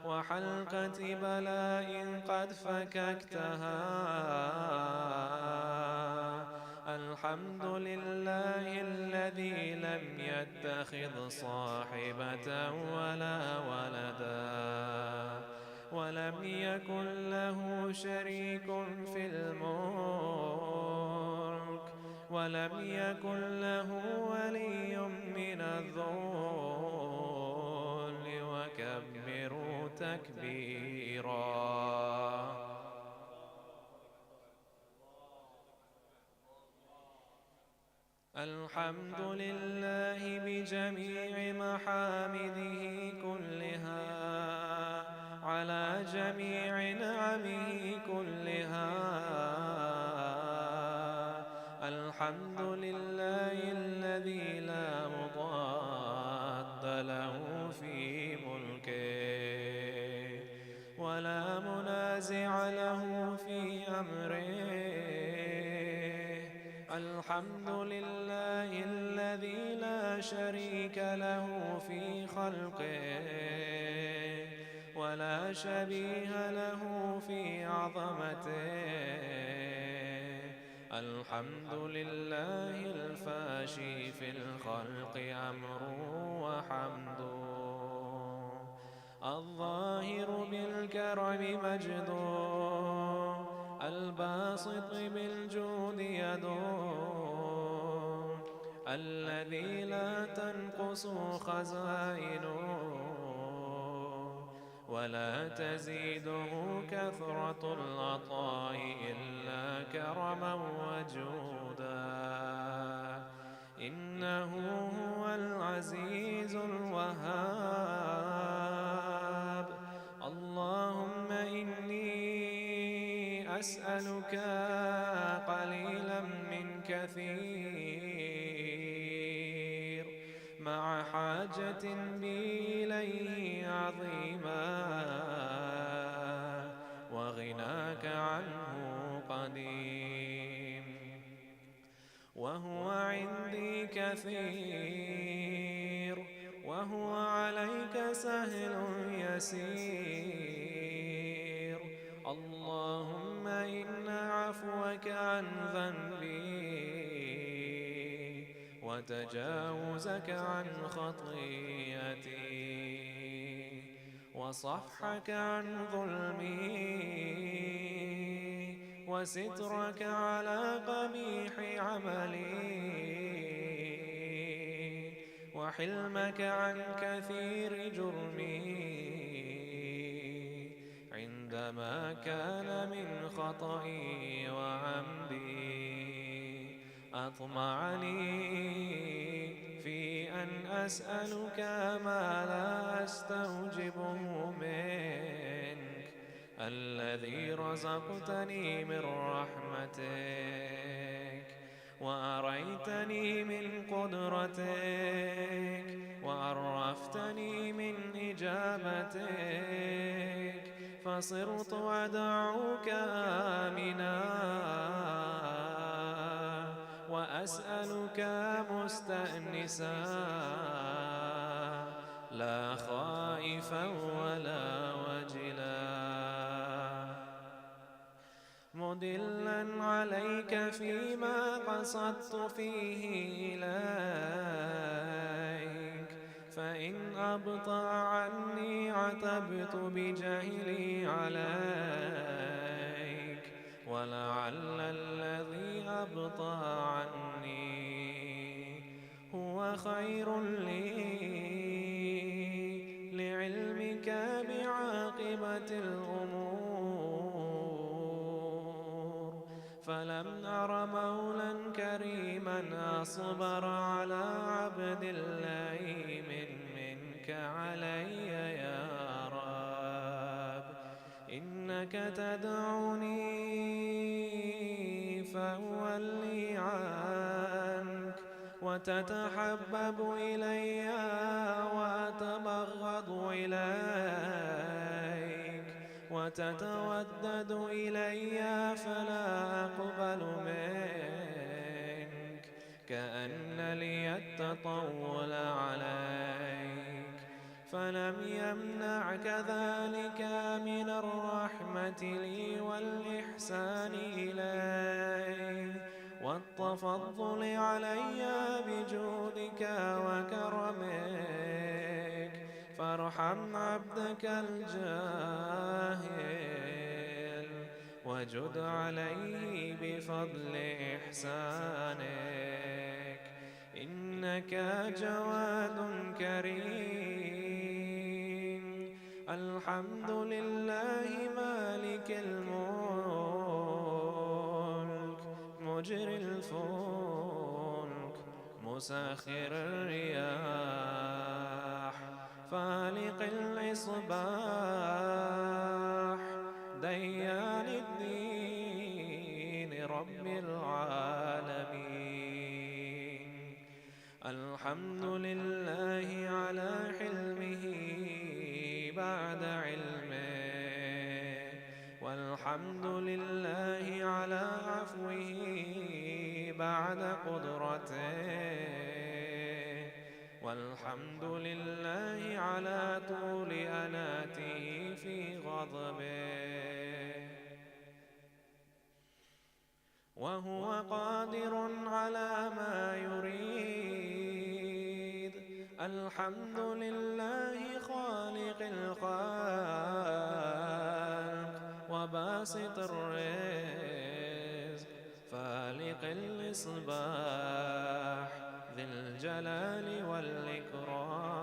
وحلقة بلاء قد فككتها. الحمد لله الذي لم يتخذ صاحبة ولا ولدا، ولم يكن له شريك في الملك، ولم يكن له ولي من الذل، وكبروا تكبيرا. الحمد لله بجميع محامده كلها، على جميع نعمه كلها. الحمد لله الذي لا مضاد له في ملكه، ولا منازع له في أمره. الحمد لله الذي لا شريك له في خلقه، ولا شبيه له في عظمته. الحمد لله الفاشي في الخلق أمره وحمده، الظاهر بالكرم مجده، الباسط بالجود يده، الذي لا تنقص خزائنه، ولا تزيده كثرة العطاء إلا كرما وجودا. إنه هو العزيز الوهاب. اللهم إني أسألك قليلا من كثير، مع حاجة بي إليه عظيما، وغناك عنه قديم، وهو عندي كثير، وهو عليك سهل يسير. اللهم إن عفوك عن ذنبي، وتجاوزك عن خطيئتي، وصفحك عن ظلمي، وسترك على قبيح عملي، وحلمك عن كثير جرمي، عندما كان من خطئي وعمدي. أطمعني في أن أسألك ما لا أستوجبه منك، الذي رزقتني من رحمتك، وأريتني من قدرتك، وعرفتني من إجابتك، فصرت أدعوك آمنا وأسألك مستأنسا لا خائفا ولا وجلا مدلا عليك فيما قصدت فيه إليك فإن أبطأ عني عتبت بجهلي عليك ولعل الذي أبطأ عني هو خير لي لعلمك بعاقبة الأمور فلم أر مولا كريما أصبر على عبد اللئيم منك علي يا رب إنك تدعوني فأولي عنك وتتحبب إلي وأتبغض إليك وتتودد إلي فلا أقبل منك كأن لي التطول عليك فلم يمنعك ذلك من الرحمة لي والإحسان إلي والتفضل علي بجودك وكرمك فارحم عبدك الجاهل وجد عليه بفضل إحسانك إنك جواد كريم الحمد لله مالك الملك مجري الفلك مسخر الرياح فالق الإصباح ديان الدين رب العالمين الحمد لله على حلمه بعد علمه والحمد لله على عفوه بعد قدرته والحمد لله على طول أناته في غضبه وهو قادر على ما يريد الحمد لله خالق الخلق وباسط الرزق فالق الإصباح ذي الجلال والإكرام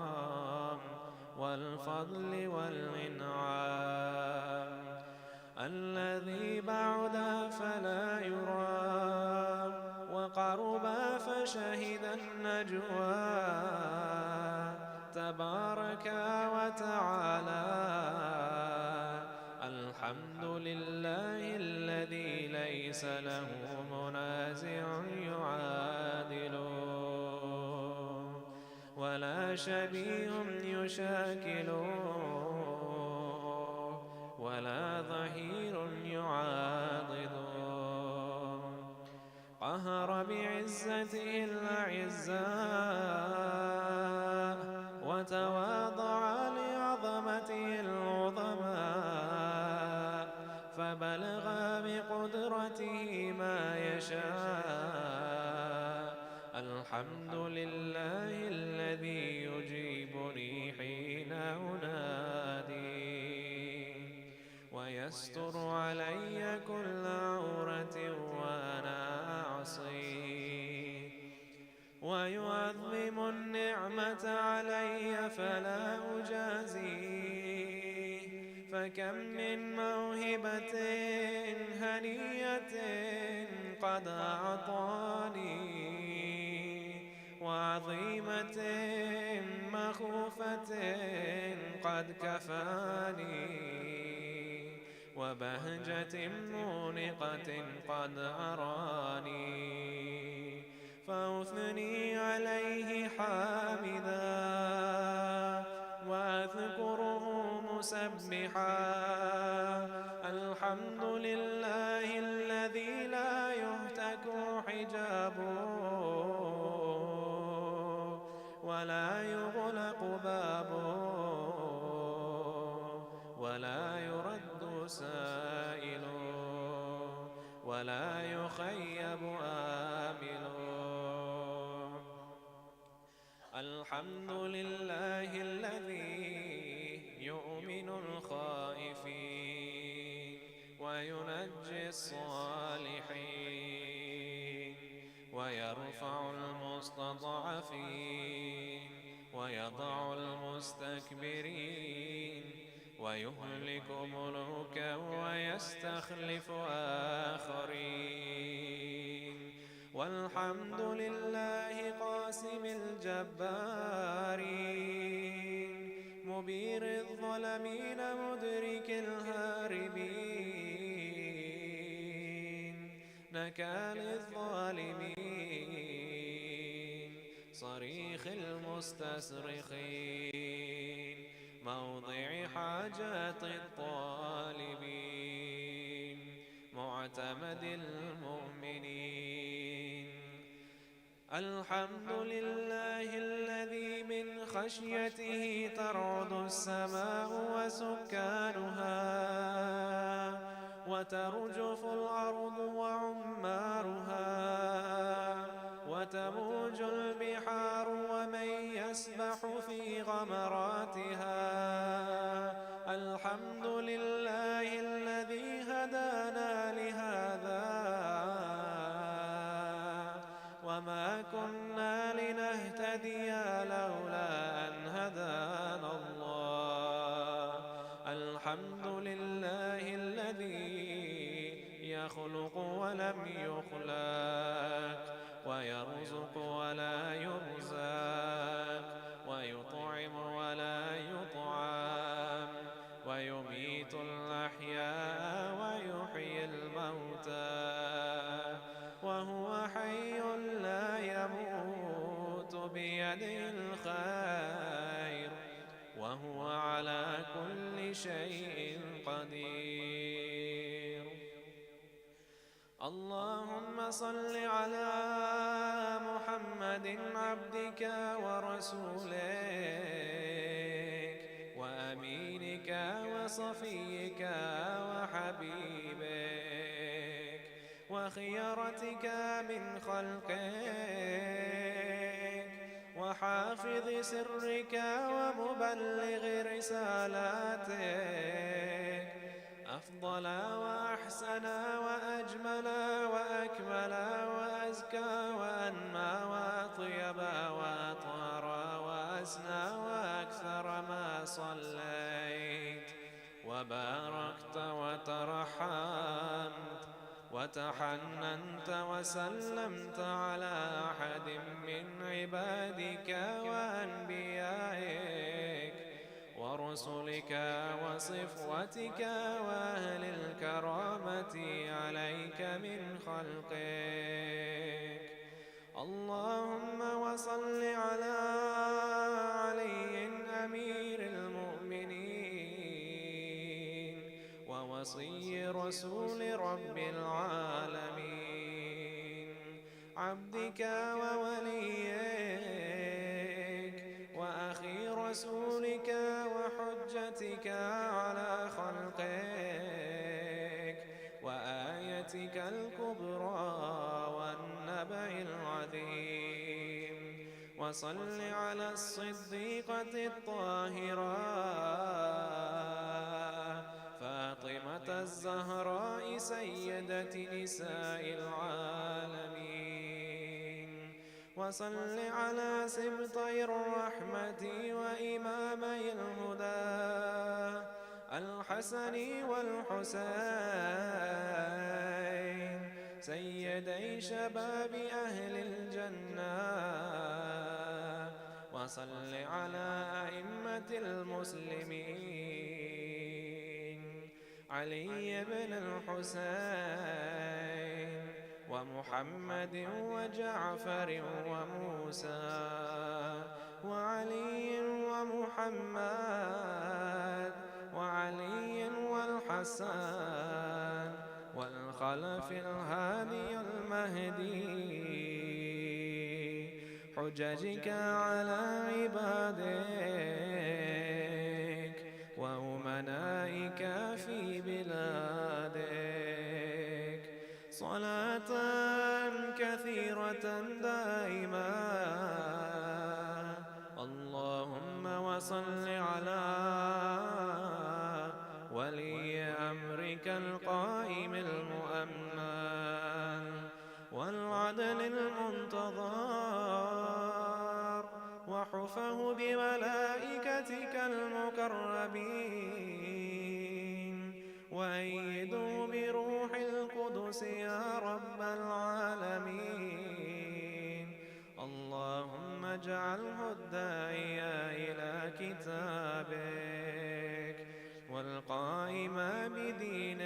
والفضل والإنعام الذي بعد فلا يرى وقرب فشهد النجوى تبارك وتعالى الحمد لله الذي ليس له منازع يعادله ولا شبيه يشاكله ولا ظهير يعاضده قهر بعزته الأعزاء وتواضع لعظمته العظماء فبلغ بقدرته ما يشاء الحمد لله الذي يجيبني حين أنادي ويستر علي كل عورة وأنا أعصي ويعظم النعمة علي فلا أجازيه فكم من موهبة هنية قد أعطاني وعظيمة مخوفة قد كفاني وبهجة مونقة قد أراني فأثني عليه حامدا وأذكره مسبحا الحمد لله الذي لا يهتك حجابه ولا يغلق بابه ولا يرد سائل ولا يخيب آمل الحمد لله الذي يؤمن الخائفين وينجي الصالحين ويرفع المستضعفين ويضع المستكبرين ويهلك ملوكا ويستخلف آخرين والحمد لله قاسم الجبارين مبير الظلمين مدرك الهاربين نكال الظالمين صريخ المستصرخين موضع حاجات الطالبين معتمد المؤمنين الحمد لله الذي من خشيته ترعد السماء وسكانها وترجف الأرض وعمارها وتموج البحار ومن يسبح في غمراتها الحمد لله الذي هدانا لهذا وما كنا لنهتدي لولا أن هدانا الله الحمد لله الذي يخلق ولم يخلق ويرزق ولا يرزق ويطعم ولا يطعم ويميت الأحياء ويحيي الموتى وهو حي لا يموت بيده الخير وهو على كل شيء قدير اللهم صل على محمد عبدك ورسولك وأمينك وصفيك وحبيبك وخيرتك من خلقك وحافظ سرك ومبلغ رسالاتك أفضل وأحسن وأجمل وأكمل وأزكى وأنمى وأطيب وأطهر وأسنى وأكثر ما صليت وباركت وترحمت وتحننت وسلمت على أحد من عبادك وأنبيائك ورسلك وصفوتك وأهل الكرامة عليك من خلقك اللهم وصل على علي أمير المؤمنين ووصي رسول رب العالمين عبدك ووليك وأخي رسولك وحجتك على خلقك وآيتك الكبرى والنبأ العظيم وصل على الصديقة الطاهرة فاطمة الزهراء سيدة نساء العالمين وصل على سبطي الرحمة وإمامي الهدى الحسن والحسين سيدي شباب أهل الجنة وصل على أئمة المسلمين علي بن الحسين ومحمد وجعفر وموسى وعلي ومحمد الحسان والخلف الهادي المهدي حججك على عبادك وأمنائك في بلادك صلاة كثيرة دائما اللهم وصل على ولي أمرك القائم المؤمن والعدل المنتظر وحفه بملائكتك المقربين وأيده بروح القدس يا رب العالمين اللهم اجعله الداعي إلى كتابك والقائم بدينك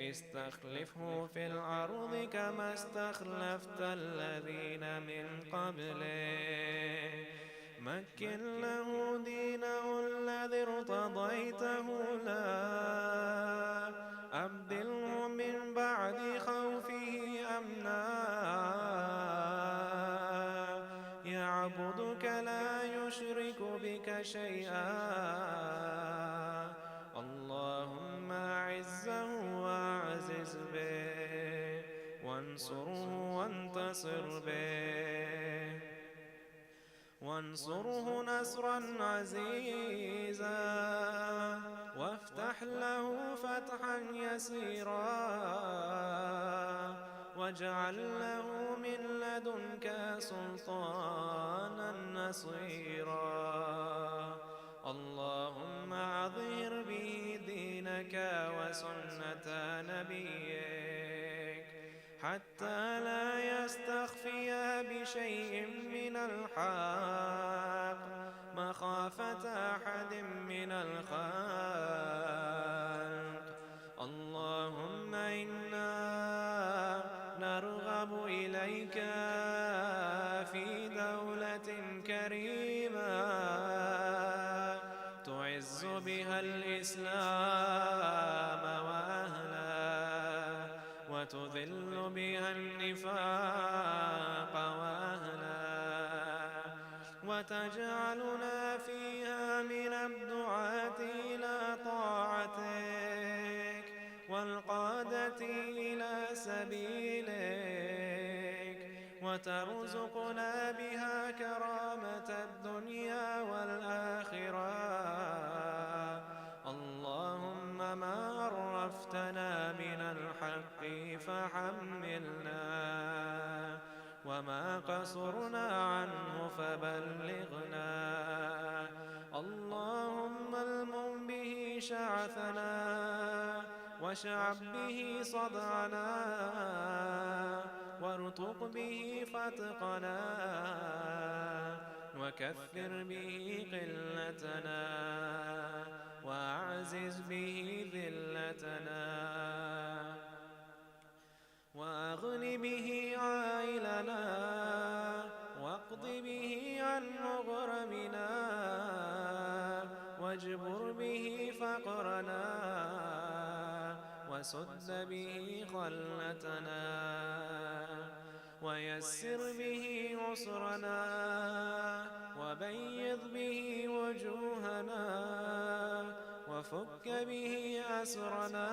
استخلفه في الأرض كما استخلفت الذين من قبله مكن له دينه الذي ارتضيته له أبدله من بعد خوفه أمنا يعبدك لا يشرك بك شيئا اللهم أعزه وأعزز به وانصره وانتصر به وانصره نصرا عزيزا وافتح له فتحا يسيرا واجعل له من لدنك سلطانا نصيرا اللهم أظهر به دينك وسنة نبيك حتى لا يستخفي بشيء من الحق مخافة أحد من الخلق اللهم إنا نرغب إليك في دولة كريمة تعز بها الإسلام وأهله وتذل بها النفاق وأهله وتجعلنا فيها من الدعاة إلى طاعتك والقادة إلى سبيلك وترزقنا بها كرامة الدنيا والآخرة اللهم ما عرفتنا من الحق فحملنا وما قصرنا عنه فبلغنا اللهم المم به شعثنا واشعب به صدعنا وارتق به فتقنا وكثر به قلتنا وأعزز به ذلتنا وأغن به عائلنا واقض به عن مغرمنا واجبر به فقرنا وسد به خلتنا ويسر به عسرنا وبيض به وجوهنا وفك به أسرنا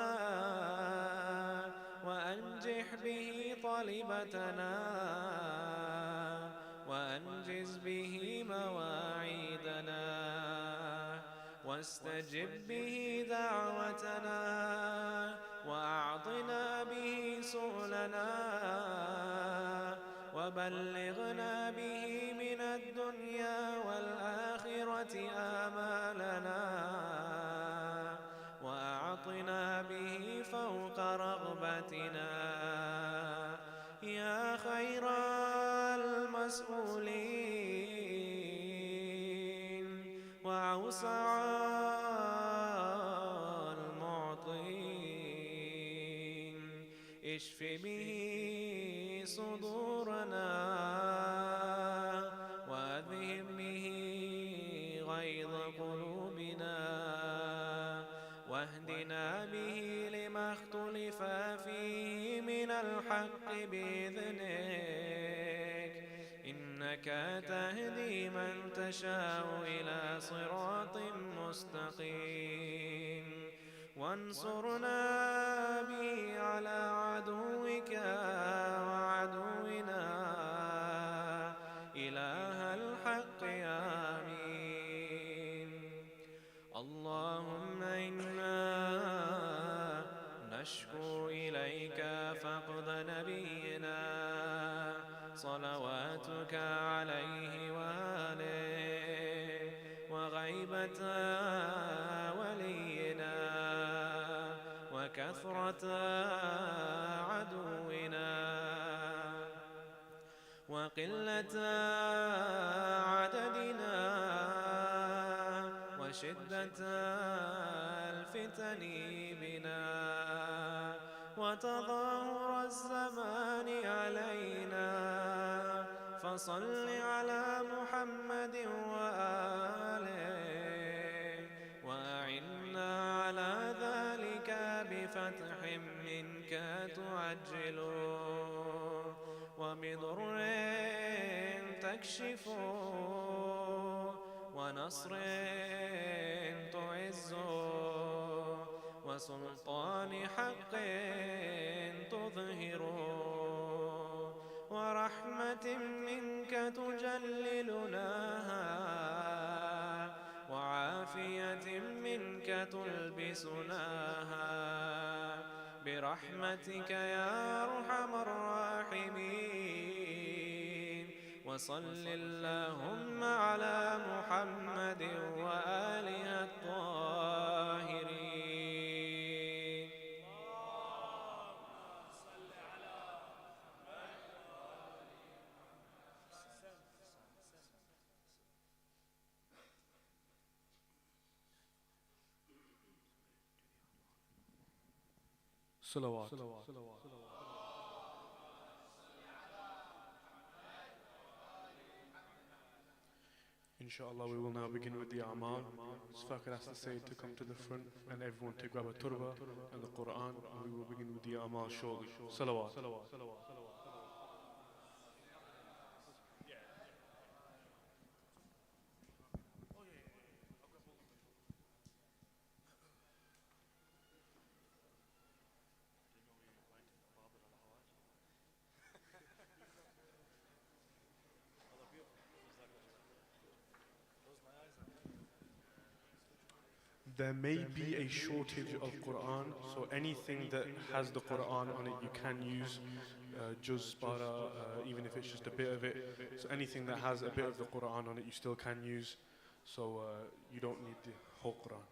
وأنجح به طلبتنا وأنجز به مواعيدنا واستجب به دعوتنا وأعطنا به سؤلنا وبلغنا به من الدنيا والآخرة آمالنا وأعطنا به فوق رغبتنا يا خير المسؤولين وأوسع المعطين اشف به صدورنا وأذهب به غيظ قلوبنا به لما اختلف فيه من الحق بإذنك إنك تهدي من تشاء إلى صراط مستقيم وانصرنا به على عدوك وعدونا إله الحق آمين اللهم إنا نشكو إليك فقد نبينا صلواتك عليه وآله وغيبة ولينا وكثرة عدونا وقلة عددنا وشدة الفتن بنا وتظاهر الزمان علينا فصل على محمد وآله وأعنا على ذلك بفتح منك تعجل وبضر تكشف ونصر تعز وسلطان حق تظهر ورحمة منك تجللناها وعافية منك تلبسناها برحمتك يا أرحم الراحمين وصل اللهم على محمد وآله الطاهرين Salawat. Inshallah, we will now begin with the Ammar. So if I could ask the Syed to come to the front and everyone to grab a turba and the Quran, and we will begin with the Ammar shortly. Salawat. There may be a shortage of Quran, so anything that has the Quran on it you can use, juz, para, even if it's just a bit of it. So anything that has a bit of the Quran on it you still can use, so you don't need the whole Quran.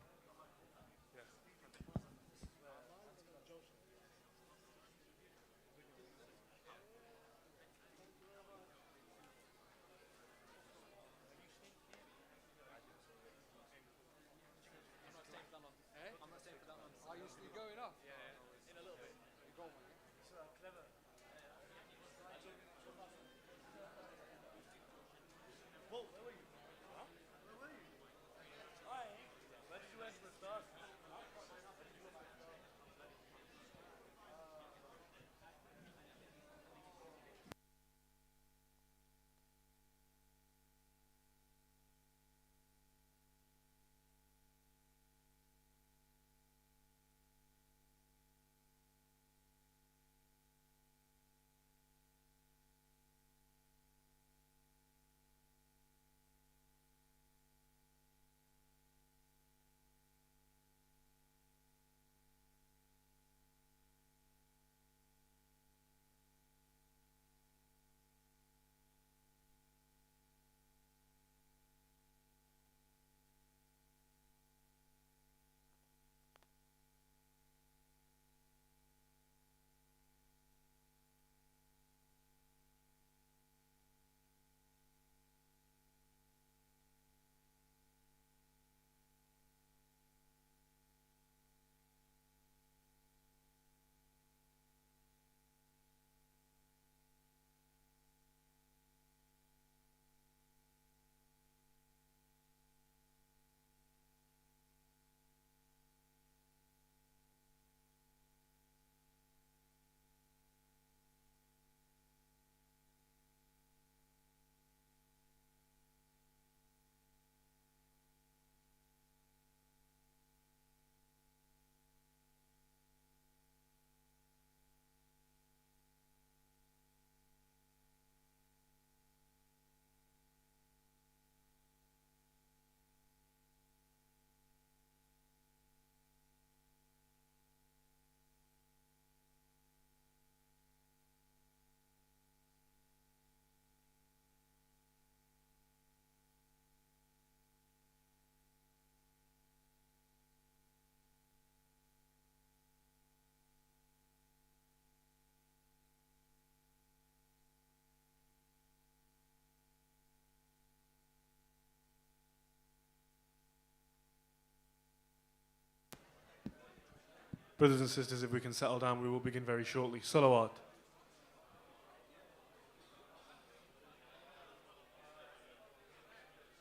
Brothers and sisters, if we can settle down, we will begin very shortly. Salawat.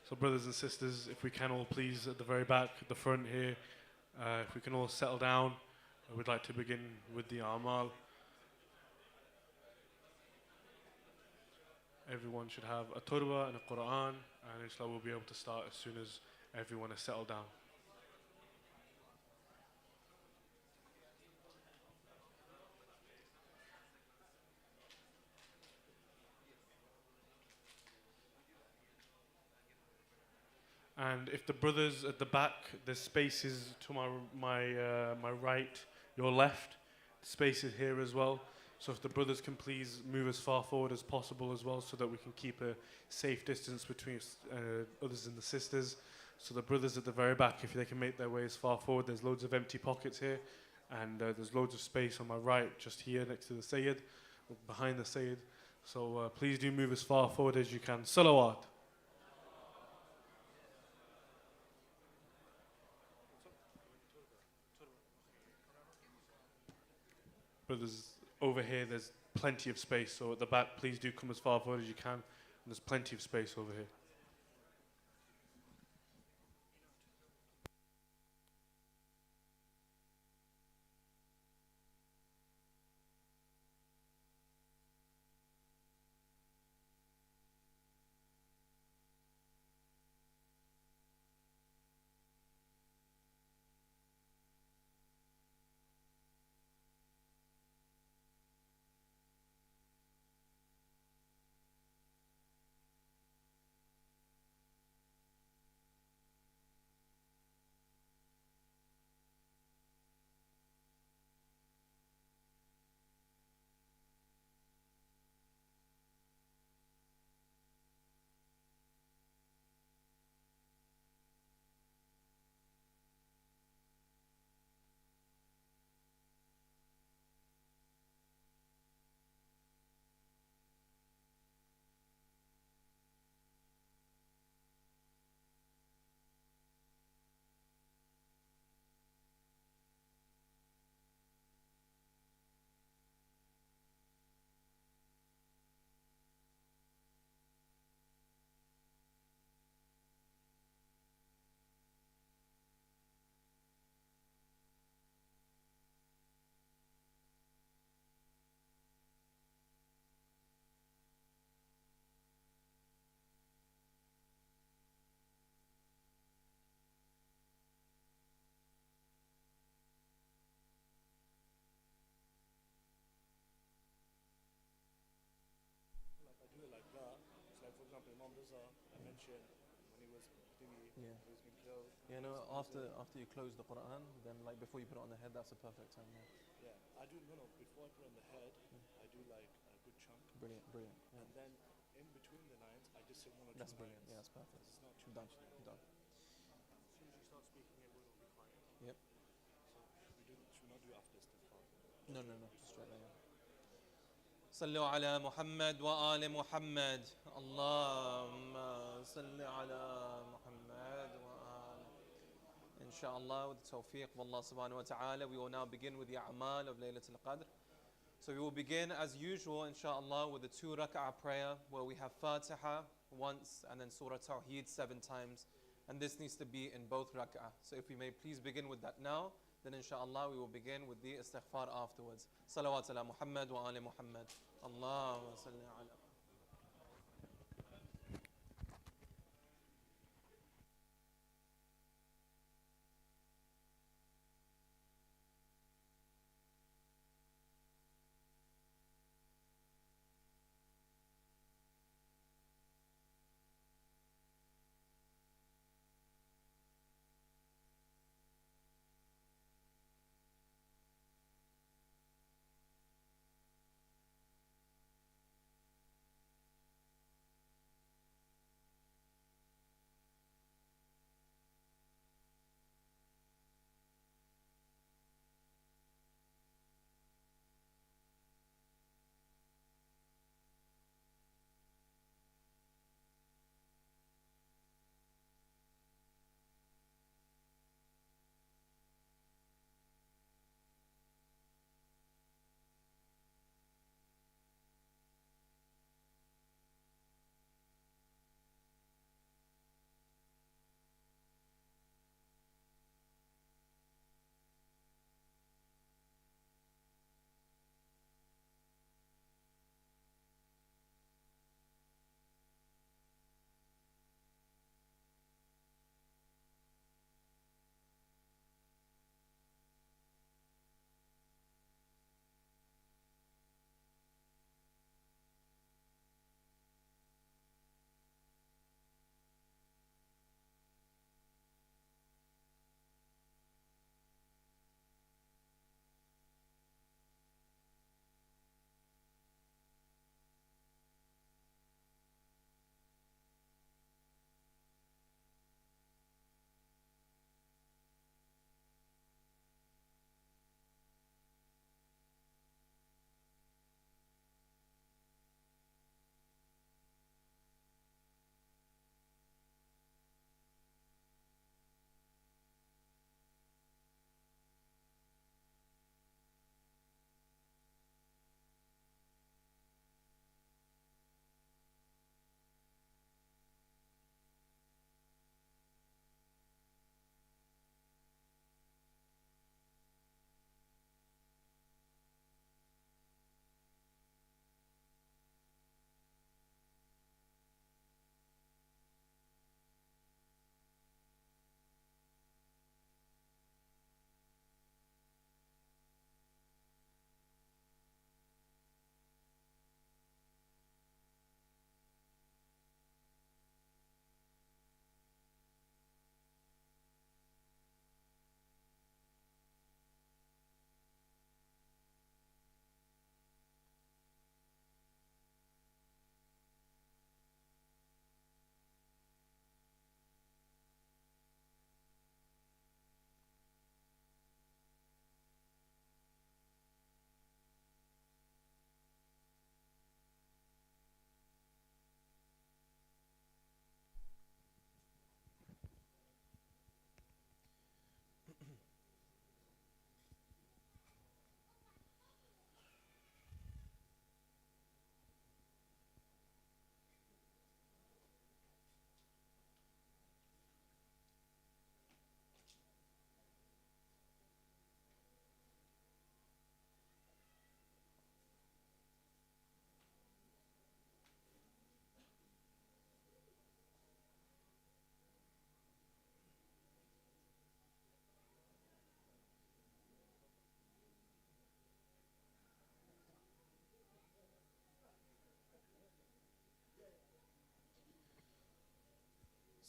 So brothers and sisters, if we can all please at the very back, at the front here, if we can all settle down, we'd like to begin with the Amal. Everyone should have a Turba and a Quran, and inshallah we'll be able to start as soon as everyone has settled down. And if the brothers at the back, there's spaces to my right, your left, spaces here as well. So if the brothers can please move as far forward as possible as well, so that we can keep a safe distance between others and the sisters. So the brothers at the very back, if they can make their way as far forward, there's loads of empty pockets here, and there's loads of space on my right, just here next to the Syed, behind the Syed. So please do move as far forward as you can. Salawat. Brothers, over here there's plenty of space, so at the back please do come as far forward as you can, and there's plenty of space over here. Yeah, no, after you close the Quran, then like before you put it on the head, that's a perfect time. Yeah, I do, before I put on the head, I do like a good chunk. Brilliant. Yeah. And then in between the lines, I just say one or two That's brilliant. lines. Yeah, that's perfect. It's not Done. As soon as you start speaking, everyone will be quiet. Yep. So should we not do after istighfar? No, just straight there. صلوا على محمد وآل محمد اللهم صل على محمد وآل. Inshallah, with the tawfiq of Allah subhanahu wa ta'ala, we will now begin with the a'mal of Laylatul Qadr. So we will begin as usual, inshallah, with the 2 rak'ah prayer where we have Fatiha once and then Surah Tawheed 7 times. And this needs to be in both rak'ah. So if we may please begin with that now, then inshallah we will begin with the istighfar afterwards. Salawat ala Muhammad wa ali Muhammad. Allahumma salli ala.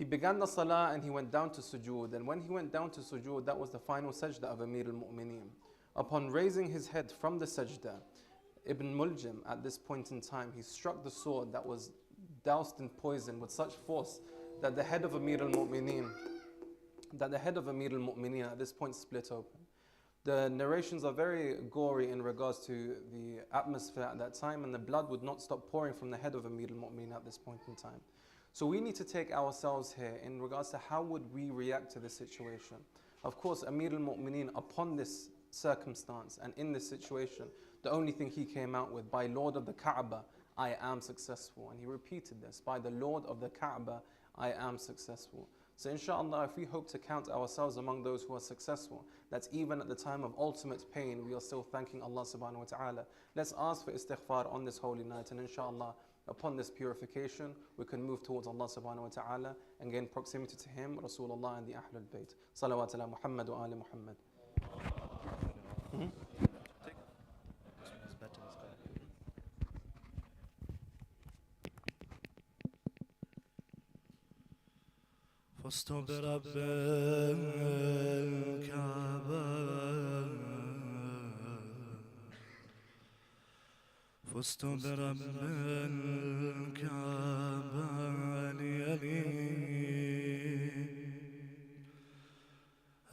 He began the salah and he went down to sujood. And when he went down to sujood, that was the final sajda of Amir al-Mu'mineen. Upon raising his head from the sajda, Ibn Muljim, at this point in time, he struck the sword that was doused in poison with such force that the head of Amir al-Mu'mineen at this point split open. The narrations are very gory in regards to the atmosphere at that time, and the blood would not stop pouring from the head of Amir al-Mu'mineen at this point in time. So we need to take ourselves here in regards to how would we react to this situation. Of course, Amir al-Mu'mineen, upon this circumstance and in this situation, the only thing he came out with, by Lord of the Kaaba, I am successful. And he repeated this, by the Lord of the Kaaba, I am successful. So inshallah, if we hope to count ourselves among those who are successful, that's even at the time of ultimate pain, we are still thanking Allah subhanahu wa ta'ala. Let's ask for istighfar on this holy night, and inshallah, upon this purification, we can move towards Allah subhanahu wa ta'ala and gain proximity to Him, Rasulullah, and the Ahlul Bayt. Salawat ala Muhammad wa ali Muhammad. فزت برب الكعبة فزت برب الكعبة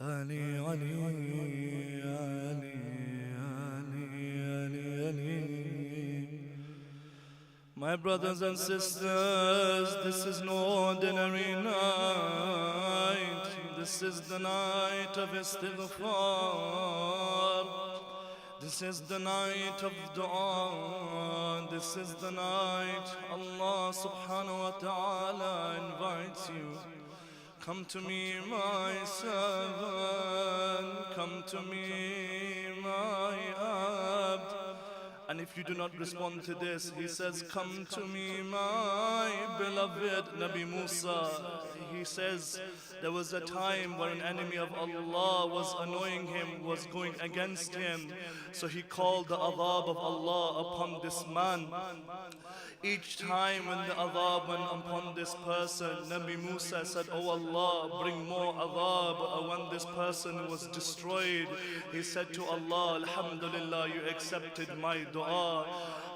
علي علي علي علي علي علي. My brothers and sisters, this is no ordinary night. This is the night of istighfar. This is the night of dua. This is the night Allah subhanahu wa ta'ala invites you. Come to me, my servant. Come to me, my abd. And if you do not respond to this, he says, come to me, my beloved Nabi Musa. He says, there was a time where an enemy of Allah was annoying him, was going against him. So he called the adhab of Allah upon this man. Each time when the adhab went upon this person, Nabi Musa said, oh Allah, bring more adhab. When this person was destroyed, he said to Allah, Alhamdulillah, you accepted my dua.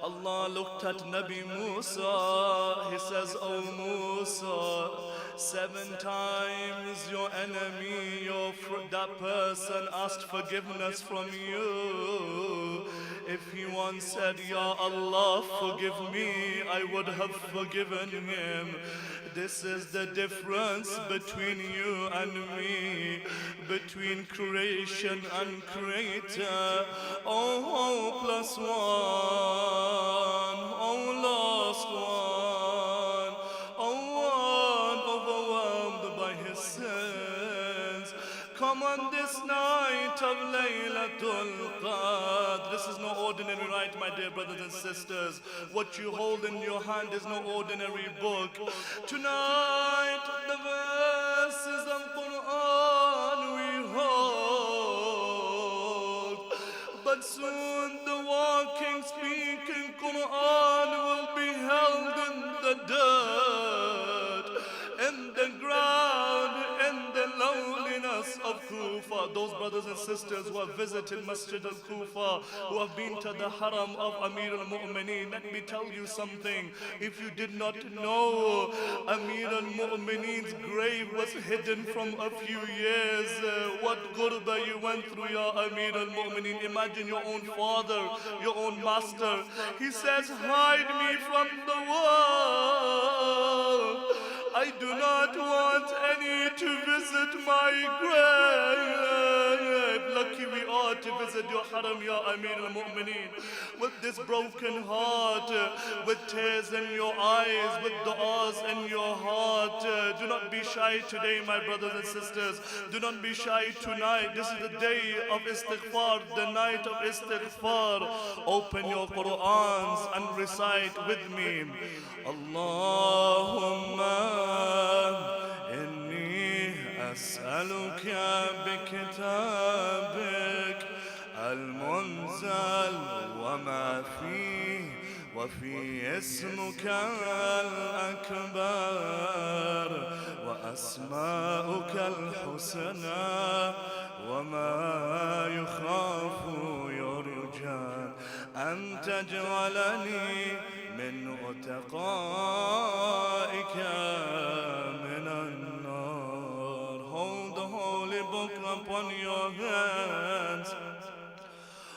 Allah looked at Nabi Musa, he says, oh Musa, 7 times your enemy, that person asked forgiveness from you. If he once said, Ya Allah, forgive me, I would have forgiven him. This is the difference between you and me, between creation and creator. Oh, hopeless one, oh, lost one, oh, one overwhelmed by his sins. Come on this night of Laylatul Qadr. This is no ordinary night, my dear brothers and sisters. What you hold in your hand is no ordinary book. Tonight, the verses of Quran we hold. But soon the walking, speaking Quran will be held in the dirt, in the ground, in the loneliness of Kufa. Those brothers and sisters who have visited Masjid al-Kufa, who have been to the haram of Amir al-Mu'mineen, let me tell you something. If you did not know, Amir al-Mu'mineen's grave was hidden from a few years. What gurba you went through, Ya Amir al-Mu'mineen. Imagine your own father, your own master. He says, hide me from the world. I do not want any to visit my grave. Lucky we are to visit your haram, Ya Amir al-Mu'mineen. With this broken heart, with tears in your eyes, with du'as in your heart. Do not be shy today, my brothers and sisters. Do not be shy tonight. This is the day of istighfar, the night of istighfar. Open your Qur'ans and recite with me. Allahumma إني أسألك بكتابك المنزل وما فيه وفي اسمك الأكبر وأسماؤك الحسنى وما يخاف يرجى أن تجعلني من أتقائك من النار. Hold the holy book upon your hands.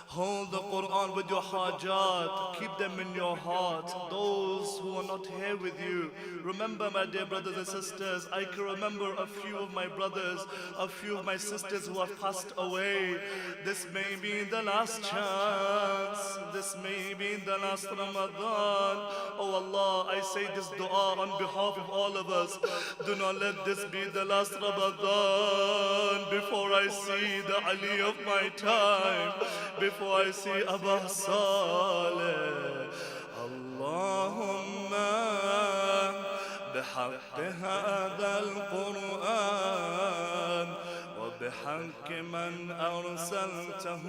Hold the Quran with your hajat, keep them in your heart. Those who are not here with you, remember, my dear brothers and sisters, I can remember a few of my brothers, a few of my sisters who have passed away. This may be the last chance, this may be the last Ramadan. Oh Allah, I say this dua on behalf of all of us. Do not let this be the last Ramadan before I see the Ali of my time, before I see Abba Saleh. Allahumma بحق هذا القرآن وبحق من أرسلته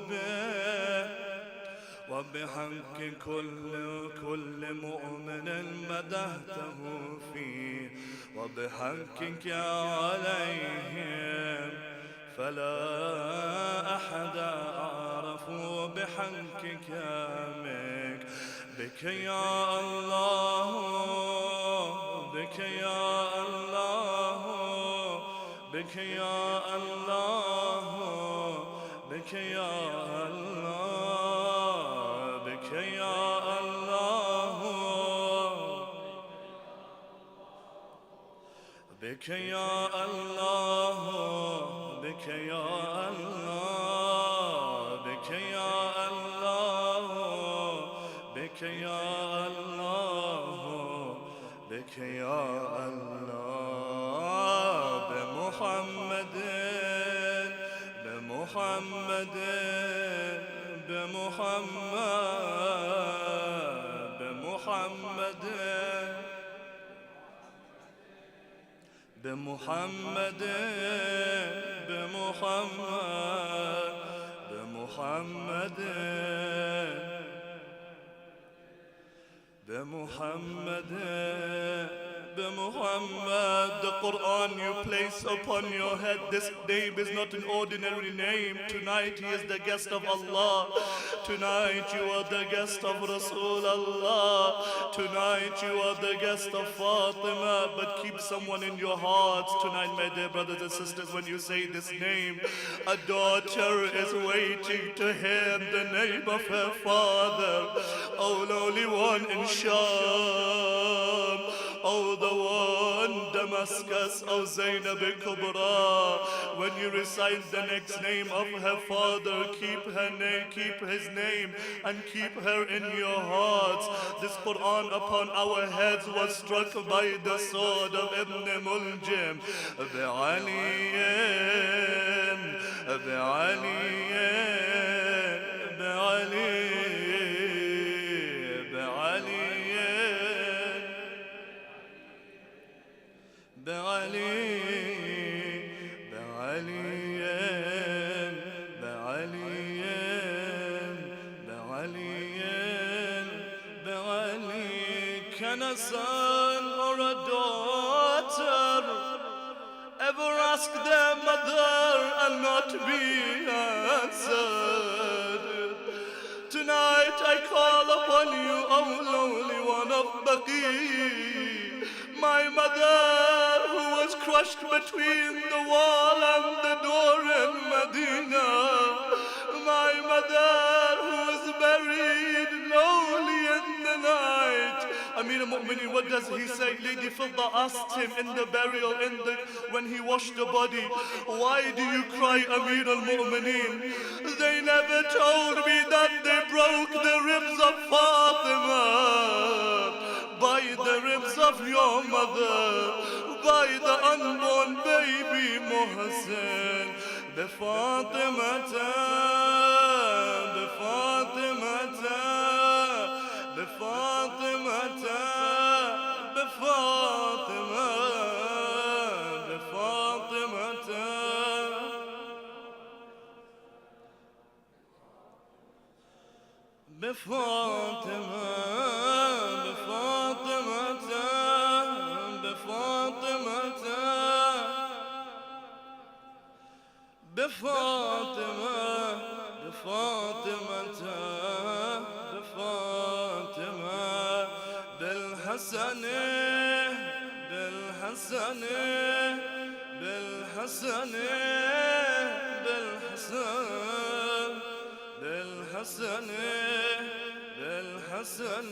به وبحق كل مؤمن مدحته فيه وبحقك عليهم فلا أحد أعرف بحقك منك. بك يا الله، بك يا الله، بك يا الله، بك يا الله، بك يا الله، بك يا الله، بك يا الله، بك يا الله، بك يا الله، بك يا الله، بمحمد بمحمد بمحمد بمحمد بمحمد بمحمد بمحمد بمحمد بمحمد. The Quran you place upon your head, this name is not an ordinary name. Tonight he is the guest of Allah. Tonight you are the guest of Rasulullah. Tonight you are the guest of Fatima. But keep someone in your hearts tonight, my dear brothers and sisters. When you say this name, a daughter is waiting to hear the name of her father. Oh, lowly one in Sham, oh, the one Damascus, oh, Zainab Kubra. When you recite the next name of her father, keep her name, keep his name, and keep her in your hearts. This Quran upon our heads was struck by the sword of Ibn Muljim. بعلي بعلي بعلي بعلي Can a son or a daughter ever ask their mother and not be answered? Tonight I call upon you, O lowly one of Baqi, my mother who was crushed between the wall and the door in Medina, my mother who was buried lowly in the night. Amir al-Mu'minin, what does he say? Lady Fidda asked him in the burial, when he washed the body, why do you cry, Amir al-Mu'minin? They never told me that they broke the ribs of Fatima. By the ribs of your mother, by the unborn baby Mohsen, بفاطمة بفاطمة بفاطمة بفاطمة بفاطمة. بفاطمة بفاطمة بفاطمة بفاطمة بفاطمة بفاطمة بالحسن بالحسن بالحسن بالحسن بالحسن بالحسن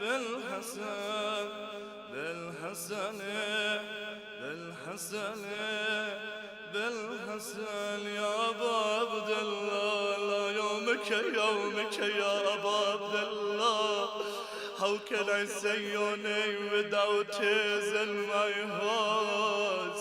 بالحسن بالحسن بالحسن بالحسن يا أبا عبد الله لا يومك يومك يا أبا عبد الله. How can I say your name without tears in my heart?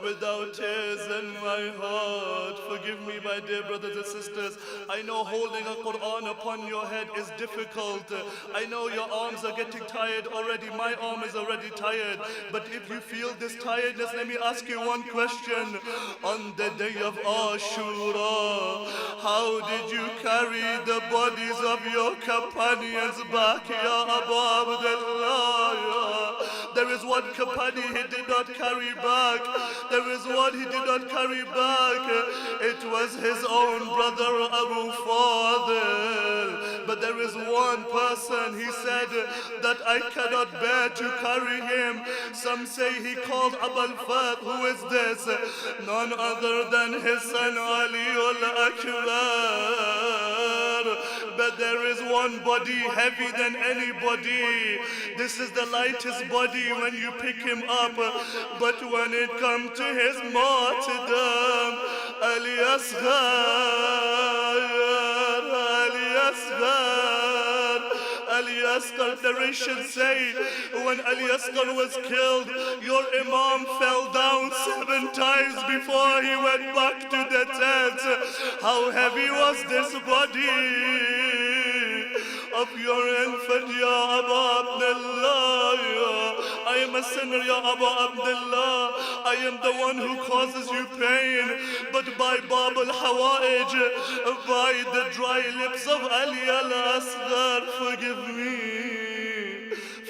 Without tears in my heart. Forgive me, my dear brothers and sisters. I know holding a Quran upon your head is difficult. I know your arms are getting tired already. My arm is already tired. But if you feel this tiredness, let me ask you one question. On the day of Ashura, how did you carry the bodies of your companions back, Ya Abu Abdullah? There is one companion he did not carry back. There is one he did not carry back. It was his own brother Abu Fadl. But there is one person, he said, that I cannot bear to carry him. Some say he called Abul Fat. Who is this? None other than his son Ali al-Akbar. But there is one body heavy than anybody. This is the lightest body when you pick him up. But when it comes to his martyrdom, Ali Asghar, Ali Asghar, Ali Asghar, narration say, when Ali Asghar was killed, your Imam fell down 7 times before he went back to the tent. How heavy was this body of your infant, Ya Abu Abdullah? I am a sinner, Ya Abu Abdullah. I am the one who causes you pain. But by Bab al-Hawa'ij, by the dry lips of Ali al-Asghar, forgive me.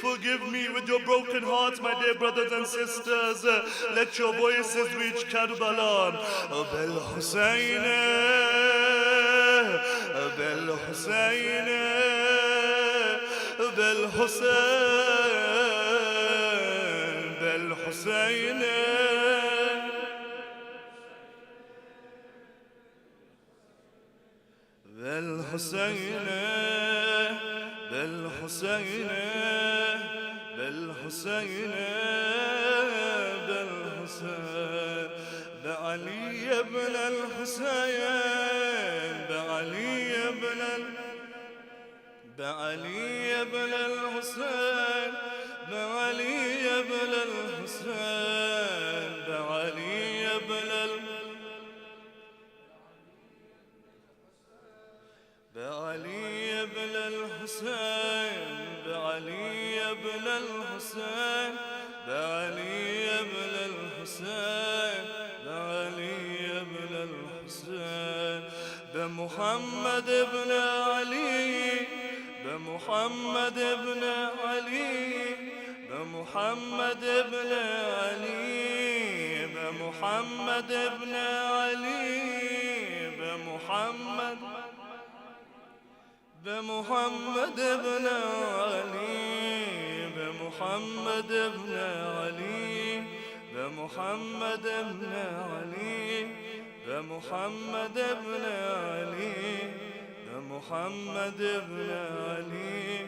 Forgive me with your broken hearts, my dear brothers and sisters. Let your voices reach Karbala. Bel Hussein, Bel Hussein, Bel Hussein, Bel Hussein. Bel Hussein, Bel Hussein, Bel Hussein, Bel Hussein, بعلي ابن الحسين، بعلي ابن بعلي ابن الحسين، بعلي ابن الحسين، بعلي ابن بعلي ابن الحسين، بعلي ابن الحسين، بعلي ابن الحسين، بعلي ابن الحسين، بمحمد ابن علي، بمحمد ابن علي، بمحمد ابن علي، بمحمد ابن علي، بمحمد بمحمد ابن علي، بمحمد ابن علي، بمحمد ابن علي، بمحمد ابن علي، بمحمد ابن علي،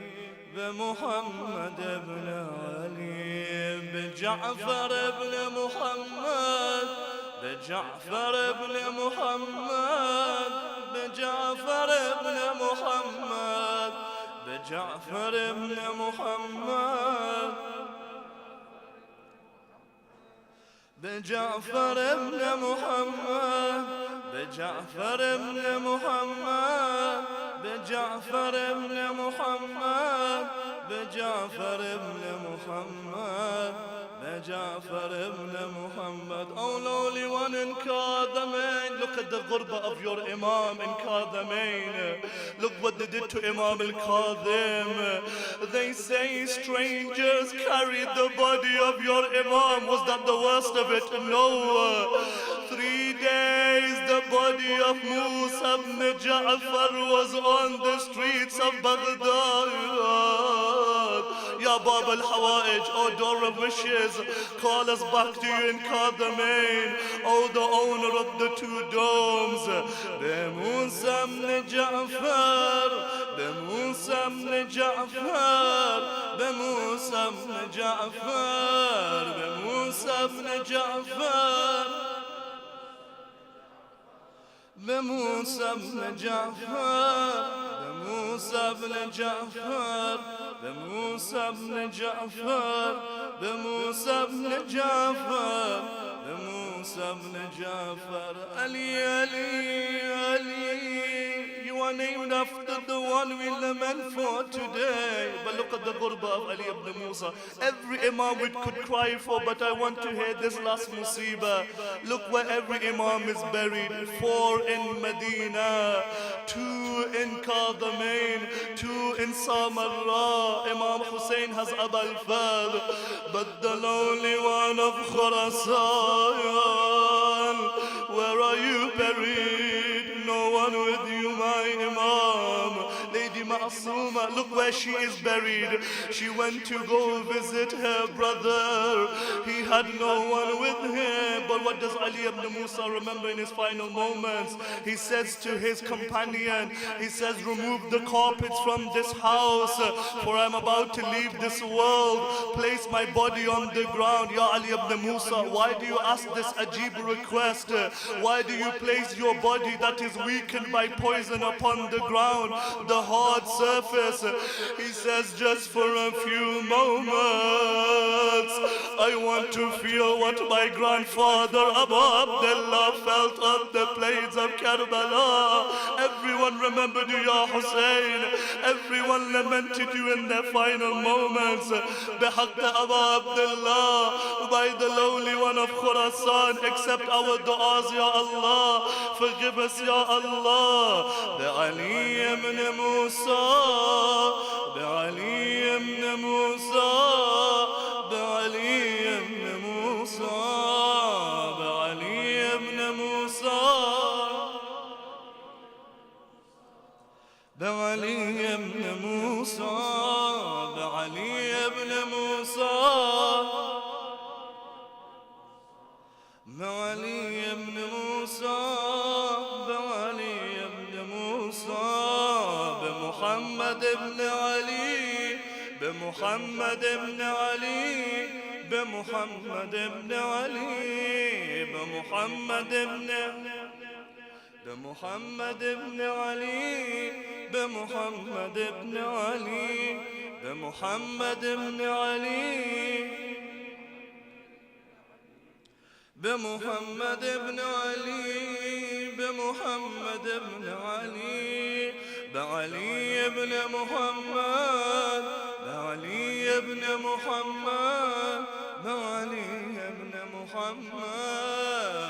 بمحمد ابن علي، بجعفر ابن محمد، بجعفر ابن محمد، بجعفر ابن محمد، بجعفر ابن محمد، بجعفر ابن محمد، بجعفر ابن محمد، بجعفر ابن محمد، بجعفر ابن محمد، بجعفر ابن محمد. Oh lowly one in God, the man, look look at the ghurba of your Imam in Kadamain. Look what they did to Imam al-Kadhim. They say strangers carried the body of your Imam. Was that the worst of it? No. 3 days the body of Musa ibn Ja'far was on the streets of Baghdad. Ya Bab al-Hawa'ij, O door of wishes, call us back to you in Kadamain. O the owner of the 2 domes. Be Musa ibn Ja'far, Be Musa ibn Ja'far, Be Musa ibn Ja'far, Be Musa ibn Ja'far, Be Musa ibn Ja'far, Be Musa ibn Ja'far, Be Musa ibn Ja'far, Be Musa ibn Ja'far, Be Musa ibn Ja'far. Ali, Ali, Ali, you are named after the one we lament for today. But look at the ghurba of Ali ibn Musa. Every imam we could cry for, but I want to hear this last musibah. Look where every imam is buried. 4 in Medina, 2 in Kadamain, 2 in Samarra. Imam Hussein has Abul Fadl, but the lonely one of Khurasan, where are you buried? No one with you, my Imam. Lady Ma'asuma, look where she is buried. She went to go visit her brother. He had no one with him. But what does Ali ibn Musa remember in his final moments? He says to his companion, he says, remove the carpets from this house, for I'm about to leave this world. Place my body on the ground. Ya Ali ibn Musa, why do you ask this ajib request? Why do you place your body that is weakened by poison upon the ground, the hard surface? He says, just for a few moments, I want to feel what my grandfather Abu Abdullah felt on the plains of Karbala. Everyone remembered you, Ya Hussein. Everyone lamented you in their final moments. Bihaq Abu Abdullah, by the lowly one of Khurasan, accept our du'as, Ya Allah. Forgive us, Ya Allah. Bi Ali ibn Musa, Bi Ali ibn Musa, Bi Ali ibn Musa, Bi Ali ibn Musa, Bi Ali ibn Musa, Bi Ali ibn Musa, Bi Ali ibn Musa, Bi Ali ibn Musa, Bi Muhammad ibn Ali, Bi Muhammad ibn Ali, Bi Muhammad ibn Ali, Bi Muhammad ibn Bi Muhammad ibn Ali, Bi Muhammad ibn Ali, Bi Muhammad ibn Ali, Bi Muhammad ibn Ali, Bi Muhammad ibn Ali, Bi Ali ibn Muhammad, Bi Ali ibn Muhammad, Bi Ali ibn Muhammad,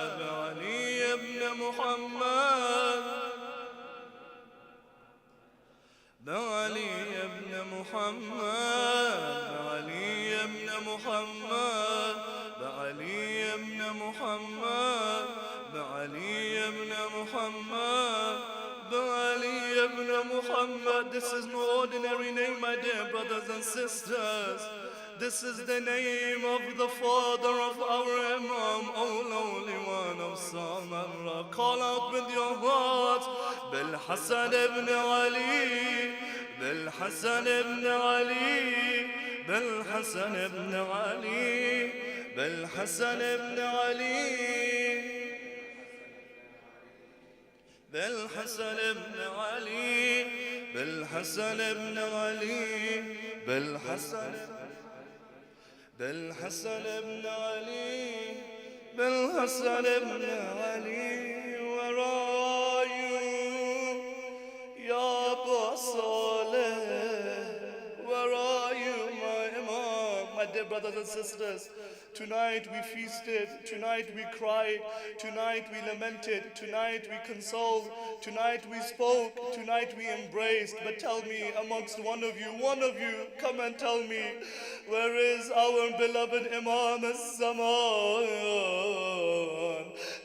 Bi Ali ibn Muhammad, Bi Ali ibn Muhammad, Bi Ali ibn Muhammad, Bi Ali ibn Muhammad, Bi Ali ibn Muhammad, Bi Ali ibn Muhammad. This is no ordinary name, my dear brothers and sisters. This is the name of the father of our Imam, O lowly one of Samarra. Call out with your heart, Bil Hassan ibn Ali, Bil Hassan ibn Ali, Bil Hassan ibn Ali, Bil Hassan ibn Ali, Bil Hassan ibn Ali, Bil Hassan ibn Ali, Bil Hassan بالحسن بن علي بالحسن بن علي where are you يا أبا صالح where are you my Imam my dear brothers and sisters Tonight we feasted, tonight we cried, tonight we lamented, tonight we consoled, tonight we spoke, tonight we embraced. But tell me, amongst one of you, come and tell me, where is our beloved Imam al-Zaman?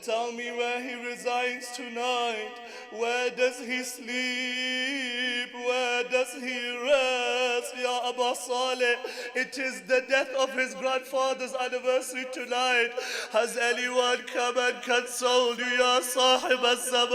Tell me where he resides tonight. Where does he sleep? Where does he rest? Ya Aba Saleh, it is the death of his grandfather's anniversary tonight. Has anyone come and consoled you, Ya Sahib al-Zaman?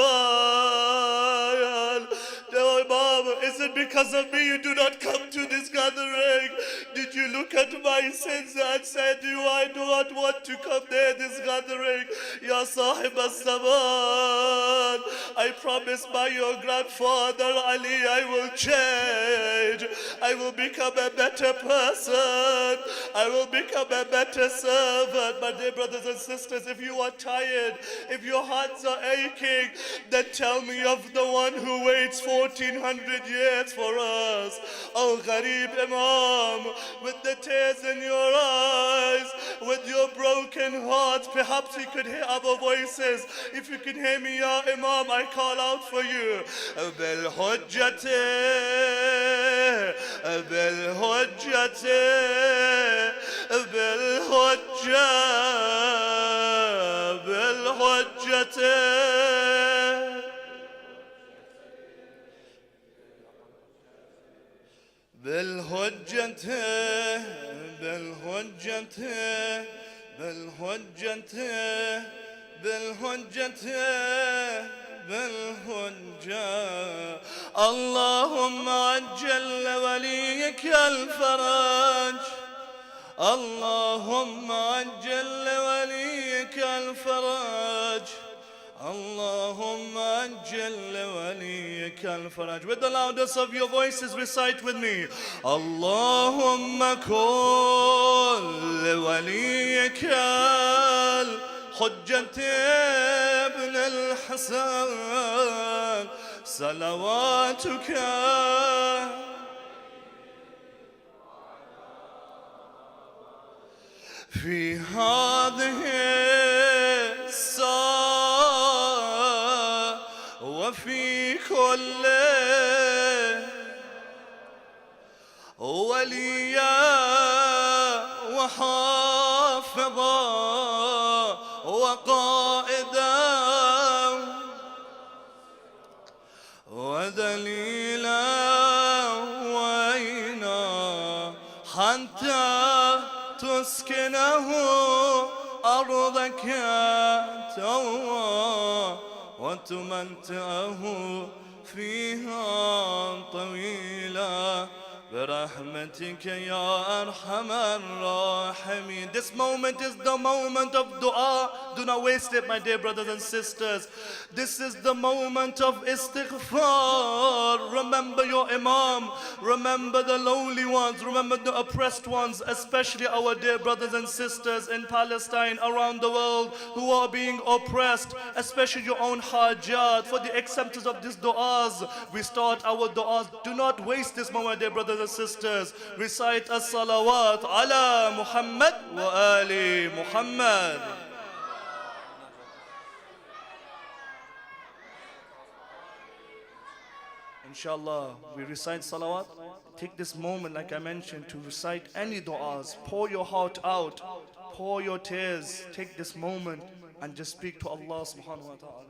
No, Imam, is it because of me you do not come to this gathering? Did you look at my sins and said, do I do not want to come near this gathering? Ya Sahib al-Zaman, I promise by your grandfather Ali, I will change. I will become a better person. I will become a better servant. My dear brothers and sisters, if you are tired, if your hearts are aching, then tell me of the one who waits 1400 years for us. Oh, Gharib Imam, with the tears in your eyes, with your broken heart, perhaps you could hear our voices. If you can hear me, Ya Imam, I call out for you. بالحجة بالحجة بالحجة بالحجة بالحجة بالحجة بالحجة بالحجة بالحجة اللهم عجل لوليك الفرج اللهم عجل لوليك الفرج اللهم عجل لوليك الفرج. With the loudest of your voices, recite with me. اللهم كن لوليك الحجة ابن الحسن صلواتك في هذه الساعة وفي كل وليا وحافظا وقائدا ودليلا وعينا حتى تسكنه أرضك توا وتمتعه فيها طويلا برحمتك يا أرحم الراحمين. This moment is the moment of dua. Do not waste it, my dear brothers and sisters. This is the moment of istighfar. Remember your Imam. Remember the lowly ones. Remember the oppressed ones, especially our dear brothers and sisters in Palestine, around the world, who are being oppressed, especially your own hajat. For the acceptance of these du'as, we start our du'as. Do not waste this moment, dear brothers and sisters. Recite as-salawat ala Muhammad wa ali Muhammad. Inshallah, we recite salawat. Take this moment, like I mentioned, to recite any du'as. Pour your heart out, pour your tears. Take this moment and just speak to Allah subhanahu wa ta'ala.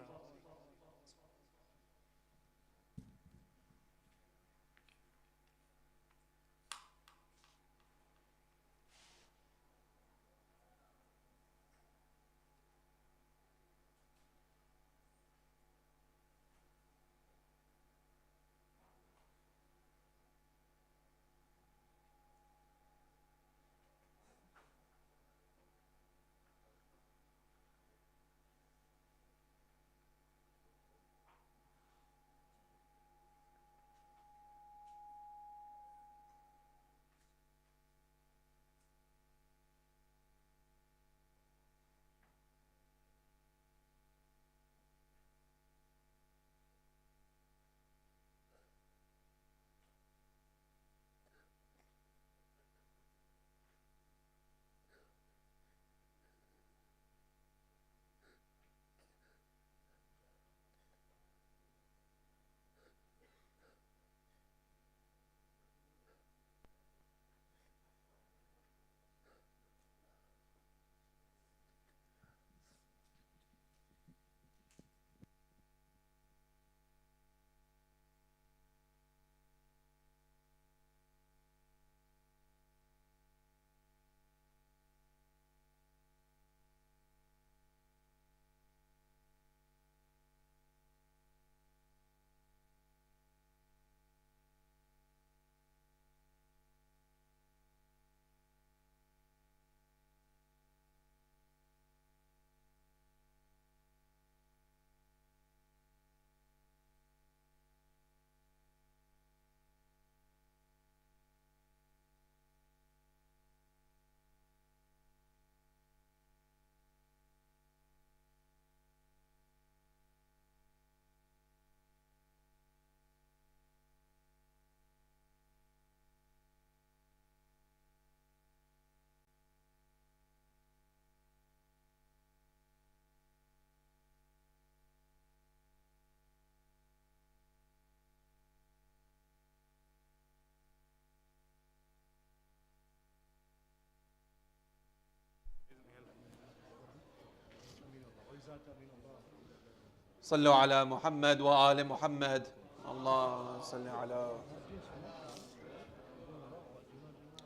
صلوا على محمد وآل محمد. Allah salli ala.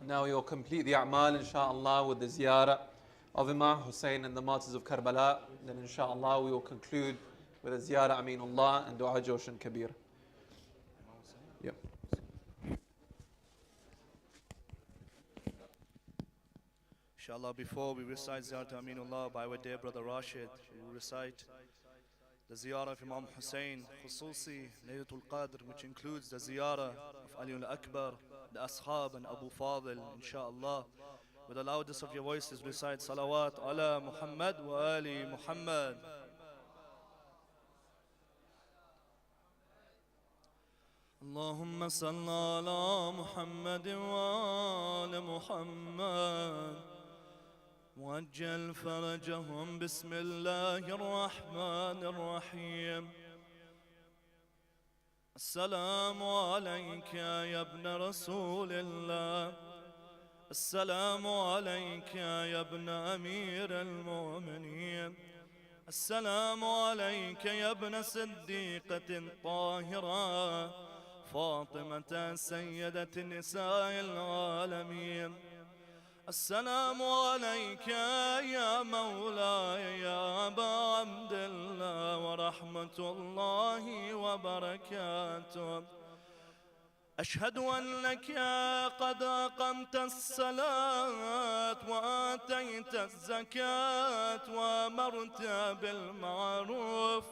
Now we will complete the a'mal inshaAllah with the ziyarah of Imam Hussein and the martyrs of Karbala. Then inshaAllah we will conclude with the ziyarah Aminullah and Dua Joshan Kabir. Yep. Inshallah, before we recite Ziyarat Aminullah by our dear brother Rashid, we will recite the ziyarah of Imam Hussein, Khususi Laylatul Qadr, which includes the ziyarah of Ali al-Akbar, the Ashab and Abu Fadil, inshallah. With the loudest of your voices, recite Salawat ala Muhammad wa Ali Muhammad. اللهم صل على محمد وآل محمد وعجل فرجهم بسم الله الرحمن الرحيم. السلام عليك يا ابن رسول الله، السلام عليك يا ابن أمير المؤمنين، السلام عليك يا ابن صديقة طاهرة فاطمة سيدة نساء العالمين. السلام عليك يا مولاي يا أبا عبد الله ورحمة الله وبركاته. أشهد أنك قد أقمت الصلاة وآتيت الزكاة وأمرت بالمعروف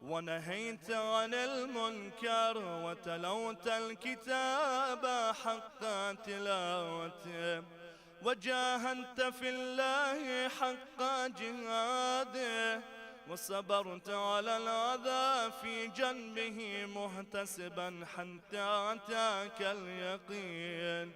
ونهيت عن المنكر وتلوت الكتاب حق تلاوته وجاهدت في الله حق جهاده وصبرت على الأذى في جنبه محتسبا حتى أتاك اليقين.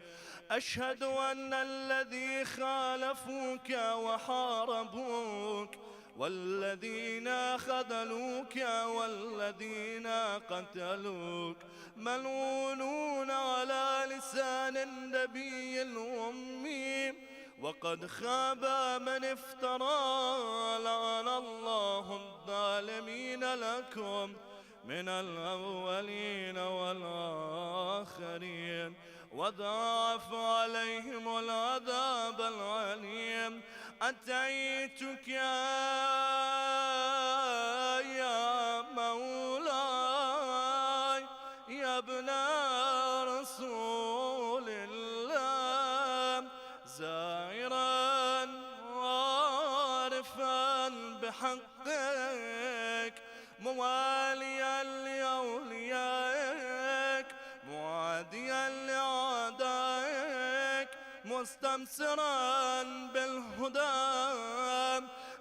أشهد أن الذي خالفوك وحاربوك والذين خذلوك والذين قتلوك ملعونون على لسان النبي الأمي وقد خاب من افترى. لعن الله الظالمين لكم من الأولين والآخرين وضاعف عليهم العذاب العليم. أتيتك يا مولاي يا ابن رسول الله زائرا عارفا بحقك مواليا لأوليائك معاديا لأعدائك مستمسرا بالهدى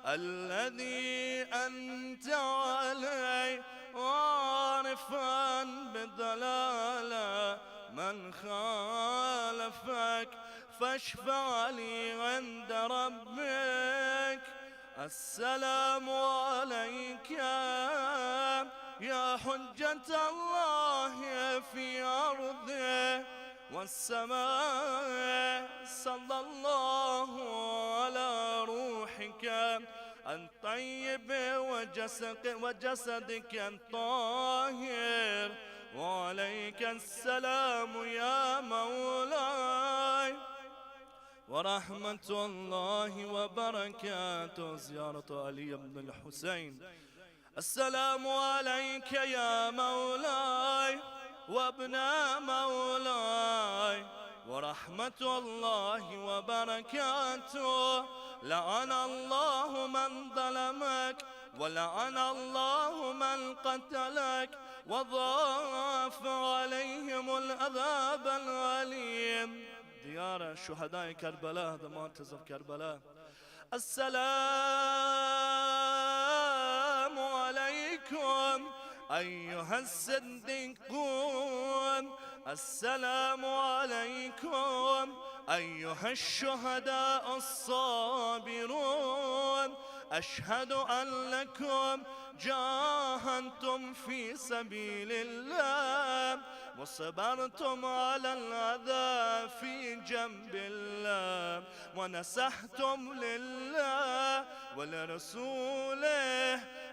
الذي أنت عليه عارفا بالضلالة من خالفك فاشفع لي عند ربك. السلام عليك يا حجة الله في أرضه والسماء. صلى الله على روحك الطيب وجسدك الطاهر وعليك السلام يا مولاي ورحمة الله وبركاته. زيارة علي بن الحسين. السلام عليك يا مولاي وابن مولاي ورحمة الله وبركاته. لعن الله من ظلمك ولعن الله من قتلك وضاعف عليهم العذاب الأليم. ديار شهداء كربلاء، the martyrs of Karbala. السلام عليكم أيها الصديقون، السلام عليكم أيها الشهداء الصابرون. أشهد أنكم جاهدتم في سبيل الله وصبرتم على الأذى في جنب الله ونسحتم لله ولرسوله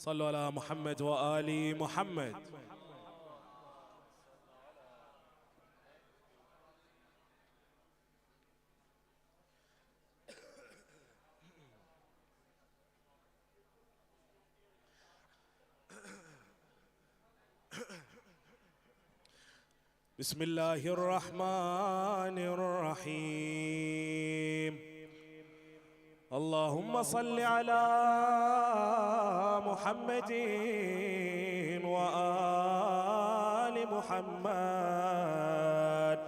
صلوا على محمد وآل محمد. بسم الله الرحمن الرحيم. اللهم صل على محمد وآل محمد.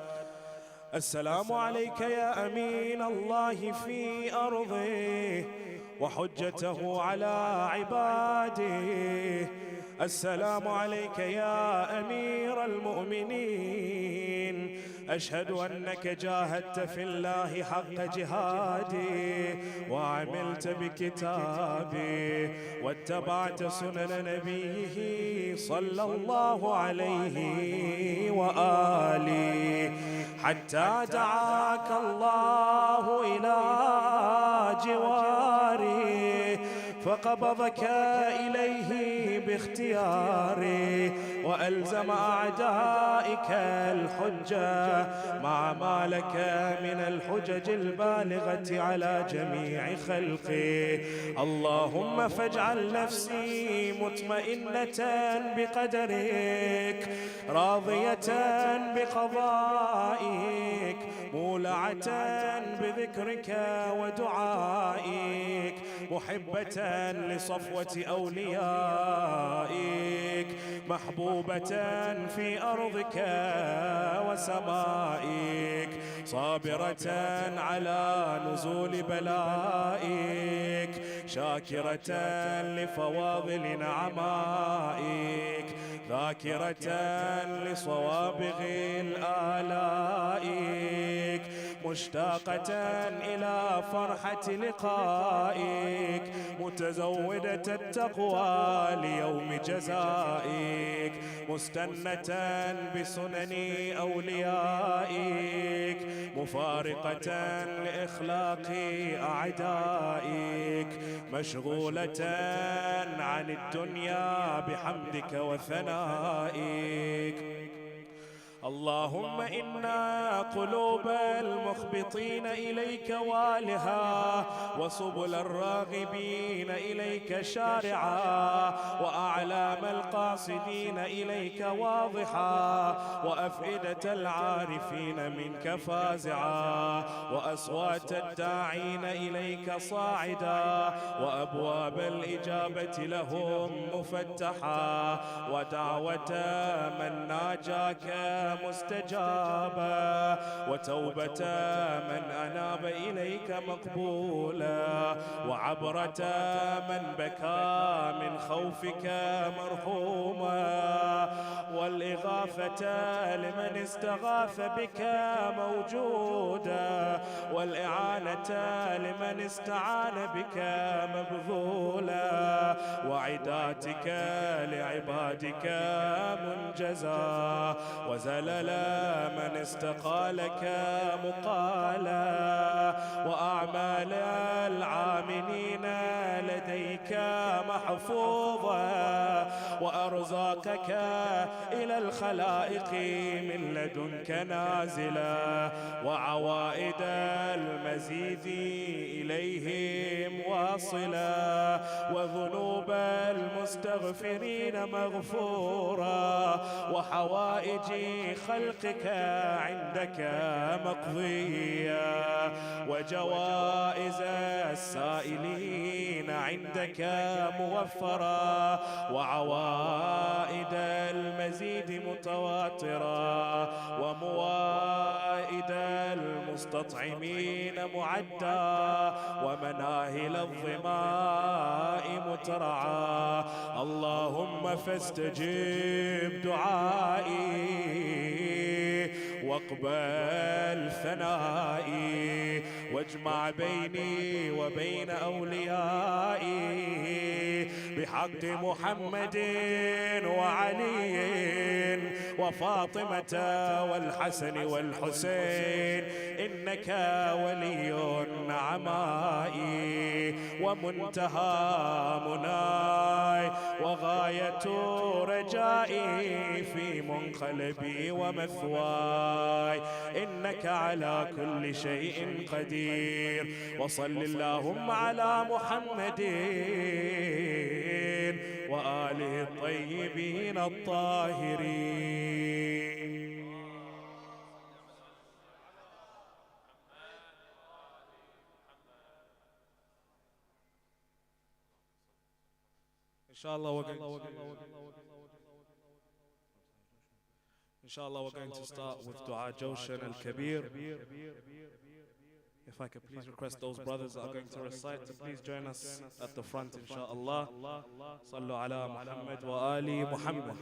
السلام عليك يا أمين الله في أرضه وحجته على عباده. السلام عليك يا أمير المؤمنين. أشهد أنك جاهدت في الله حق جهاده وعملت بكتابه واتبعت سنن نبيه صلى الله عليه وآله حتى دعاك الله إلى جواره فقبضك إليه باختياره وألزم أعدائك الحجة مع ما لك من الحجج البالغة على جميع خلقه. اللهم فاجعل نفسي مطمئنة بقدرك راضية بقضائك مولعة بذكرك ودعائك محبة لصفوة أوليائك محبوبة في أرضك وسمائك صابرة على نزول بلائك شاكرة لفواضل نعمائك ذاكرة لصوابغ الآلائك مشتاقة إلى فرحة لقائك متزودة التقوى ليوم جزائك مستنة بسنن أوليائك مفارقة لإخلاق أعدائك مشغولة عن الدنيا بحمدك وثنائك. اللهم إنا قلوب المخبطين إليك والها وسبل الراغبين إليك شارعا وأعلام القاصدين إليك واضحا وأفئدة العارفين منك فازعا وأصوات الداعين إليك صاعدا وأبواب الإجابة لهم مفتحا ودعوة من ناجاك مستجابا وتوبة من أناب إليك مقبولا وعبرة من بكى من خوفك مرحوما والإغاثة لمن استغاث بك موجودا والإعانة لمن استعان بك مبذولا وعداتك لعبادك منجزا وزلل من استقالك مقالا وأعمال العاملين لديك محفوظا وأرزاقك إلى الخلائق من لدنك نازلا وعوائد المزيد إليهم واصلا وذنوب المستغفرين مغفورا وحوائج خلقك عندك مقضيا وجوائز السائلين عندك موفرا وعوائد المزيد متواترا وموائد المستطعمين معدا ومناهل الظماء مترعا. اللهم فاستجب دعائي واقبل ثنائي واجمع بيني وبين أوليائي بحق محمد وعلي وفاطمة والحسن والحسين إنك ولي نعمائي ومنتهى مناي غاية رجائي في منقلبي ومثواي، إنك على كل شيء قدير. وصل اللهم على محمد وآله الطيبين الطاهرين. Inshallah, we're going to start with Dua Joshan al-Kabir. If I could please request those brothers that are going to recite to please join us at the front, inshallah. Sallu ala Muhammad wa ali Muhammad.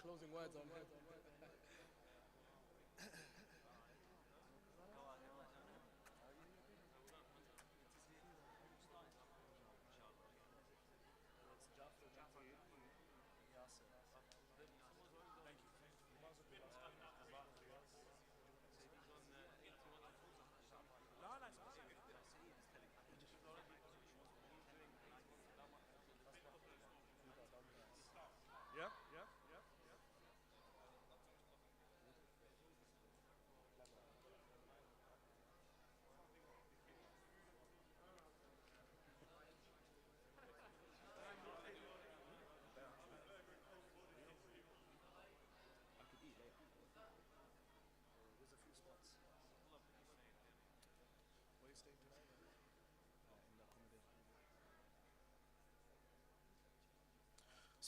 Closing words on him.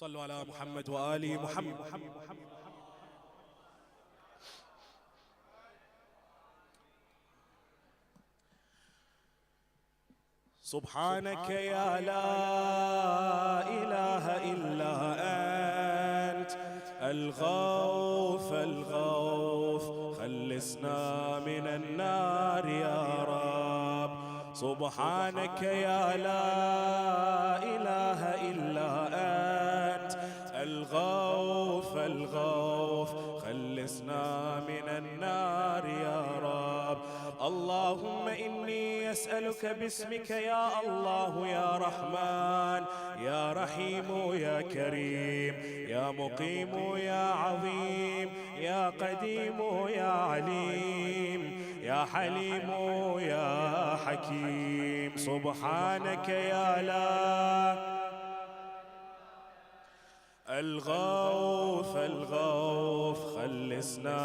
صلوا على محمد وآل محمد. سبحانك يا لا إله إلا أنت الغوث الغوث، خلصنا من النار يا رب. سبحانك يا لا إله إلا أنت الغوث الغوث، خلصنا من النار يا رب. اللهم إني أسألك باسمك يا الله يا رحمن يا رحيم يا كريم يا مقيم يا عظيم يا قديم يا عليم يا حليم يا حكيم. سبحانك يا لا الغوث الغوث، خلصنا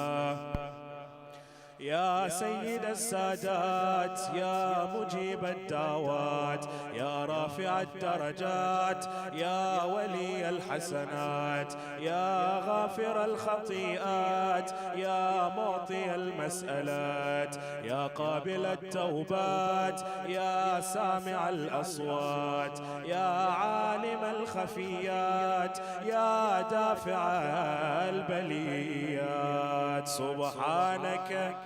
يا سيد السادات يا مجيب الدعوات يا رافع الدرجات يا ولي الحسنات يا غافر الخطيئات يا معطي المسألات يا قابل التوبات يا سامع الأصوات يا عالم الخفيات يا دافع البليات سبحانك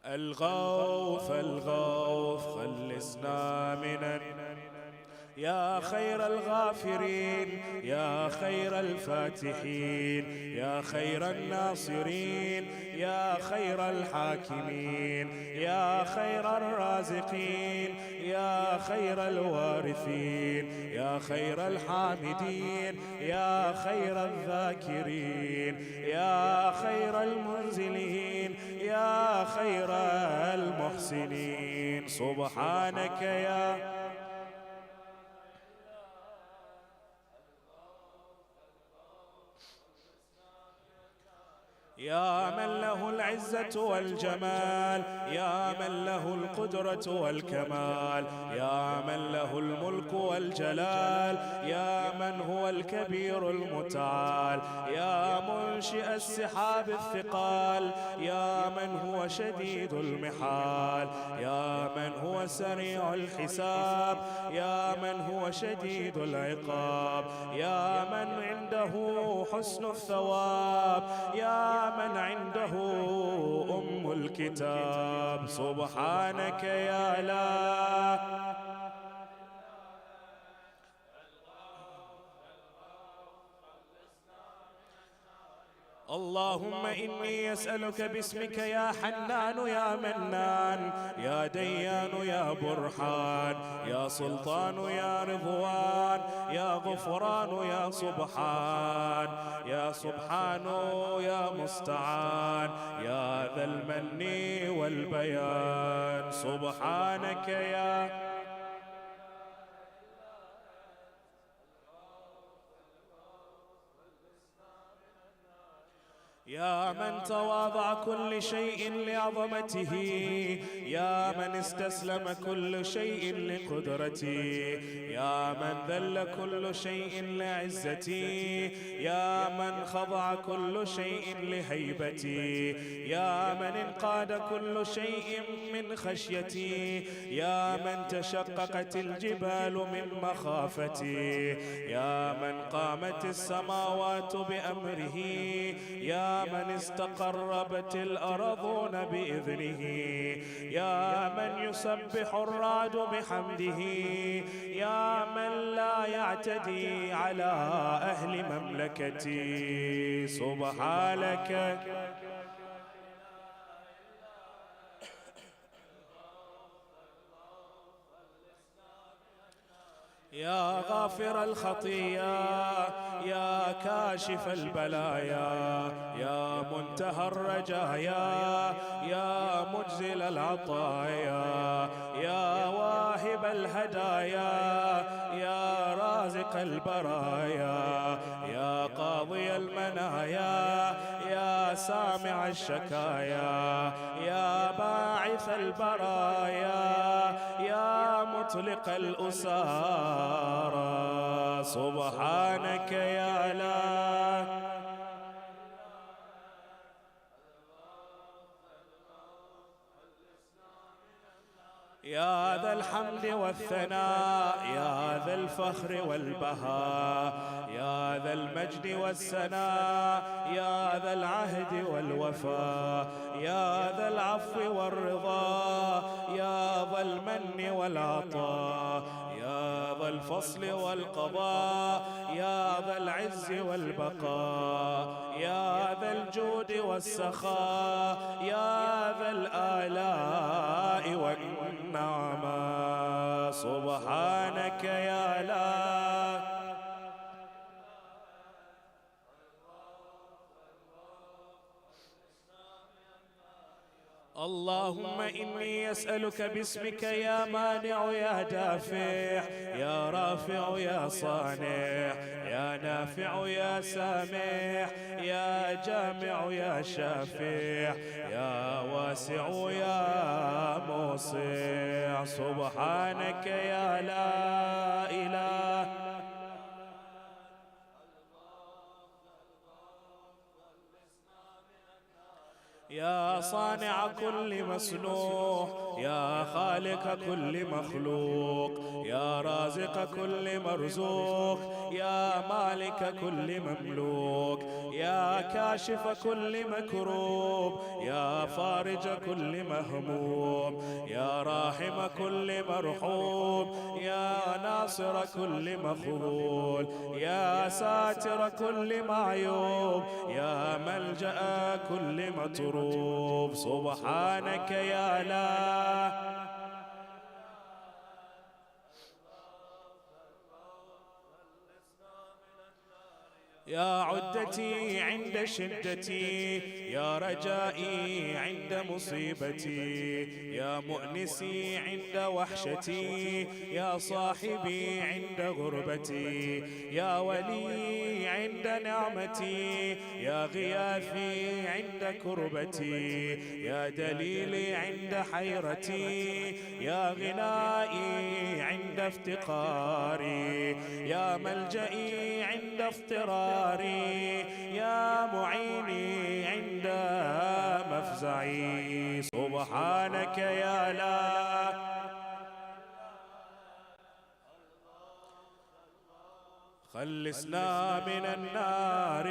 الغوث الغوث خلصنا من يا خير الغافرين يا خير الفاتحين يا خير الناصرين يا خير الحاكمين يا خير الرازقين يا خير الوارثين يا خير الحامدين يا خير الذاكرين يا خير المنزلين يا خير المحسنين سبحانك يا يا من له العزة والجمال يا من له القدرة والكمال يا من له الملك والجلال يا من هو الكبير المتعال يا منشئ السحاب الثقال يا من هو شديد المحال يا من هو سريع الحساب يا من هو شديد العقاب يا من عنده حسن الثواب يا من عنده أم الكتاب سبحانك يا لا اللهم إني أسألك باسمك يا حنان يا منان يا ديان يا برحان يا سلطان يا رضوان يا غفران يا سبحان يا سبحان يا مستعان يا ذا المن والبيان سبحانك يا يا من تواضع كل شيء لعظمته يا من استسلم كل شيء لقدرتي يا من ذل كل شيء لعزتي يا من خضع كل شيء لهيبتي يا من انقاد كل شيء من خشيتي يا من تشققت الجبال من مخافتي يا من قامت السماوات بأمره يا من استقربت الأرضون بإذنه يا من يسبح الرعد بحمده يا من لا يعتدي على أهل مملكتي سبحانك يا غافر الخطية يا كاشف البلايا يا منتهى الرجايا يا مجزل العطايا يا واهب الهدايا يا رازق البرايا يا قاضي المنايا يا سامع الشكايا يا باعث البرايا يا مطلق الأسارى سبحانك يا لا يا ذا الحمد والثناء يا ذا الفخر والبهاء يا ذا المجد والسناء يا ذا العهد والوفاء يا ذا العفو والرضا يا ذا المن والعطاء يا ذا الفصل والقضاء يا ذا العز والبقاء يا ذا الجود والسخاء يا ذا الآلاء والنعماء سبحانك يا لا اللهم إني أسألك باسمك يا مانع يا دافع يا رافع يا صانع يا نافع يا سامع يا جامع يا شافع يا واسع يا موسع سبحانك يا لا إله يا صانع كل مصنوع يا خالق كل مخلوق يا رازق كل مرزوق يا مالك كل مملوك يا كاشف كل مكروب يا فارج كل مهموم يا راحم كل مرحوم يا ناصر كل مخذول يا ساتر كل معيوب يا ملجأ كل مطروب سبحانك يا لا يا عدتي عند شدتي يا رجائي عند مصيبتي يا مؤنسي عند وحشتي يا صاحبي عند غربتي يا ولي عند نعمتي يا غياثي عند كربتي يا دليلي عند حيرتي يا غنائي عند افتقاري يا ملجئي عند افتراري يا معيني عند مفزعي سبحانك يا لا خلصنا من النار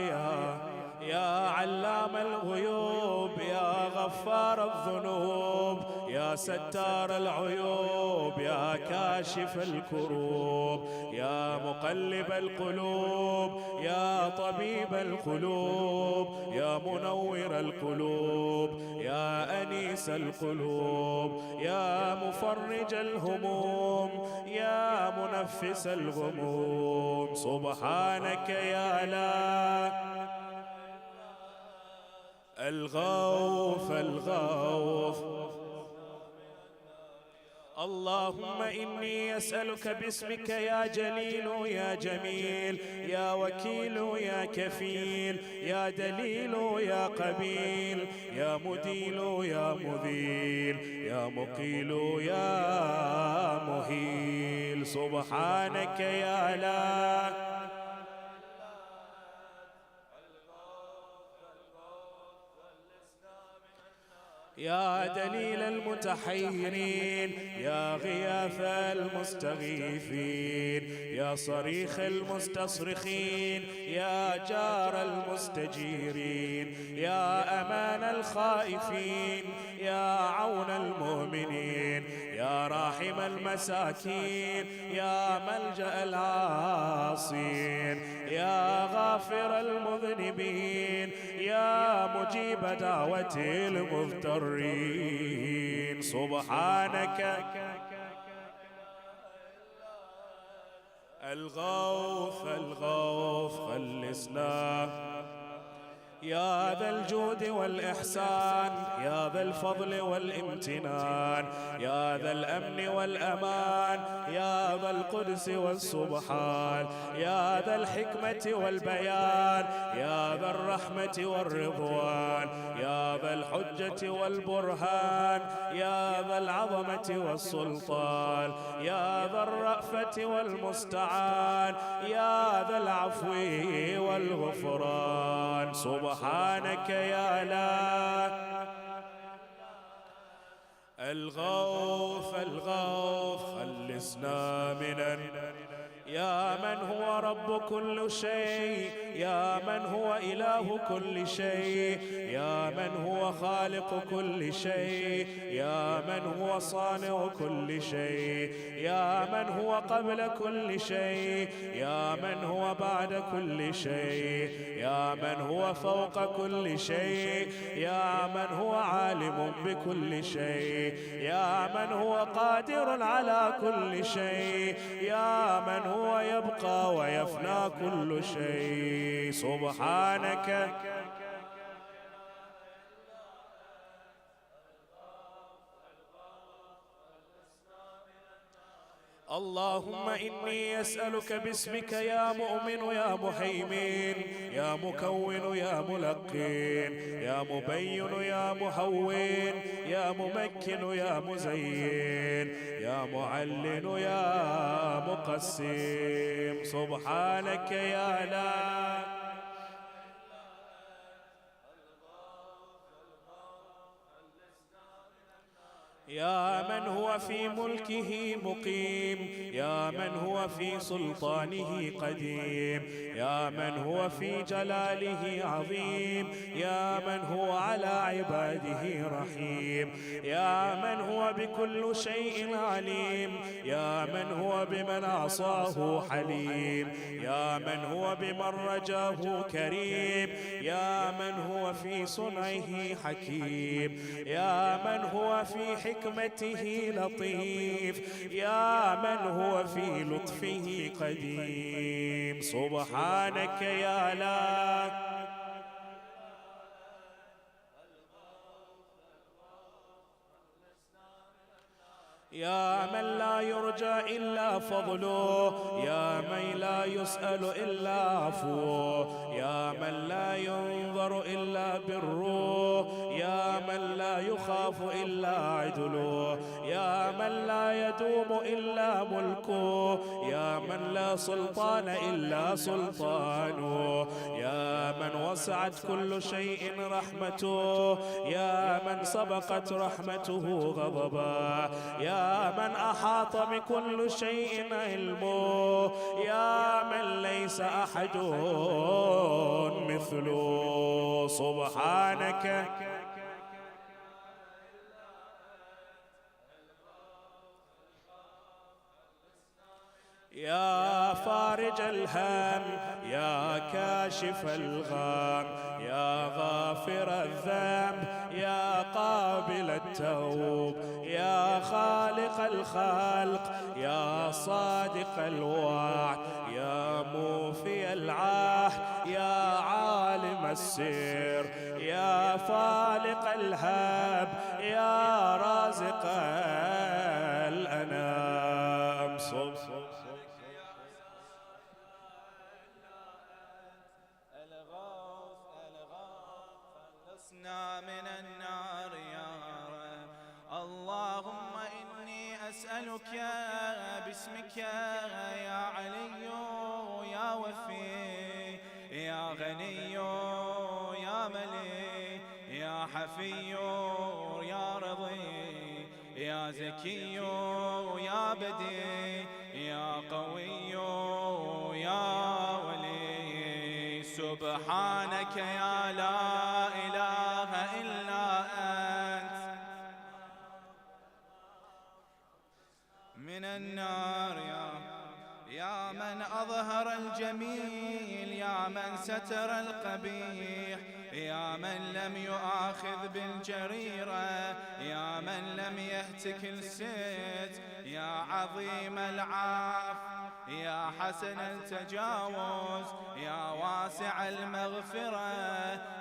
يا علام الغيوب يا غفار الذنوب يا ستار العيوب يا كاشف الكروب يا مقلب القلوب يا طبيب القلوب يا منور القلوب يا أنيس القلوب يا مفرج الهموم يا منفس الغموم سبحانك يا لا الغوث الغوث اللهم إني أسألك باسمك يا جليل يا جميل يا وكيل يا كفيل يا دليل يا قبيل يا مديل يا مذيل يا مقيل يا مهيل سبحانك يا لا يا دليل المتحيرين يا غياث المستغيثين يا صريخ المستصرخين يا جار المستجيرين يا أمان الخائفين يا عون المؤمنين يا راحم المساكين يا ملجأ العاصين يا غافر المذنبين يا مجيب دعوة المضطرين سبحانك الغوث الغوث خلصنا يا ذا الجود والإحسان يا ذا الفضل والامتنان يا ذا الأمن والأمان يا ذا القدس والسبحان يا ذا الحكمة والبيان يا ذا الرحمة والرضوان يا ذا الحجة والبرهان يا ذا العظمة والسلطان يا ذا الرأفة والمستعان يا ذا العفو والغفران سبحانك يا لا الغوث الغوث خلصنا من يا من هو رب كل شيء يا من هو إله كل شيء يا من هو خالق كل شيء يا من هو صانع كل شيء يا من هو قبل كل شيء يا من هو بعد كل شيء يا من هو فوق كل شيء يا من هو عالم بكل شيء يا من هو قادر على كل شيء يا من هو يبقى ويفنى كل شيء سبحانك اللهم إني أسألك باسمك يا مؤمن يا مهيمن يا مكون يا ملقن يا مبين يا مهون يا ممكن يا مزين يا معلن يا مقسم سبحانك يا لا يا من هو في ملكه مقيم يا من هو في سلطانه قديم يا من هو في جلاله عظيم يا من هو على عباده رحيم يا من هو بكل شيء عليم يا من هو بمن عصاه حليم يا من هو بمن رجاه كريم يا من هو في صنعه حكيم يا من هو في حكمته لطيف يا من هو في لطفه قديم سبحانك يا لا يا من لا يرجى إلا فضله يا من لا يسأل إلا عفوه يا من لا ينظر إلا بره يا من لا يخاف إلا عدله يا من لا يدوم إلا ملكه يا من لا سلطان إلا سلطانه يا من وسعت كل شيء رحمته يا من سبقت رحمته غضبا يا من أحاط بكل شيء علمه يا من ليس أحد مثله سبحانك يا فارج الهم يا كاشف الغم يا غافر الذنب يا قابل التوب يا خالق الخلق يا صادق الوعد يا موفي العهد يا عالم السر يا فالق الهب يا رازق الأنام من النار يا رب اللهم إني أسألك باسمك يا علي يا وفي يا غني يا ملي يا حفي يا رضي يا زكي يا بدي يا قوي يا ولي سبحانك يا لا إله إلا أنت من النار يا من أظهر الجميل يا من ستر القبيح يا من لم يؤاخذ بالجريرة يا من لم يهتك الست يا عظيم العفو يا حسن التجاوز يا واسع المغفرة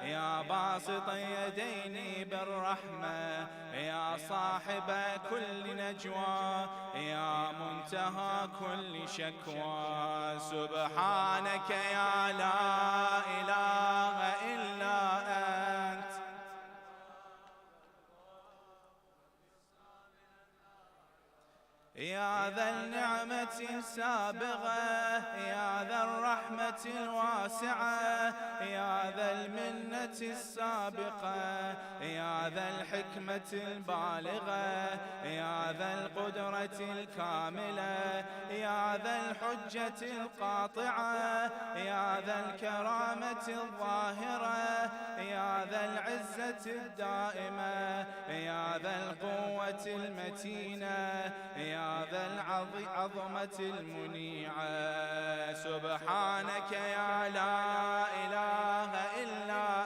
يا باسط يديني بالرحمة يا صاحب كل نجوى يا منتهى كل شكوى سبحانك يا لا إله إلا أنت يا ذا النعمة السابغة يا ذا الرحمة الواسعة يا ذا المنة السابقة يا ذا الحكمة البالغة يا ذا القدرة الكاملة يا ذا الحجة القاطعة يا ذا الكرامة الظاهرة يا ذا العزة الدائمة يا ذا القوة المتينة يا ذا العظمة المنيعة سبحانك يا لا إله إلا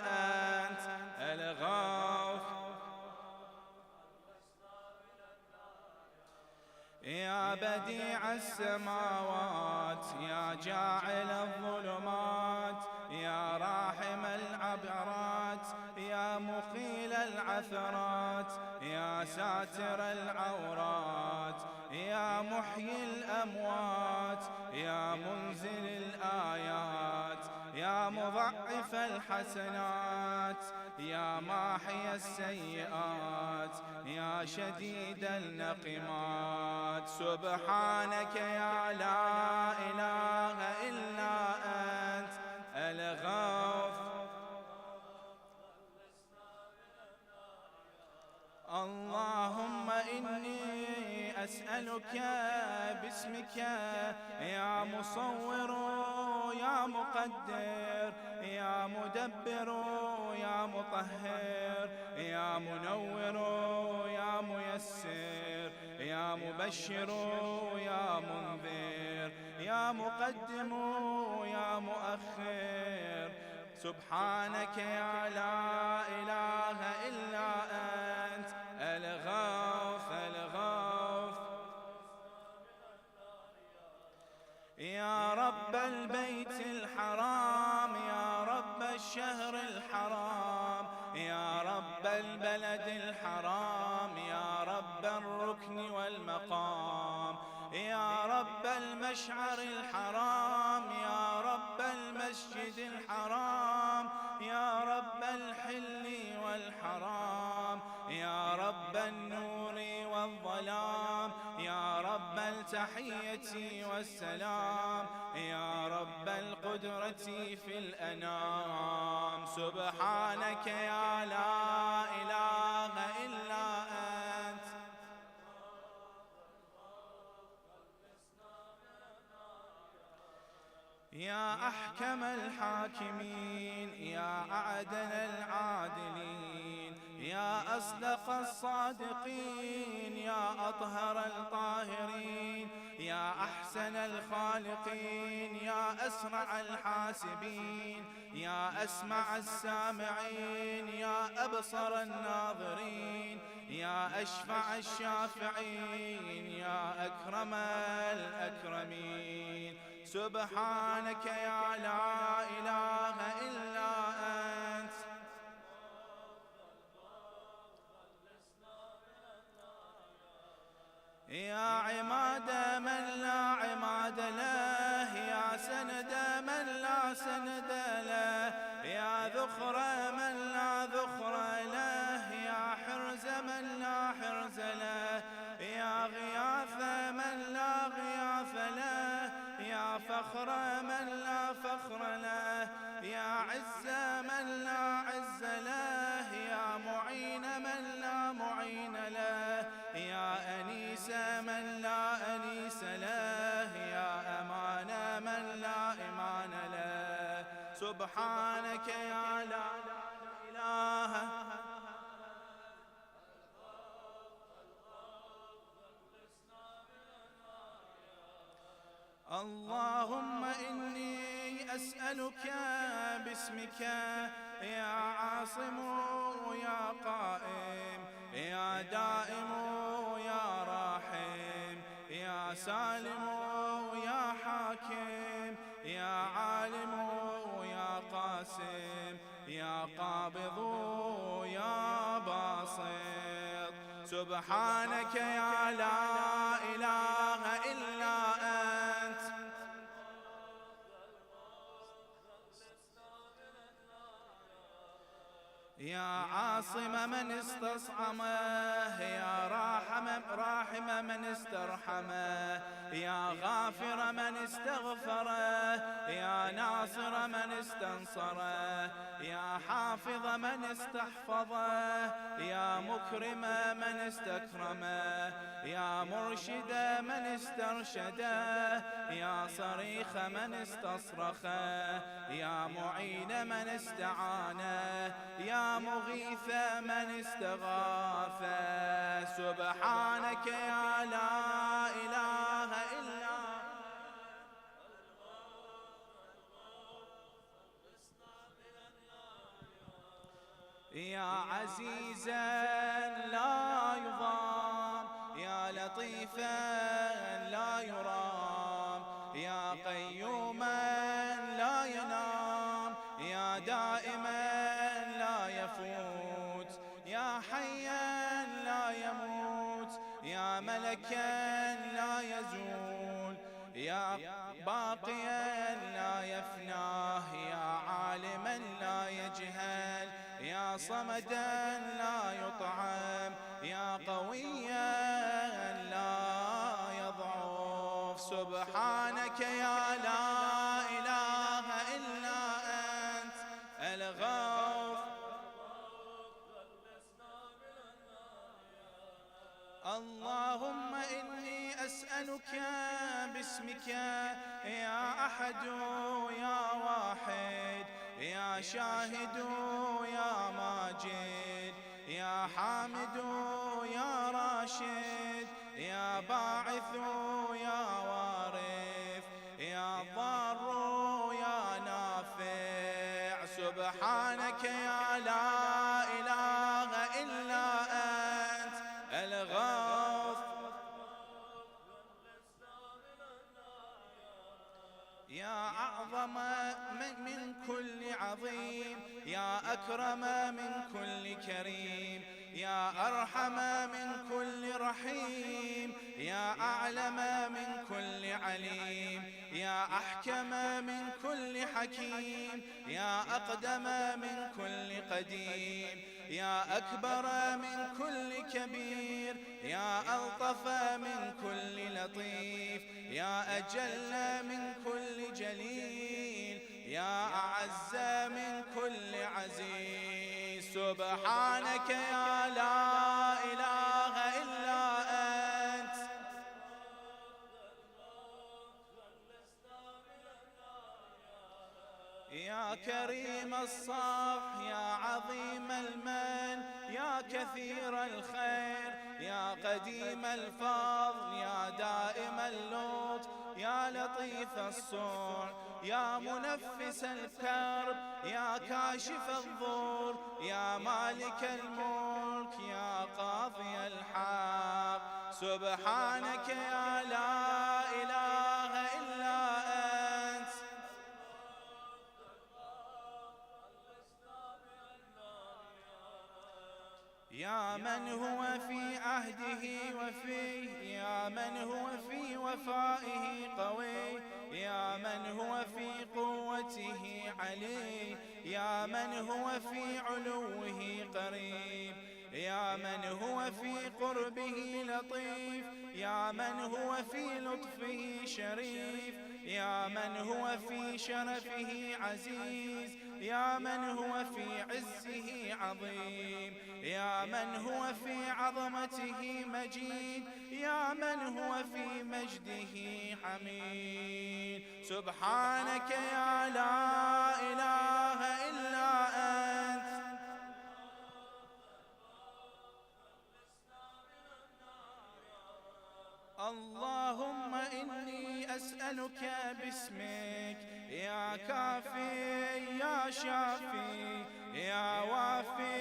أنت الغوث يا بديع السماوات يا جاعل الظلمات يا راحم العبرات يا مقيل العثرات يا ساتر العورات يا يا محيي الأموات يا منزل الآيات يا مضعف الحسنات يا ماحي السيئات يا شديد النقمات سبحانك يا لا إله إلا أنت الغفور اللهم إني أسألك باسمك يا مصور يا مقدر يا مدبر يا مطهر يا منور يا ميسر يا مبشر يا منذر يا مقدم يا مؤخر سبحانك يا لا إله إلا أنت الغوث يا رب البيت الحرام يا رب الشهر الحرام يا رب البلد الحرام يا رب الركن والمقام يا رب المشعر الحرام يا رب المسجد الحرام يا رب الحل والحرام يا رب النور والظلام يا رب التحية والسلام يا رب القدرة في الأنام سبحانك يا لا إله إلا أنت يا أحكم الحاكمين يا أعدل العادلين يا أصدق الصادقين يا أطهر الطاهرين يا أحسن الخالقين يا أسرع الحاسبين يا أسمع السامعين يا أبصر الناظرين يا أشفع الشافعين يا أكرم الأكرمين سبحانك يا لا إله إلا أنت يا عماد من لا عماد له يا سند من لا سند له يا ذخر من لا ذخر له يا حرز من لا حرز له يا غياث من لا غياث له يا فخر من لا فخر له يا عز من لا عز له يا معين من لا معين له يا أنيس من لا أنيس له يا أمان من لا إيمان له سبحانك يا لا إله اللهم إني أسألك باسمك يا عاصم يا قائم يا دائم يا راحم يا سالم يا حاكم يا عالم يا قاسم يا قابض يا باسط سبحانك يا لا إله إلا أنت يا عاصم من استصعمه يا راحم من استرحمه يا غافر من استغفره يا ناصر من استنصره يا حافظ من استحفظه يا مكرم من استكرمه يا مرشد من استرشده يا صريخ من استصرخه يا معين من استعانه يا مغيث من استغاث سبحانك يا لا إله إلا يا عزيزا لا يضام يا لطيفا لا يرام يا قيوما لا ينام يا دائما لا يفوت يا حيا لا يموت يا ملكا لا يا باقيا لا يفناه، يا عالما لا يجهل، يا صمدا لا يطعم، يا قويا لا يضعف. سبحانك يا لا إله إلا أنت الغوث. اللهم إني أسألك باسمك يا أحد يا واحد، يا شاهد يا ماجد، يا حامد يا راشد، يا باعث يا وارث، يا ضار يا نافع. سبحانك يا لا إله إلا أنت الغوث. يا أعظم من كل عظيم، يا أكرم من كل كريم، يا أرحم من كل رحيم، يا أعلم من كل عليم، يا أحكم من كل حكيم، يا أقدم من كل قديم، يا أكبر من كل كبير، يا ألطف من كل لطيف، يا أجل من كل جليل، يا أعز من كل عزيز. سبحانك يا لا إله إلا أنت. يا كريم الصف، يا عظيم المن، يا كثير الخير، يا قديم الفضل، يا دائم اللطف، يا لطيف الصنع، يا منفس الكرب، يا كاشف الضر، يا مالك الملك، يا قاضي الحق. سبحانك يا لا إله إلا أنت. يا من هو في عهده وفي، يا من هو في وفائه قوي، يا من هو في قوته علي، يا من هو في علوه قريب، يا من هو في قربه لطيف، يا من هو في لطفه شريف، يا من هو في شرفه عزيز، يا من هو في عزه عظيم، يا من هو في عظمته مجيد، يا من هو في مجده حميد. سبحانك يا لا إله إلا أنت. اللهم إني أسألك باسمك يا كافي يا شافي، يا وافي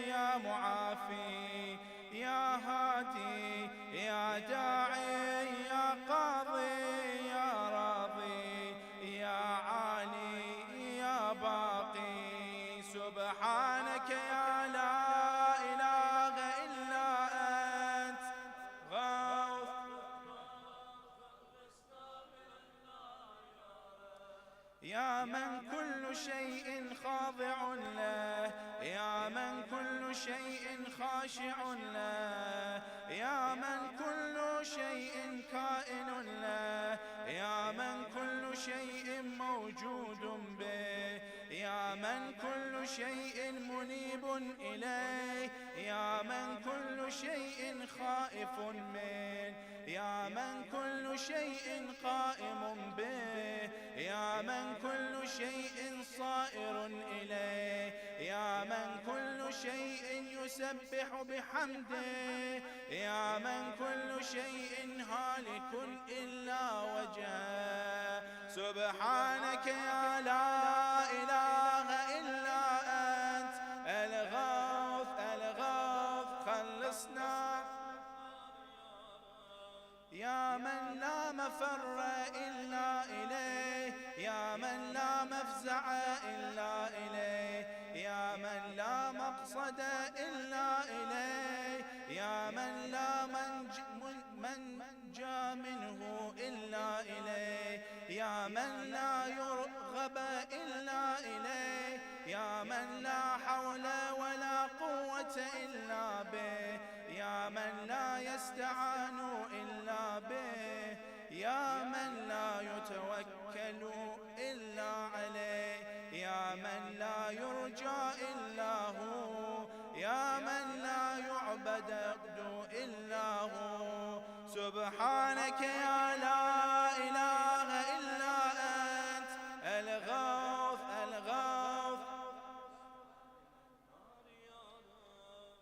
يا معافي، يا هادي يا داعي، يا قاضي يا راضي، يا عالي يا باقي. سبحانك يا لا إله إلا أنت غوث. يا من كل شيء خاضع له، يا من كل شيء خاشع له، يا من كل شيء كائن له، يا من كل شيء موجود به، يا من كل شيء منيب إليه، يا من كل شيء خائف منه، يا من كل شيء قائم به، يا من كل شيء صائر إليه، يا من كل شيء يسبح بحمده، يا من كل شيء هالك إلا وجهه. سبحانك يا لا إله إلا أنت الغوث الغوث. خلصنا يا من لا مفر إلا إليه، يا من لا مفزع إلا إليه، يا من لا مقصد إلا إليه، يا من لا منجى منه إلا إليه، يا من لا يرغب إلا إليه، يا من لا حول ولا قوة إلا به، يا من لا يستعان إلا به، يا من لا يتوكل إلا عليه، يا من لا يرجى إلا هو، يا من لا يعبد إلا هو. سبحانك يا لا إله إلا أنت الغوث الغوث،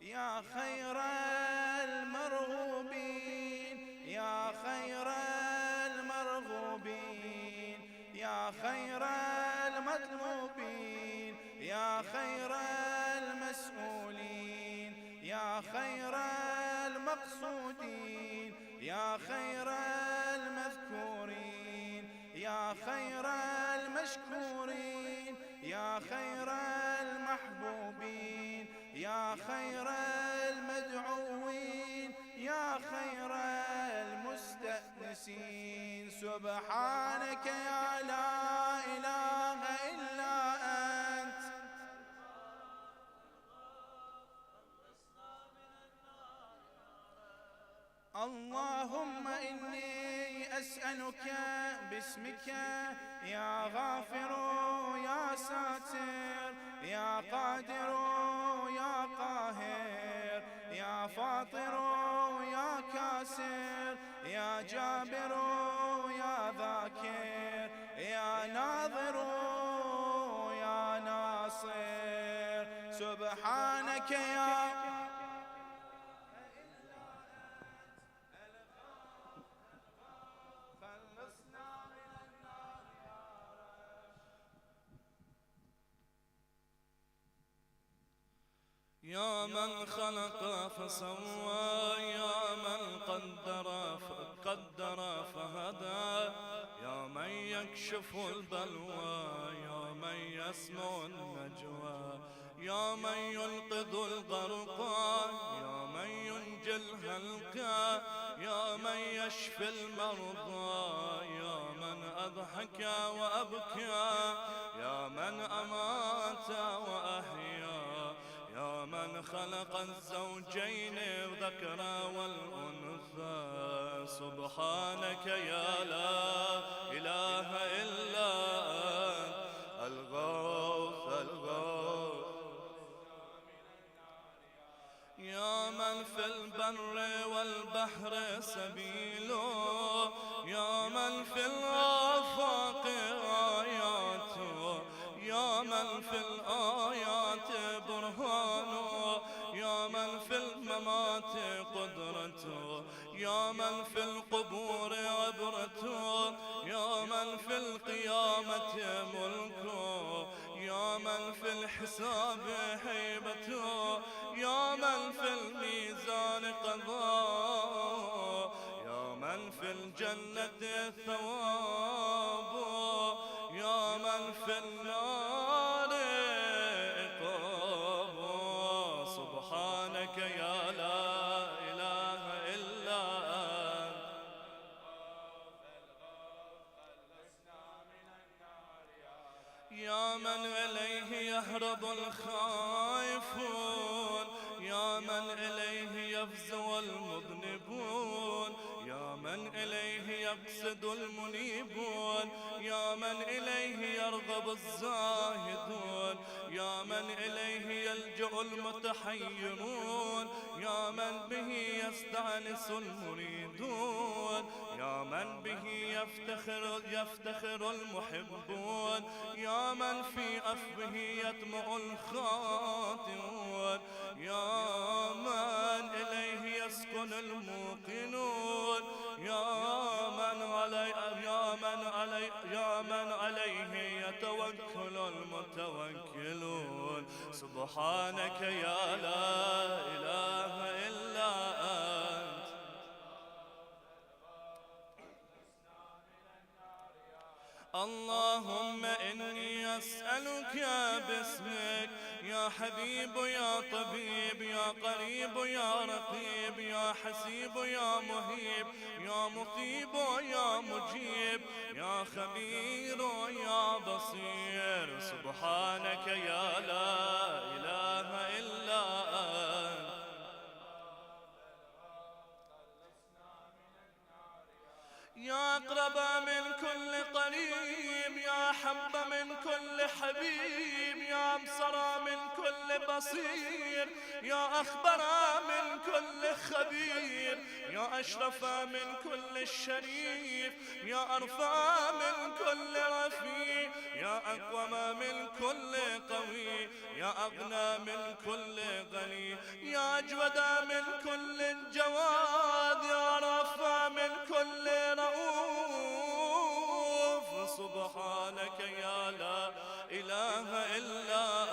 يا خير المرغوبين، يا خير المرغوبين، يا خير المطلوبين، يا خير المسؤولين، يا خير المقصودين، يا خير المذكورين، يا خير المشكورين، يا خير المحبوبين، يا خير المدعوين، يا خير المستأنسين. سبحانك يا لا إله إلا أنت. اللهم إني أسألك باسمك يا غافر يا ساتر يا قادر يا قاهر يا فاطر يا كاسر يا جابر يا ذاكر يا ناظر يا ناصر. سبحانك يا يا من خلق فسوى، يا من قدر فهدى، يا من يكشف البلوى، يا من يسمع النجوى، يا من ينقذ الغرقى، يا من ينجي الهلكى، يا من يشفي المرضى، يا من أضحك وأبكى، يا من أمات وأحيا، يا من خلق الزوجين الذكر والأنثى. سبحانك يا لا إله إلا أنت الغوث الغوث. يا من في البر والبحر سبيله، يا من في الآفاق آياته، يا من في الآيات برهانه، يا من في الممات قدرته، يا من في القبور عبرته، يا من في القيامة ملكه، يا من في الحساب هيبته، يا من في الميزان قضاء، يا من في الجنة ثوابه، يا من في النار عقابه. سبحانك يا لا إله إلا أنت. يا من إليه يهرب الخائفون، يا من إليه يفزع المذنبون، يا من إليه يقصد المنيبون، يا من إليه يرغب الزاهدون، يا من إليه يلجأ المتحيرون، يا من به يستأنس المريدون، يا من به يفتخر المحبون، يا من في أفه يطمع الخاطئون، يا من إليه يسكن الموقنون، يا من عليه يتوكل المتوكلون. سبحانك يا لا إله إلا أنت. اللهم إني أسألك باسمك يا حبيب يا طبيب يا قريب يا رقيب يا حسيب يا مهيب يا مقيب يا مجيب يا خبير يا بصير سبحانك يا لا إله إلا أنت يا أقرب من كل قريب يا حب من كل حبيب يا أبصر من كل بصير يا أخبر من كل خبير يا أشرف من كل شريف يا أرفع من كل رفيع يا أقوم من كل قوي يا أغنى من كل غني يا أجود من كل جواد يا رفع من كل رؤوف سبحانك يا لا إله إلا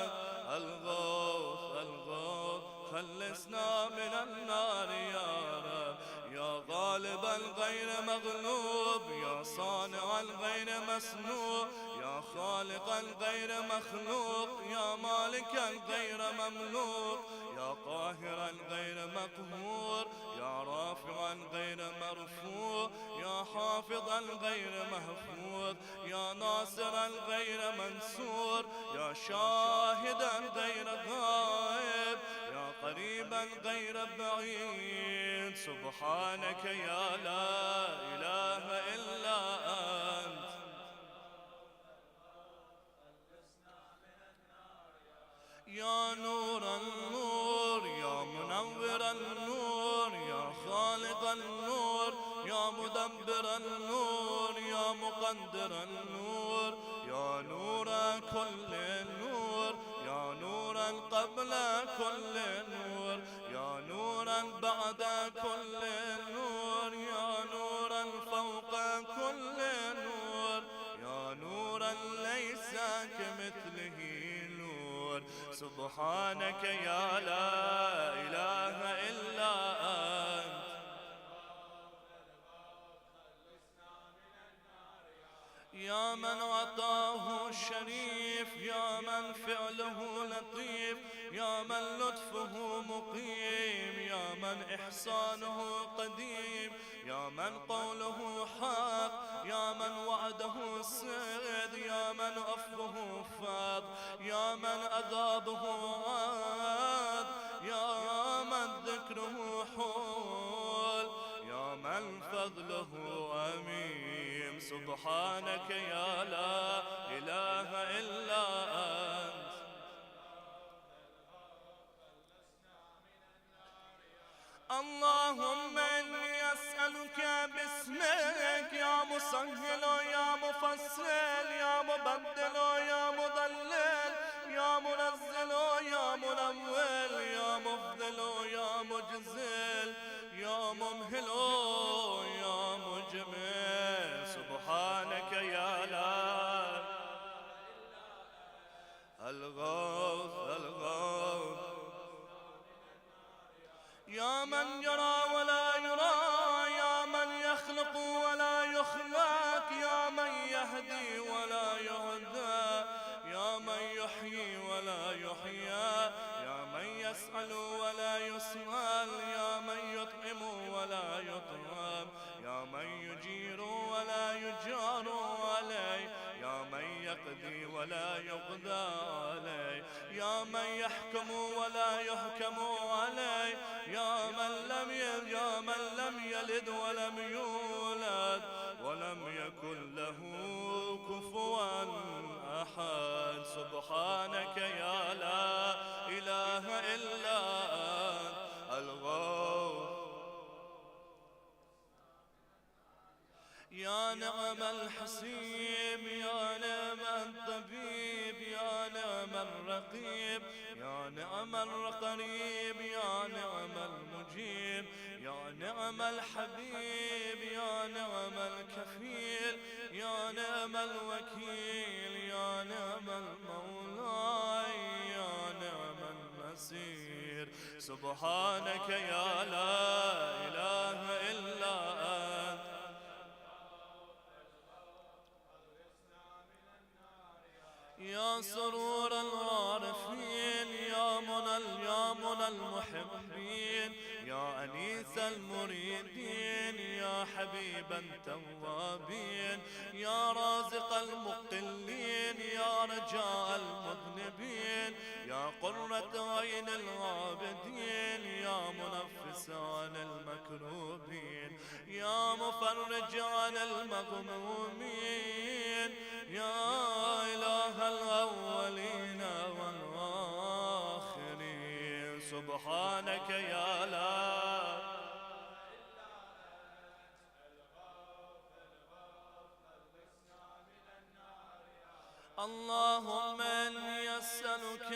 أنت الغوث الغوث خلصنا من النار يا رب يا غالب الغير مغلوب يا صانع الغير مسنوع يا خالق الغير مخلوق يا مالك الغير مملوك يا قاهر الغير مقهور يا رافع الغير مرفوع يا حافظ الغير محفوظ يا ناصر الغير منصور يا شاهد الغير غائب يا قريب الغير بعيد سبحانك يا لا إله إلا أنت يا نور النور يا منور النور يا خالق النور يا مدبر النور يا مقدر النور يا نور كل نور يا نورا قبل كل نور يا نورا بعد كل نور يا نورا فوق كل نور يا نورا ليس كمثله نور سبحانك يا لا إله إلا أنت يا من عطاه الشريف يا من فعله لطيف يا من لطفه مقيم يا من إحسانه قديم يا من قوله حق يا من وعده صدق يا من عفوه فاض يا من عذابه عاد يا من ذكره حول يا من فضله عميم سبحانك يا لا إله إلا أنت اللهم إني أسألك باسمك يا مسهل يا مفصل يا مبدل يا مضلل يا منزل يا منول يا مفضل يا مجزل يا ممهل يا مجمل سبحانك يا لا الغوث الغوث يا من يرى ولا يرى يا من يخلق ولا يخلق يا من يهدي ولا يهدى يا من يحيي ولا يحيى يا من يسأل ولا يسأل يا من يطعم ولا يطعم يا من يجير ولا يجار عليه يا من يقضي ولا يقضى عليه يا من يحكم ولا يحكم عليه يا من لم يلد ولم يولد ولم يكن له كفوا أحد سبحانك يا لا إله إلا أنت الغوث يا نعم الحسيب يا نعم الطبيب يا نعم الرقيب يا نعم القريب يا نعم المجيب يا نعم الحبيب يا نعم الكفيل يا نعم الوكيل يا نعم المولى يا نعم النصير سبحانك يا لا إله إلا أنت يا سرور العارفين غيث المريدين يا حبيب التوابين يا رازق المقلين يا رجاء المذنبين يا قرة عين العابدين يا منفس عن المكروبين يا مفرج عن المغمومين يا إله الأولين والآخرين سبحانك يا لا اللهم إني أسألك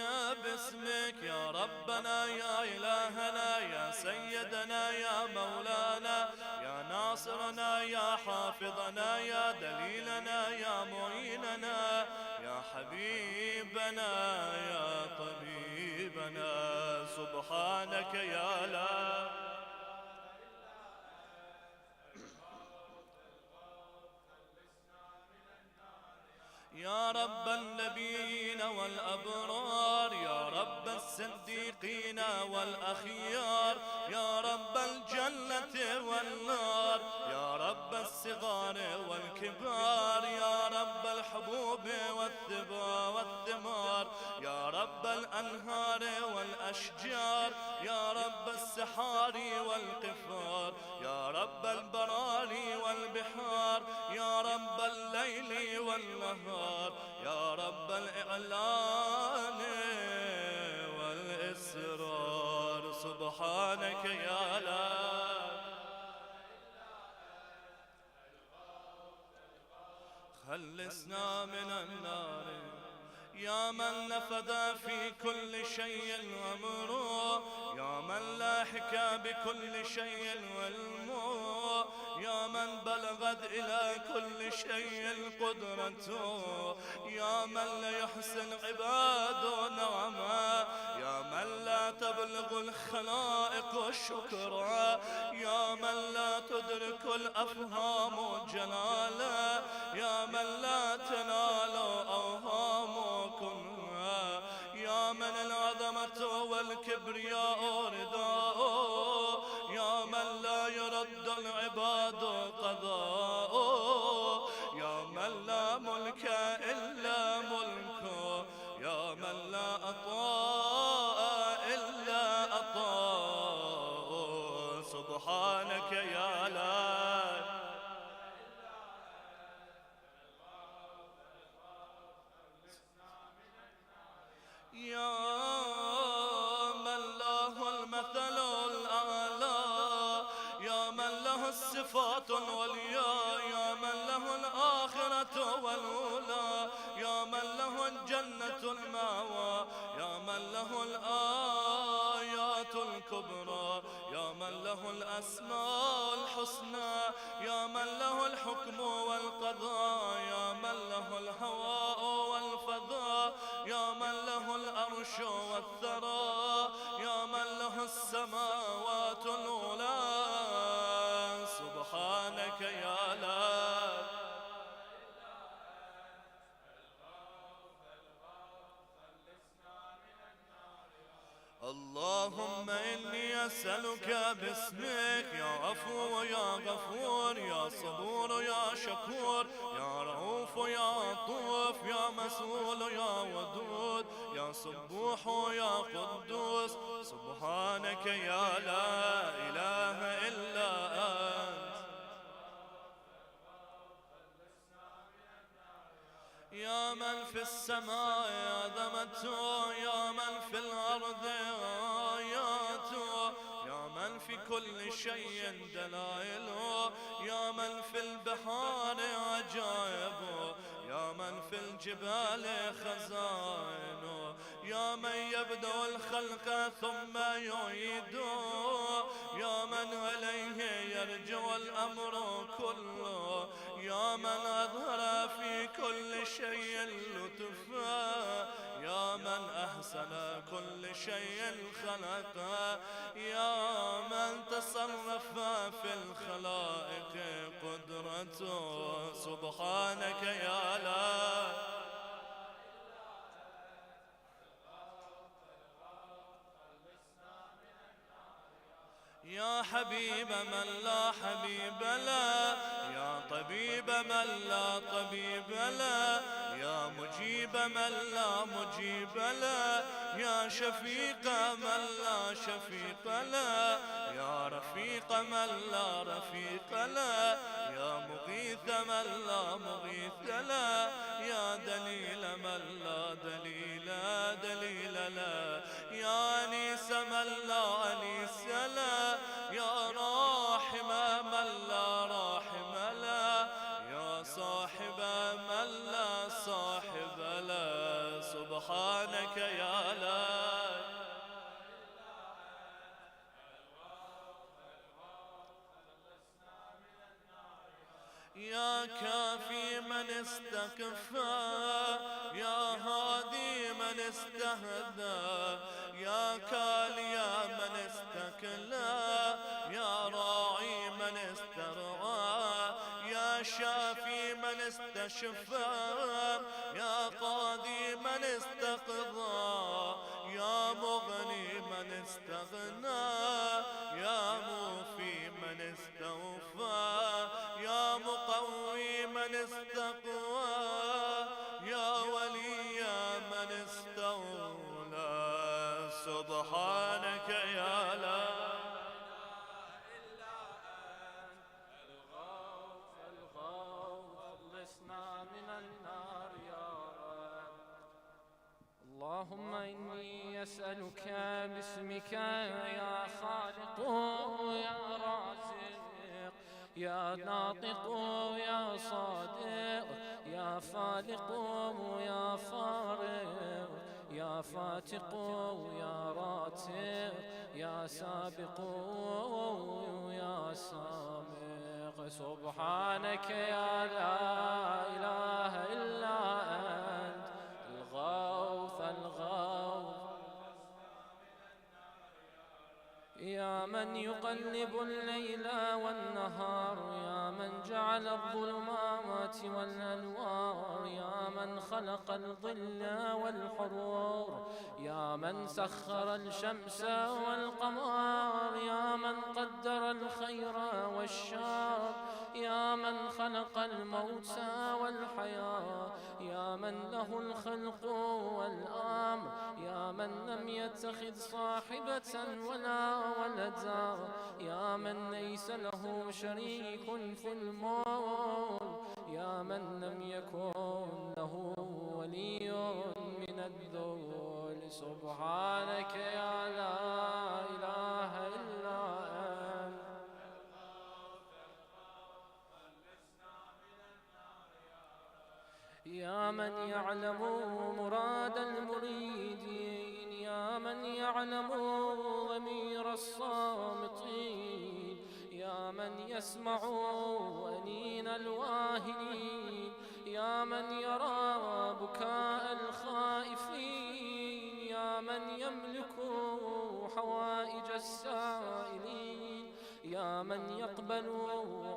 باسمك يا ربنا يا إلهنا يا سيدنا يا مولانا يا ناصرنا يا حافظنا يا دليلنا يا معيننا يا حبيبنا يا طبيبنا سبحانك يا لا يا رب النبيين والأبرار يا رب الصديقين والأخيار يا رب الجنة والنار يا رب الصغار والكبار يا رب الحبوب والثمار يا رب الأنهار والأشجار يا رب السحار والقفار يا رب البراري والبحار يا رب الليل والنهار يا رب الإعلان والإسرار سبحانك يا لا خلصنا من النار يا من نفذ في كل شيء أمره يا من لاحق بكل شيء علمه يا من بلغت إلى كل شيء قدرته يا من لا يحسن عباده نعمه يا من لا تبلغ الخلائق شكرا يا من لا تدرك الأفهام جلاله يا من لا تنال أوهام كلها يا من العظمة والكبرياء رداء يا من لا يرد العباد قضاء يا من لا ملك إلا ملكه يا من لا عطاء إلا عطاء سبحانك يا لا يا من له المثل الأعلى يا من له الصفات العليا يا من له الآخرة والأولى يا من له الجنة المأوى يا من له الآيات الكبرى يا من له الأسماء الحسنى يا من له الحكم والقضاء يا من له الهواء والفضاء يا من له الأرش والثرى يا من له السماوات العلى سبحانك يا لا اللهم إني أسألك باسمك يا عفو يا غفور يا صبور يا شكور يا رؤوف يا عطوف يا مسؤول يا ودود يا صبوح يا قدوس سبحانك يا لا إله إلا أنت يا من في السماء عظمته يا من في الأرض آياته يا من في كل شيء دلائله يا من في البحار عجائبه يا من في الجبال خزائنه يا من يبدأ الخلق ثم يعيده يا من عليه يرجع الأمر كله يا من أظهر في كل شيء لطفا يا من أحسن كل شيء خلقا يا من تصرف في الخلائق قدرته سبحانك يا لا يا حبيب من لا حبيب له، يا طبيب من لا طبيب له، يا مجيب من لا مجيب له، يا شفيق من لا شفيق له، يا رفيق من لا رفيق له، يا مغيث من لا مغيث له، يا دليل من لا دليل دليل له، يا أنيس من لا أنيس له، يا راحم من لا راحم له، يا صاحب من لا صاحب له. سبحانك يا لا يا كافي من استكفى، يا هادي من استهدى، يا كالي من استكلى، يا راعي من استرعى، يا شافي من استشفى، يا قاضي من استقضى، يا مغني من استغنى، يا موفي من استوفى، يا مقوي من استقوى، يا ولي من استولى. سبحانك يا لا اللهم إني أسألك باسمك يا خالق يا رازق يا ناطق يا صادق يا فالق يا فارق يا فاتق يا راتق يا سابق يا سابق. سبحانك يا لا إله إلا أنت الغوث الغوث. يا من يقلب الليل والنهار، يا من جعل الظلمات والأنوار، يا من خلق الظل والحرور، يا من سخر الشمس والقمر، يا من قدر الخير والشر، يا من خلق الموت والحياة، يا من له الخلق والأمر، يا من لم يتخذ صاحبة ولا ولدا، يا من ليس له شريك في الملك، يا من لم يكن له ولي من الذل. سبحانك يا لا إله إلا أنت. يا من يعلم مراد المريدين، يا من يعلم ضمير الصامتين، يا من يسمع أنين الواهنين، يا من يرى بكاء الخائفين، يا من يملك حوائج السائلين، يا من يقبل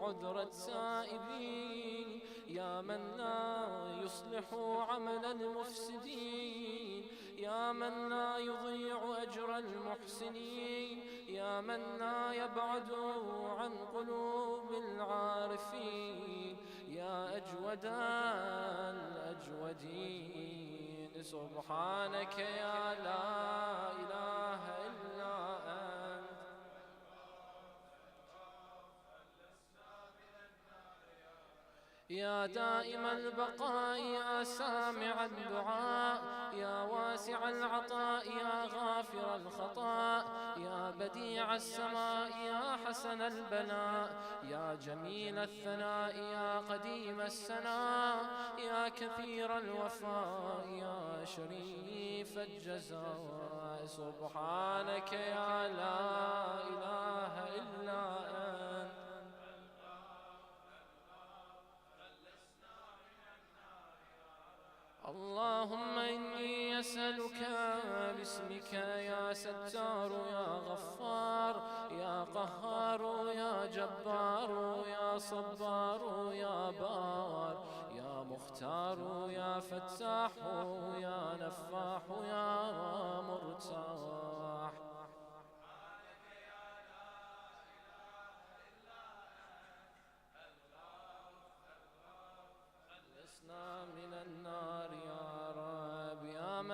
عذر التائبين، يا من لا يصلح عمل المفسدين، يا من لا يضيع أجر المحسنين، يا من لا يبعد عن قلوب العارفين، يا أجود الأجودين. سبحانك يا لا إله إلا أنت. يا دائم البقاء يا سامع الدعاء، يا واسع العطاء يا غافر الخطاء، يا بديع السماء يا حسن البلاء، يا جميل الثناء يا قديم السناء، يا كثير الوفاء يا شريف الجزاء. سبحانك يا لا إله إلا أنت. اللهم إني أسألك باسمك يا ستار يا غفار يا قهار يا جبار يا صبار يا بار يا مختار يا فتاح يا نفاح يا مرتاح.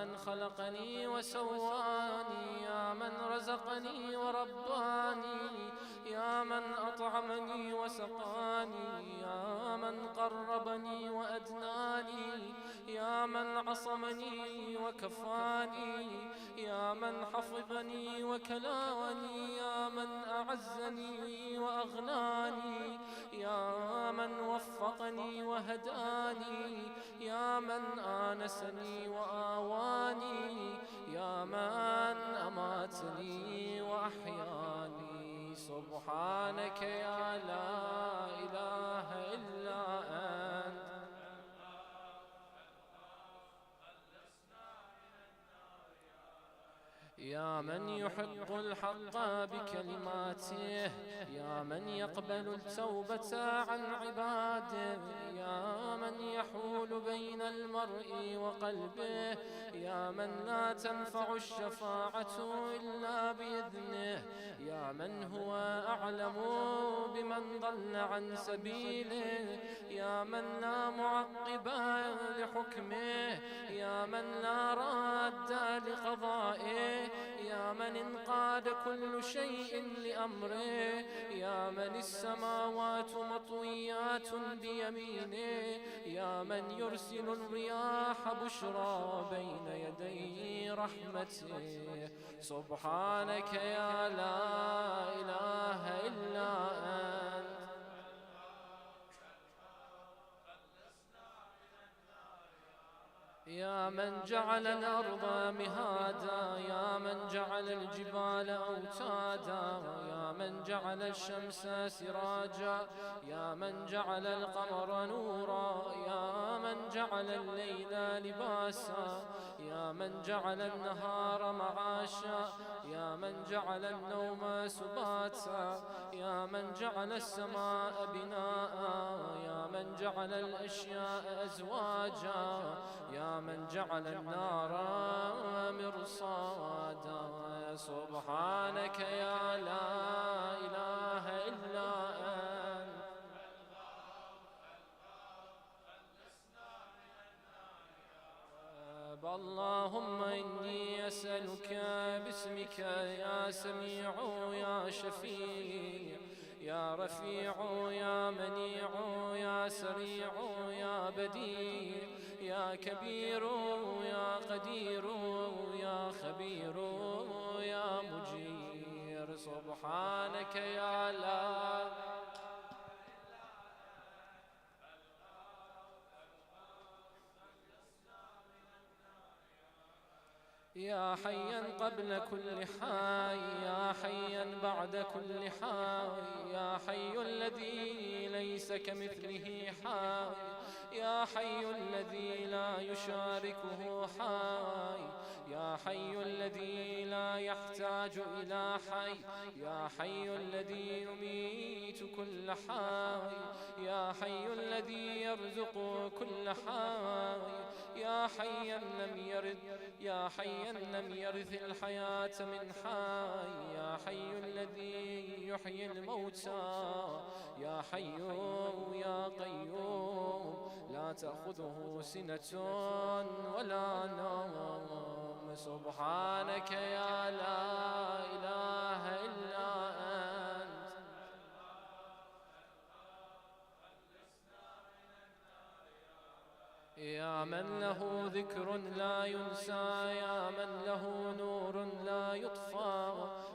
من خلقني وسواني يا من رزقني ورباني يا من أطعمني وسقاني يا من قربني وأدناني يا من عصمني وكفاني يا من حفظني وكلاني يا من أعزني وأغناني يا من وفقني وهداني يا من آنسني وآواني يا من أماتني وأحياني سبحانك يا لا إله إلا أنت يا من يحق الحق بكلماته يا من يقبل التوبة عن عباده يا من يحول بين المرء وقلبه يا من لا تنفع الشفاعة إلا بإذنه يا من هو أعلم بمن ضل عن سبيله يا من لا معقب لحكمه يا من لا راد لقضائه يا من انقاد كل شيء لأمره يا من السماوات مطويات بيمينه يا من يرسل الرياح بشرى بين يدي رحمته سبحانك يا لا إله إلا أنت يا من جعل الأرض مهادا يا من جعل الجبال أوتادا يا من جعل الشمس سراجا يا من جعل القمر نورا يا من جعل الليل لباسا يا من جعل النهار معاشا يا من جعل النوم سباتا يا من جعل السماء بناء يا من جعل الأشياء أزواجا يا من جعل النار مرصادا سبحانك يا لا إله إلا أنت اللهم إني أسألك باسمك يا سميع يا شفيع يا رفيع يا منيع يا سريع يا بديع يا كبير يا قدير يا خبير يا مجير سبحانك يا لا يا حيا قبل كل حي يا حيا بعد كل حي يا حي الذي ليس كمثله حي يا حي الذي لا يشاركه حي يا حي الذي لا يحتاج إلى حي يا حي الذي يميت كل حي يا حي الذي يرزق كل حي يا حيا لم يرد يا حيا لم يرث الحياة من حي يا حي الذي يحيي الموتى يا حي يا قيوم لا تأخذه سنة ولا نوم سبحانك يا لا إله إلا أنت يا من له ذكر لا ينسى يا من له نور لا يطفى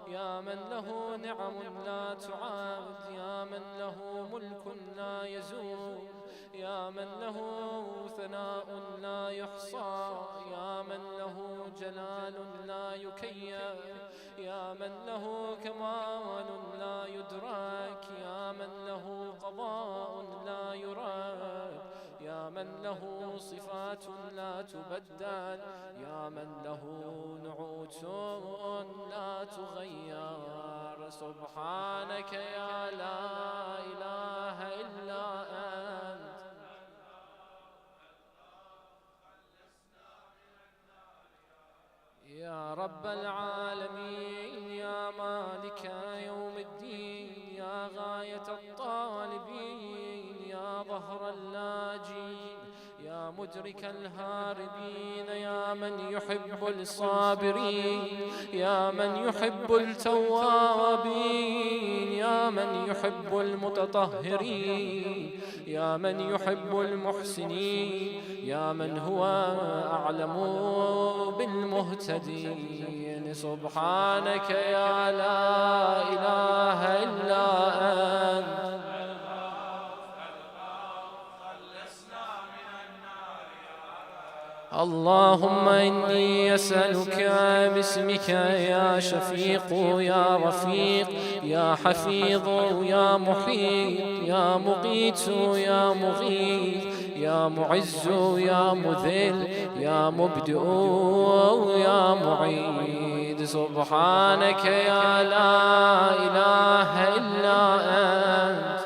يا من له نعم لا تعاد يا من له ملك لا يزول يا من له ثناء لا يحصى يا من له جلال لا يكيف يا من له كمال لا يدرك يا من له قضاء لا يراد يا من له صفات لا تبدل يا من له نعوت لا تغير سبحانك يا لا إله إلا أنت يا رب العالمين يا مالك يوم الدين يا غاية الطالبين يا ظهر اللاجين يا يا مدرك الهاربين، يا من يحب الصابرين، يا من يحب التوابين، يا من يحب المتطهرين، يا من يحب المحسنين، يا من هو أعلم بالمهتدين. سبحانك يا لا إله إلا أنت. اللهم إني أسألك باسمك يا شفيق يا رفيق يا حفيظ يا محيط يا مقيت يا مغيث يا معز يا مذل يا مبدئ يا معيد. سبحانك يا لا إله إلا أنت.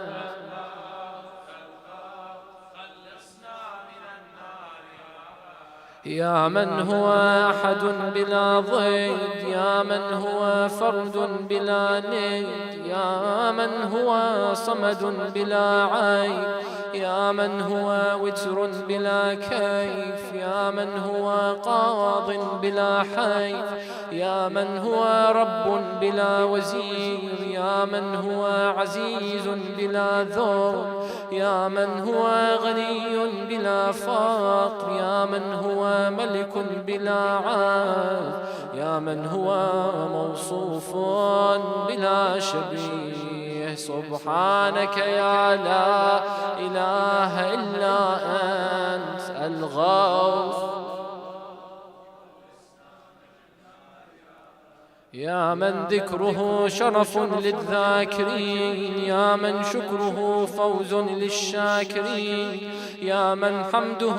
يا من هو أحد بلا ضد، يا من هو فرد بلا ند، يا من هو صمد بلا عين، يا من هو وتر بلا كيف، يا من هو قاض بلا حيف، يا من هو رب بلا وزير، يا من هو عزيز بلا ذر، يا من هو غني بلا فقر، يا من هو ملك بلا عاد، يا من هو موصوف بلا شبيه. سبحانك يا لا إله إلا أنت الغوث. يا من ذكره شرف للذاكرين، يا من شكره فوز للشاكرين، يا من حمده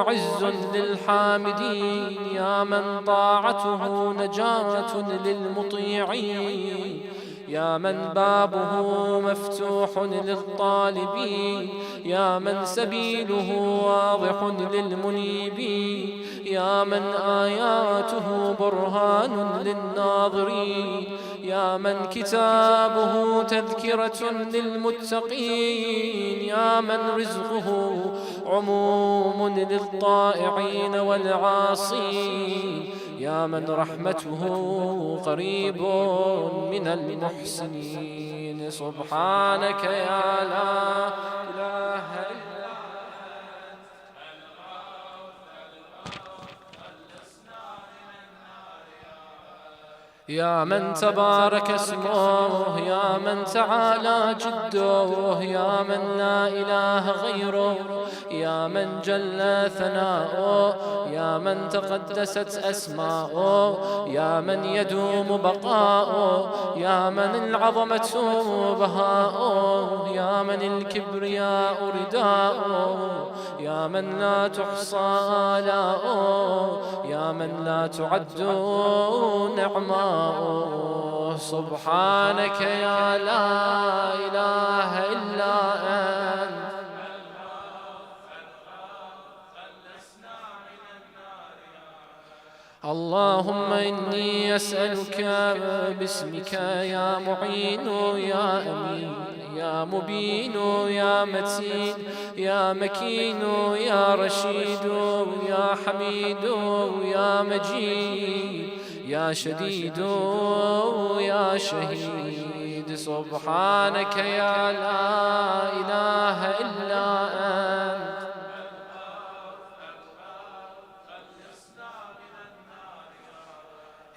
عز للحامدين، يا من طاعته نجاة للمطيعين، يا من بابه مفتوح للطالبين، يا من سبيله واضح للمنيبين، يا من آياته برهان للناظرين، يا من كتابه تذكرة للمتقين، يا من رزقه عموم للطائعين والعاصين، يا من رحمته قريب من المحسنين. سبحانك يا لا إله إلا يا من تبارك اسمه، يا من تعالى جده، يا من لا إله غيره، يا من جل ثناؤه، يا من تقدست أسماؤه، يا من يدوم بقاؤه، يا من العظمة بهاؤه، يا من الكبرياء رداؤه، يا من لا تحصى آلاؤه، يا من لا تعد نعماؤه. سبحانك يا لا إله إلا أنت. اللهم إني أسألك باسمك يا معين يا أمين يا مبين يا متين يا مكين يا رشيد يا حميد يا مجيد يا شديد يا شهيد. سبحانك يا لا إله إلا أنت.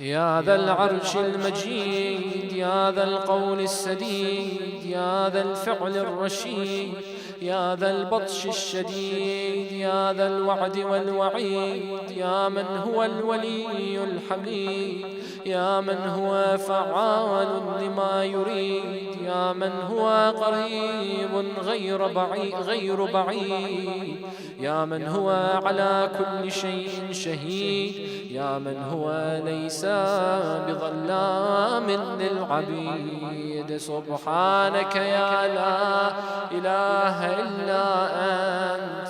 يا ذا العرش المجيد، يا ذا القول السديد، يا ذا الفعل الرشيد، يا ذا البطش الشديد، يا ذا الوعد والوعيد، يا من هو الولي الحميد، يا من هو فعال لما يريد، يا من هو قريب غير بعيد، يا من هو على كل شيء شهيد، يا من هو ليس بظلام للعبيد. سبحانك يا لا إله إلا أنت.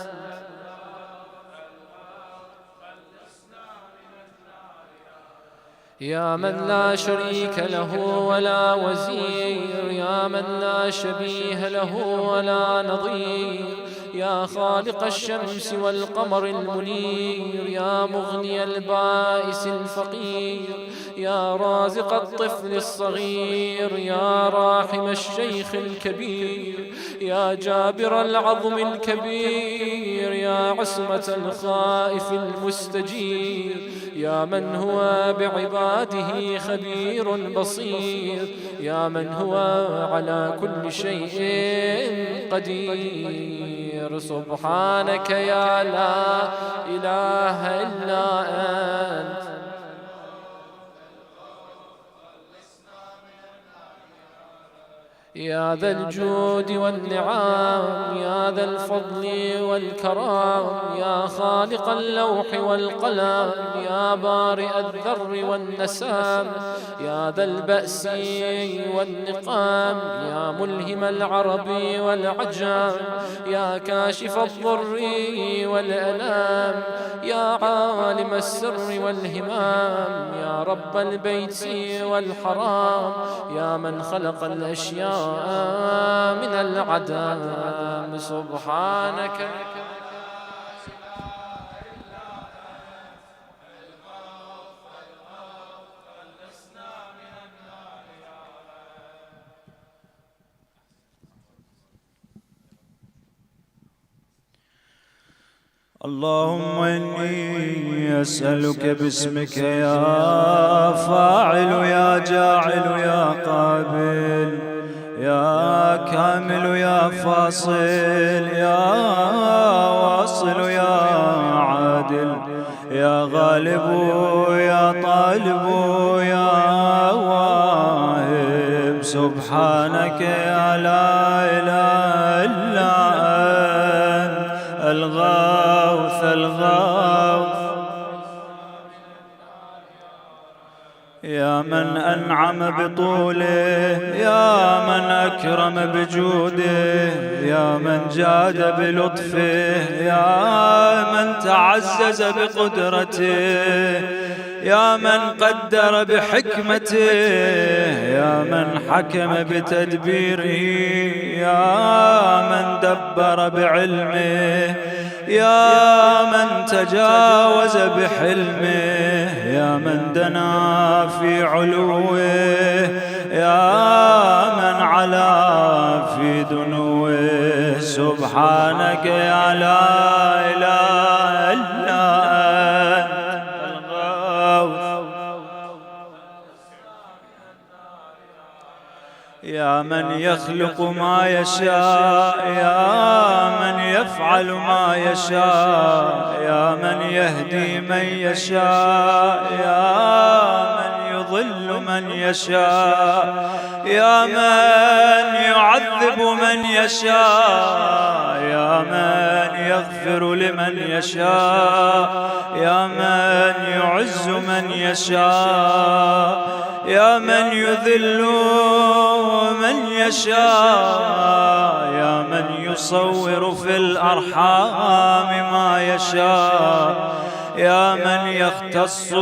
يا من لا شريك له ولا وزير، يا من لا شبيه له ولا نظير، يا خالق الشمس والقمر المنير، يا مغني البائس الفقير، يا رازق الطفل الصغير، يا راحم الشيخ الكبير، يا جابر العظم الكبير، يا عصمة الخائف المستجير، يا من هو بعباده خبير بصير، يا من هو على كل شيء قدير. سبحانك يا لا إله إلا أنت. يا ذا الجود والنعام، يا ذا الفضل والكرام، يا خالق اللوح والقلم، يا بارئ الذر والنسام، يا ذا البأس والنقام، يا ملهم العرب والعجم، يا كاشف الضر والألام، يا عالم السر والهمام، يا رب البيت والحرام، يا من خلق الأشياء من العدم. سبحانك اللهم إني أسألك باسمك يا فاعل يا جاعل يا قابل يا كامل يا فاصل يا واصل يا عادل يا غالب يا طالب يا واهب. سبحانك يا لا إله إلا أنت الغوث الغوث، يا من أنعم بطوله، يا من أكرم بجوده، يا من جاد بلطفه، يا من تعزز بقدرته، يا من قدر بحكمته، يا من حكم بتدبيره، يا من دبر بعلمه، يا من تجاوز بحلمه، يا من دنا في علوه، يا من علا في دنوه. سبحانك يا لا إله إلا أنت الغوث، يا من يخلق ما يشاء، يا من يفعل ما يشاء، يا من يهدي من يشاء، يا من يضل من يشاء، يا من يعذب من يشاء، يا من يغفر لمن يشاء، يا من يعز من يشاء، يا من يذل من يشاء، يا من يصور في الأرحام ما يشاء، يا من يختص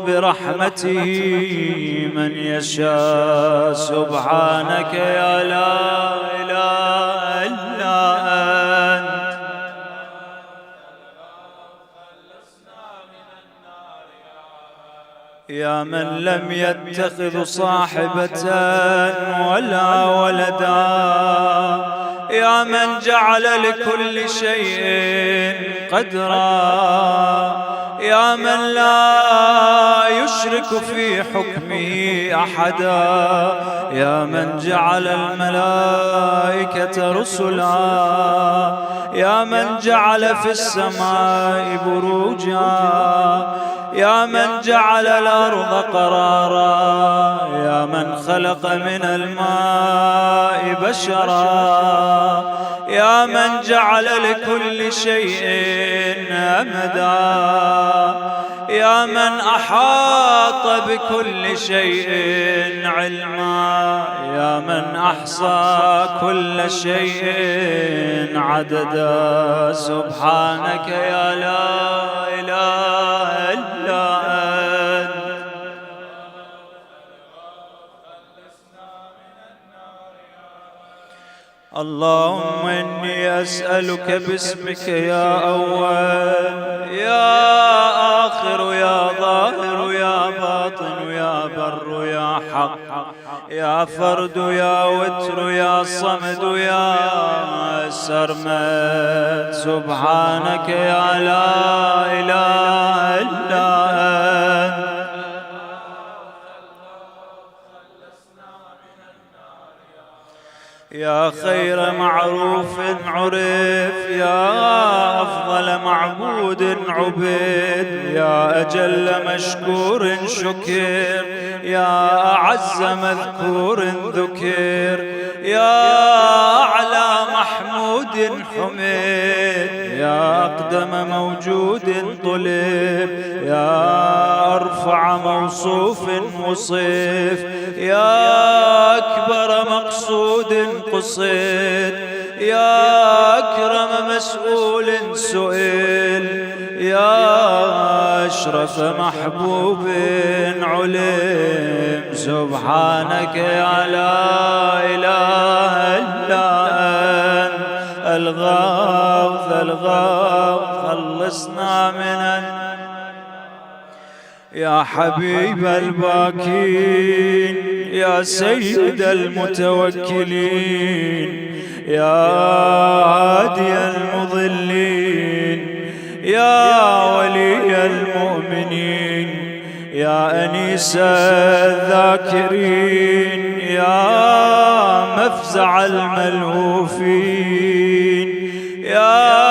برحمته من يشاء. سبحانك يا لا إله إلا أنت يا من لم يتخذ صاحبة ولا ولدا، يا من جعل لكل شيء قدرا، يا من لا يشرك في حكمه أحدا، يا من جعل الملائكة رسلا، يا من جعل في السماء بروجا، يا من جعل الأرض قرارا، يا من خلق من الماء بشرا، يا من جعل لكل شيء أمدا، يا من أحاط بكل شيء علما، يا من أحصى كل شيء عددا. سبحانك يا لا إله إلا أنت اللهم إني أسألك باسمك يا أول يا آخر يا ظاهر يا باطن يا بر يا حق يا فرد يا وتر يا صمد يا سرمد سبحانك يا لا إله إلا أنت يا خير معروف عرف يا أفضل معبود عبد يا أجل مشكور شكر يا أعز مذكور ذكر يا أعلى محمود حمد يا أقدم موجود طلب يا أرفع موصوف وصف يا أكبر مقصود قصد يا أكرم مسؤول سئل يا أشرف محبوب علم سبحانك يا لا إله إلا أنت الغوث الغوث خلصنا من يا حبيب الباكين يا سيد المتوكلين يا هادي المضلين يا ولي المؤمنين يا أنيس الذاكرين يا مفزع الملهوفين يا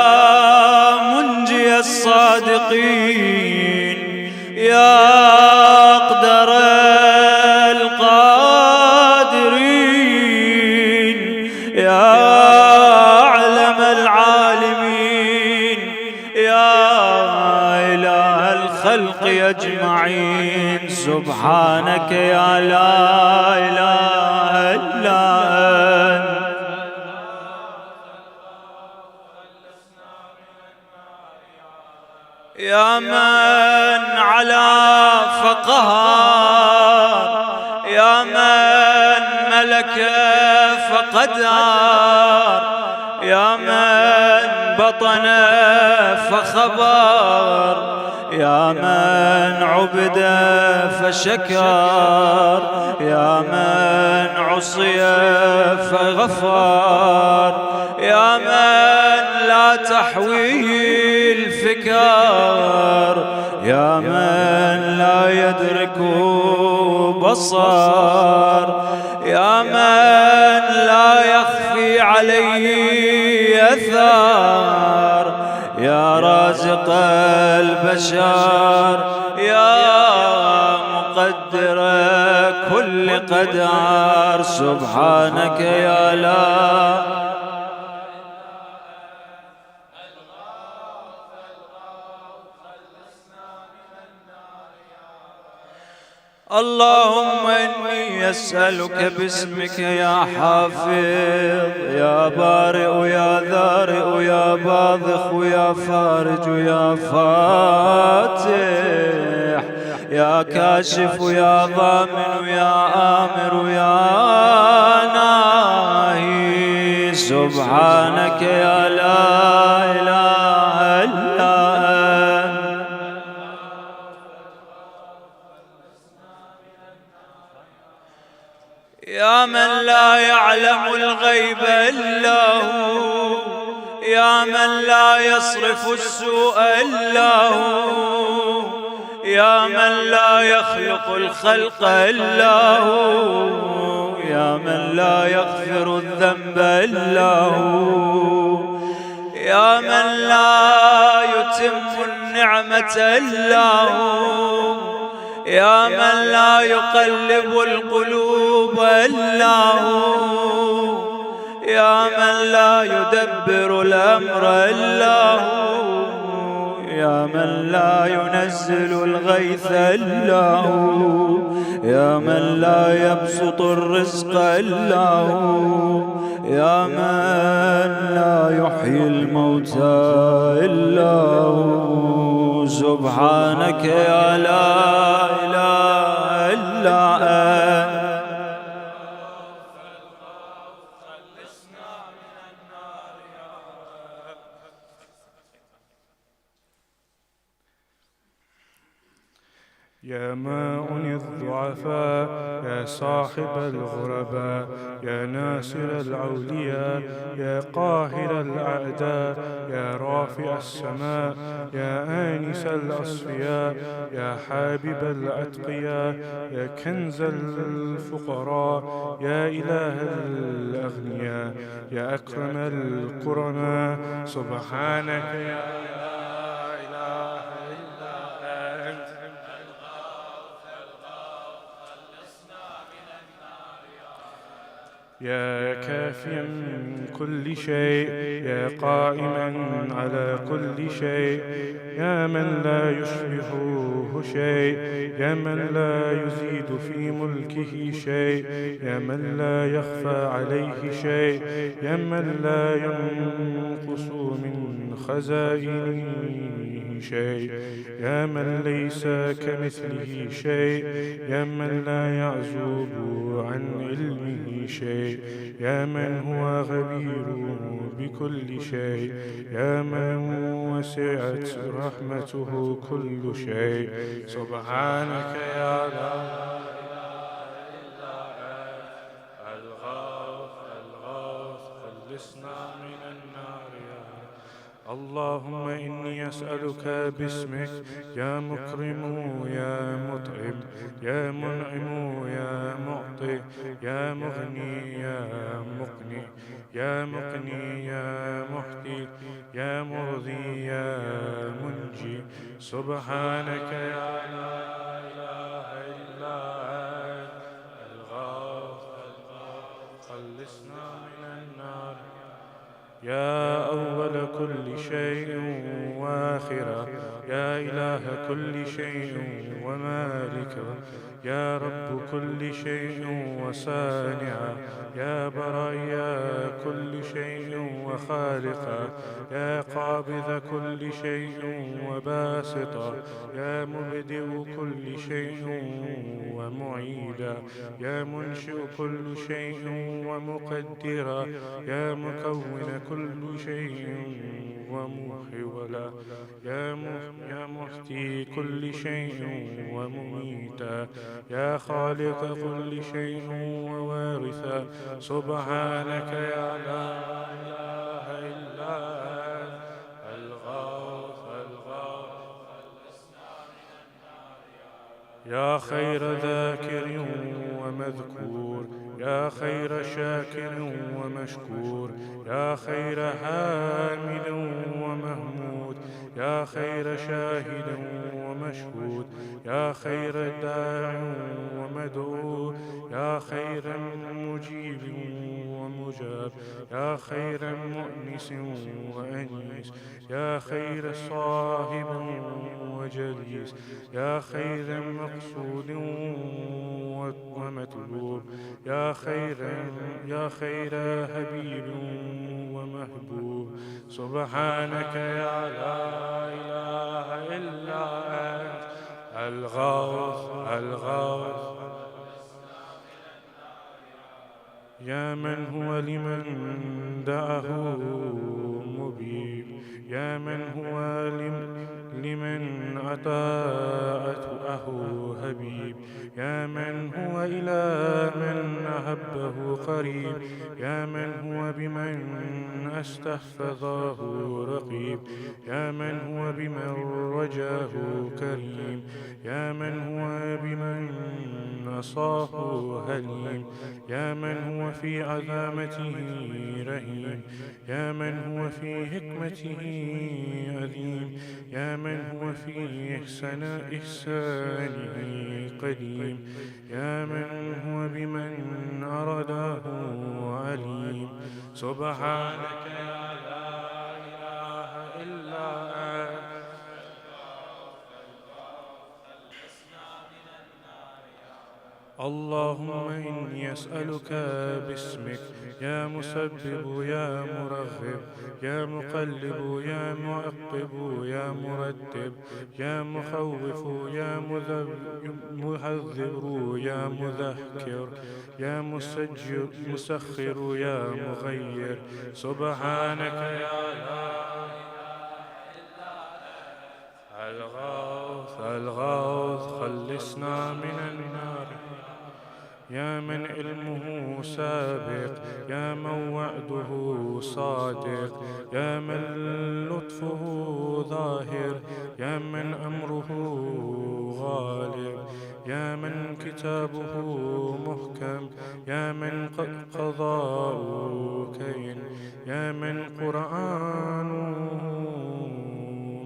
منجي الصادقين يا أقدر القادرين يا أعلم العالمين يا إله الخلق أجمعين سبحانك يا لا إله إلا أنت يا من على فقهر يا من ملك فقدر يا من بطن فخبر يا من عبد فشكر يا من عصي فغفر يا من لا تحويه الفكر يا من لا يدرك بصر يا من لا يخفي عليه أثر يا رازق البشر يا مقدر كل قدر سبحانك يا لا اللهم إني أسألك باسمك يا حافظ يا بارئ يا ذارئ يا باذخ يا فارج يا فاتح يا كاشف يا ضامن يا آمر يا ناهي سبحانك يا لا إله إلا أنت يا من لا يعلم الغيب إلا هو يا من لا يصرف السوء إلا هو يا من لا يخلق الخلق إلا هو يا من لا يغفر الذنب إلا هو يا من لا يتم النعمة إلا هو يا من لا يقلب القلوب إلا هو يا من لا يدبر الأمر إلا هو يا من لا ينزل الغيث إلا هو يا من لا يبسط الرزق إلا هو يا من لا يحيي الموتى إلا هو سبحانك يا لا إله إلا أنت يا ماعن الضعفاء يا صاحب الغرباء يا ناصر الأولياء يا قاهر الأعداء يا رافع السماء يا آنس الأصفياء يا حابب الأتقياء يا كنز الفقراء يا إله الأغنياء يا أكرم القرناء سبحانك يا لا إله إلا أنت يا كافيا من كل شيء يا قائما على كل شيء يا من لا يشبهه شيء يا من لا يزيد في ملكه شيء يا من لا يخفى عليه شيء يا من لا ينقص من خزائنه شيء يا من ليس كمثله شيء يا من لا يعزب عن علمه شيء يا من هو غبير بكل شيء يا من وسعت رحمته كل شيء سبحانك يا لا إله إلا أنت الغوث خلصنا من النار يا اللهم إني أسألك باسمك يا مكرم يا مطعم يا منعم يا معطي يا مغني يا مقني يا مقني يا محيي يا مرضي يا منجي سبحانك يا لا إله إلا أنت الغوث خلصنا من النار يا أول كل شيء وآخرة يا إله كل شيء ومالكه يا رب كل شيء وصانعه يا بريا كل شيء وخالقه يا قابض كل شيء وباسطه يا مبدئ كل شيء ومعيدا يا منشئ كل شيء ومقدرا يا مكون كل شيء ومحولا يا محيي كل شيء ومميتا يا خالق كل شيء ووارثا سبحانك يا لا إله إلا أنت الغوث يا خير ذاكر ومذكور يا خير شاكر ومشكور يا خير حامد ومحمود يا خير شاهد ومشهود يا خير داع ومدعو يا خير مجيب ومجاب يا خير مؤنس وأنيس يا خير صاحب وجليس يا خير مقصود ومطلوب يا خير حبيب ومحبوب سبحانك يا لا إله إلا أنت الغوث يا من هو لمن دعاه مبيب يا من هو لمن أطاعته هبيب يا من هو إلى من أحبه قريب يا من هو بمن استحفظه رقيب يا من هو بمن رجاه كريم يا من هو بمن نصاه هليم يا من هو في عظمته رحيم يا من هو في حكمته عظيم يا من هو في إحسانه قديم يا من هو بمن أراده عليم سبحانك يا لا إله إلا أنت اللهم إني أسألك باسمك يا مسبب يا مرغب يا مقلب يا معقب يا مرتب يا مخوف يا محذر يا مذكر يا مسخر يا مغير سبحانك يا لا إله إلا أنت الغوث خلص علمه سابق، يا من وعده صادق، يا من لطفه ظاهر، يا من أمره غالب، يا من كتابه محكم، يا من قضاء كين، يا من قرآنه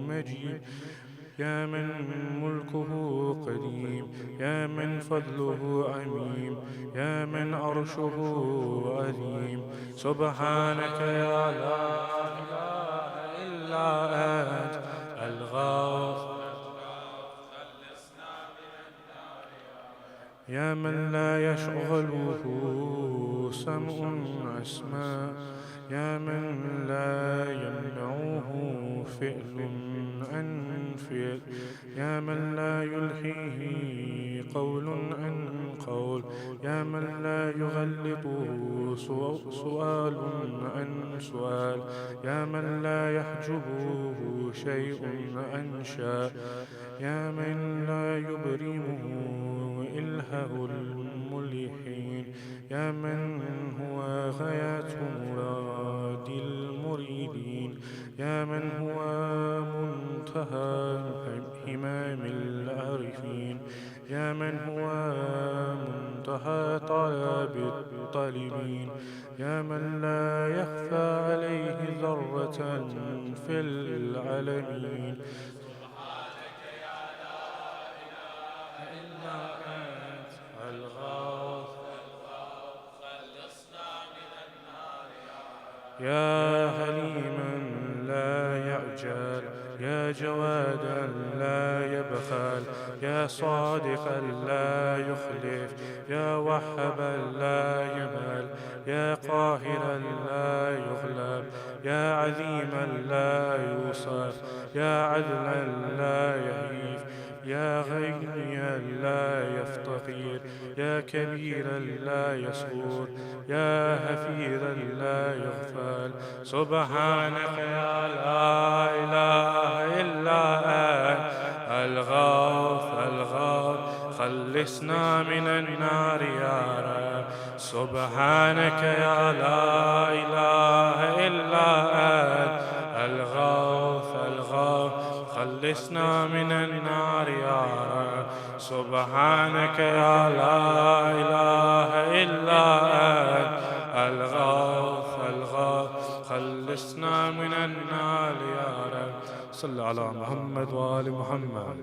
مجيد، يا من ملكه قديم، يا من فضله عميم، يا من عرشه عظيم. سبحانك يا لا إله إلا أنت الغوث، يا من لا يشغله سمع أسماء، يا من لا يمنعه فعل عن فعل، يا من لا يلهيه قول عن قول، يا من لا يغلطه سؤال عن سؤال، يا من لا يحجبه شيء عن شيء، يا من لا يبرمه إلهه الملحين، يا من هو غاية مراد المريدين، يا من هو منتهى همام العارفين، يا من هو منتهى طلب الطالبين، يا من لا يخفى عليه ذرة في العالمين. يا حليما لا يعجل، يا جوادا لا يبخل، يا صادقا لا يخلف، يا وهابا لا يمل، يا قاهرا لا يغلب، يا عظيما لا يوصف، يا عدلا لا يهيف، يا غنيا لا يفتقر، يا كبيرا لا يصغر، يا هفيرا لا يغفل. سبحانك يا لا إله إلا أنت الغوث الغوث، خلصنا من النار يا رب. سبحانك يا لا إله إلا أنت الغوث الغوث، خلصنا من النار يا رب. سبحانك يا لا إله إلا أنت الغوث الغوث، خلصنا من النار يا رب. صل على محمد وآل محمد.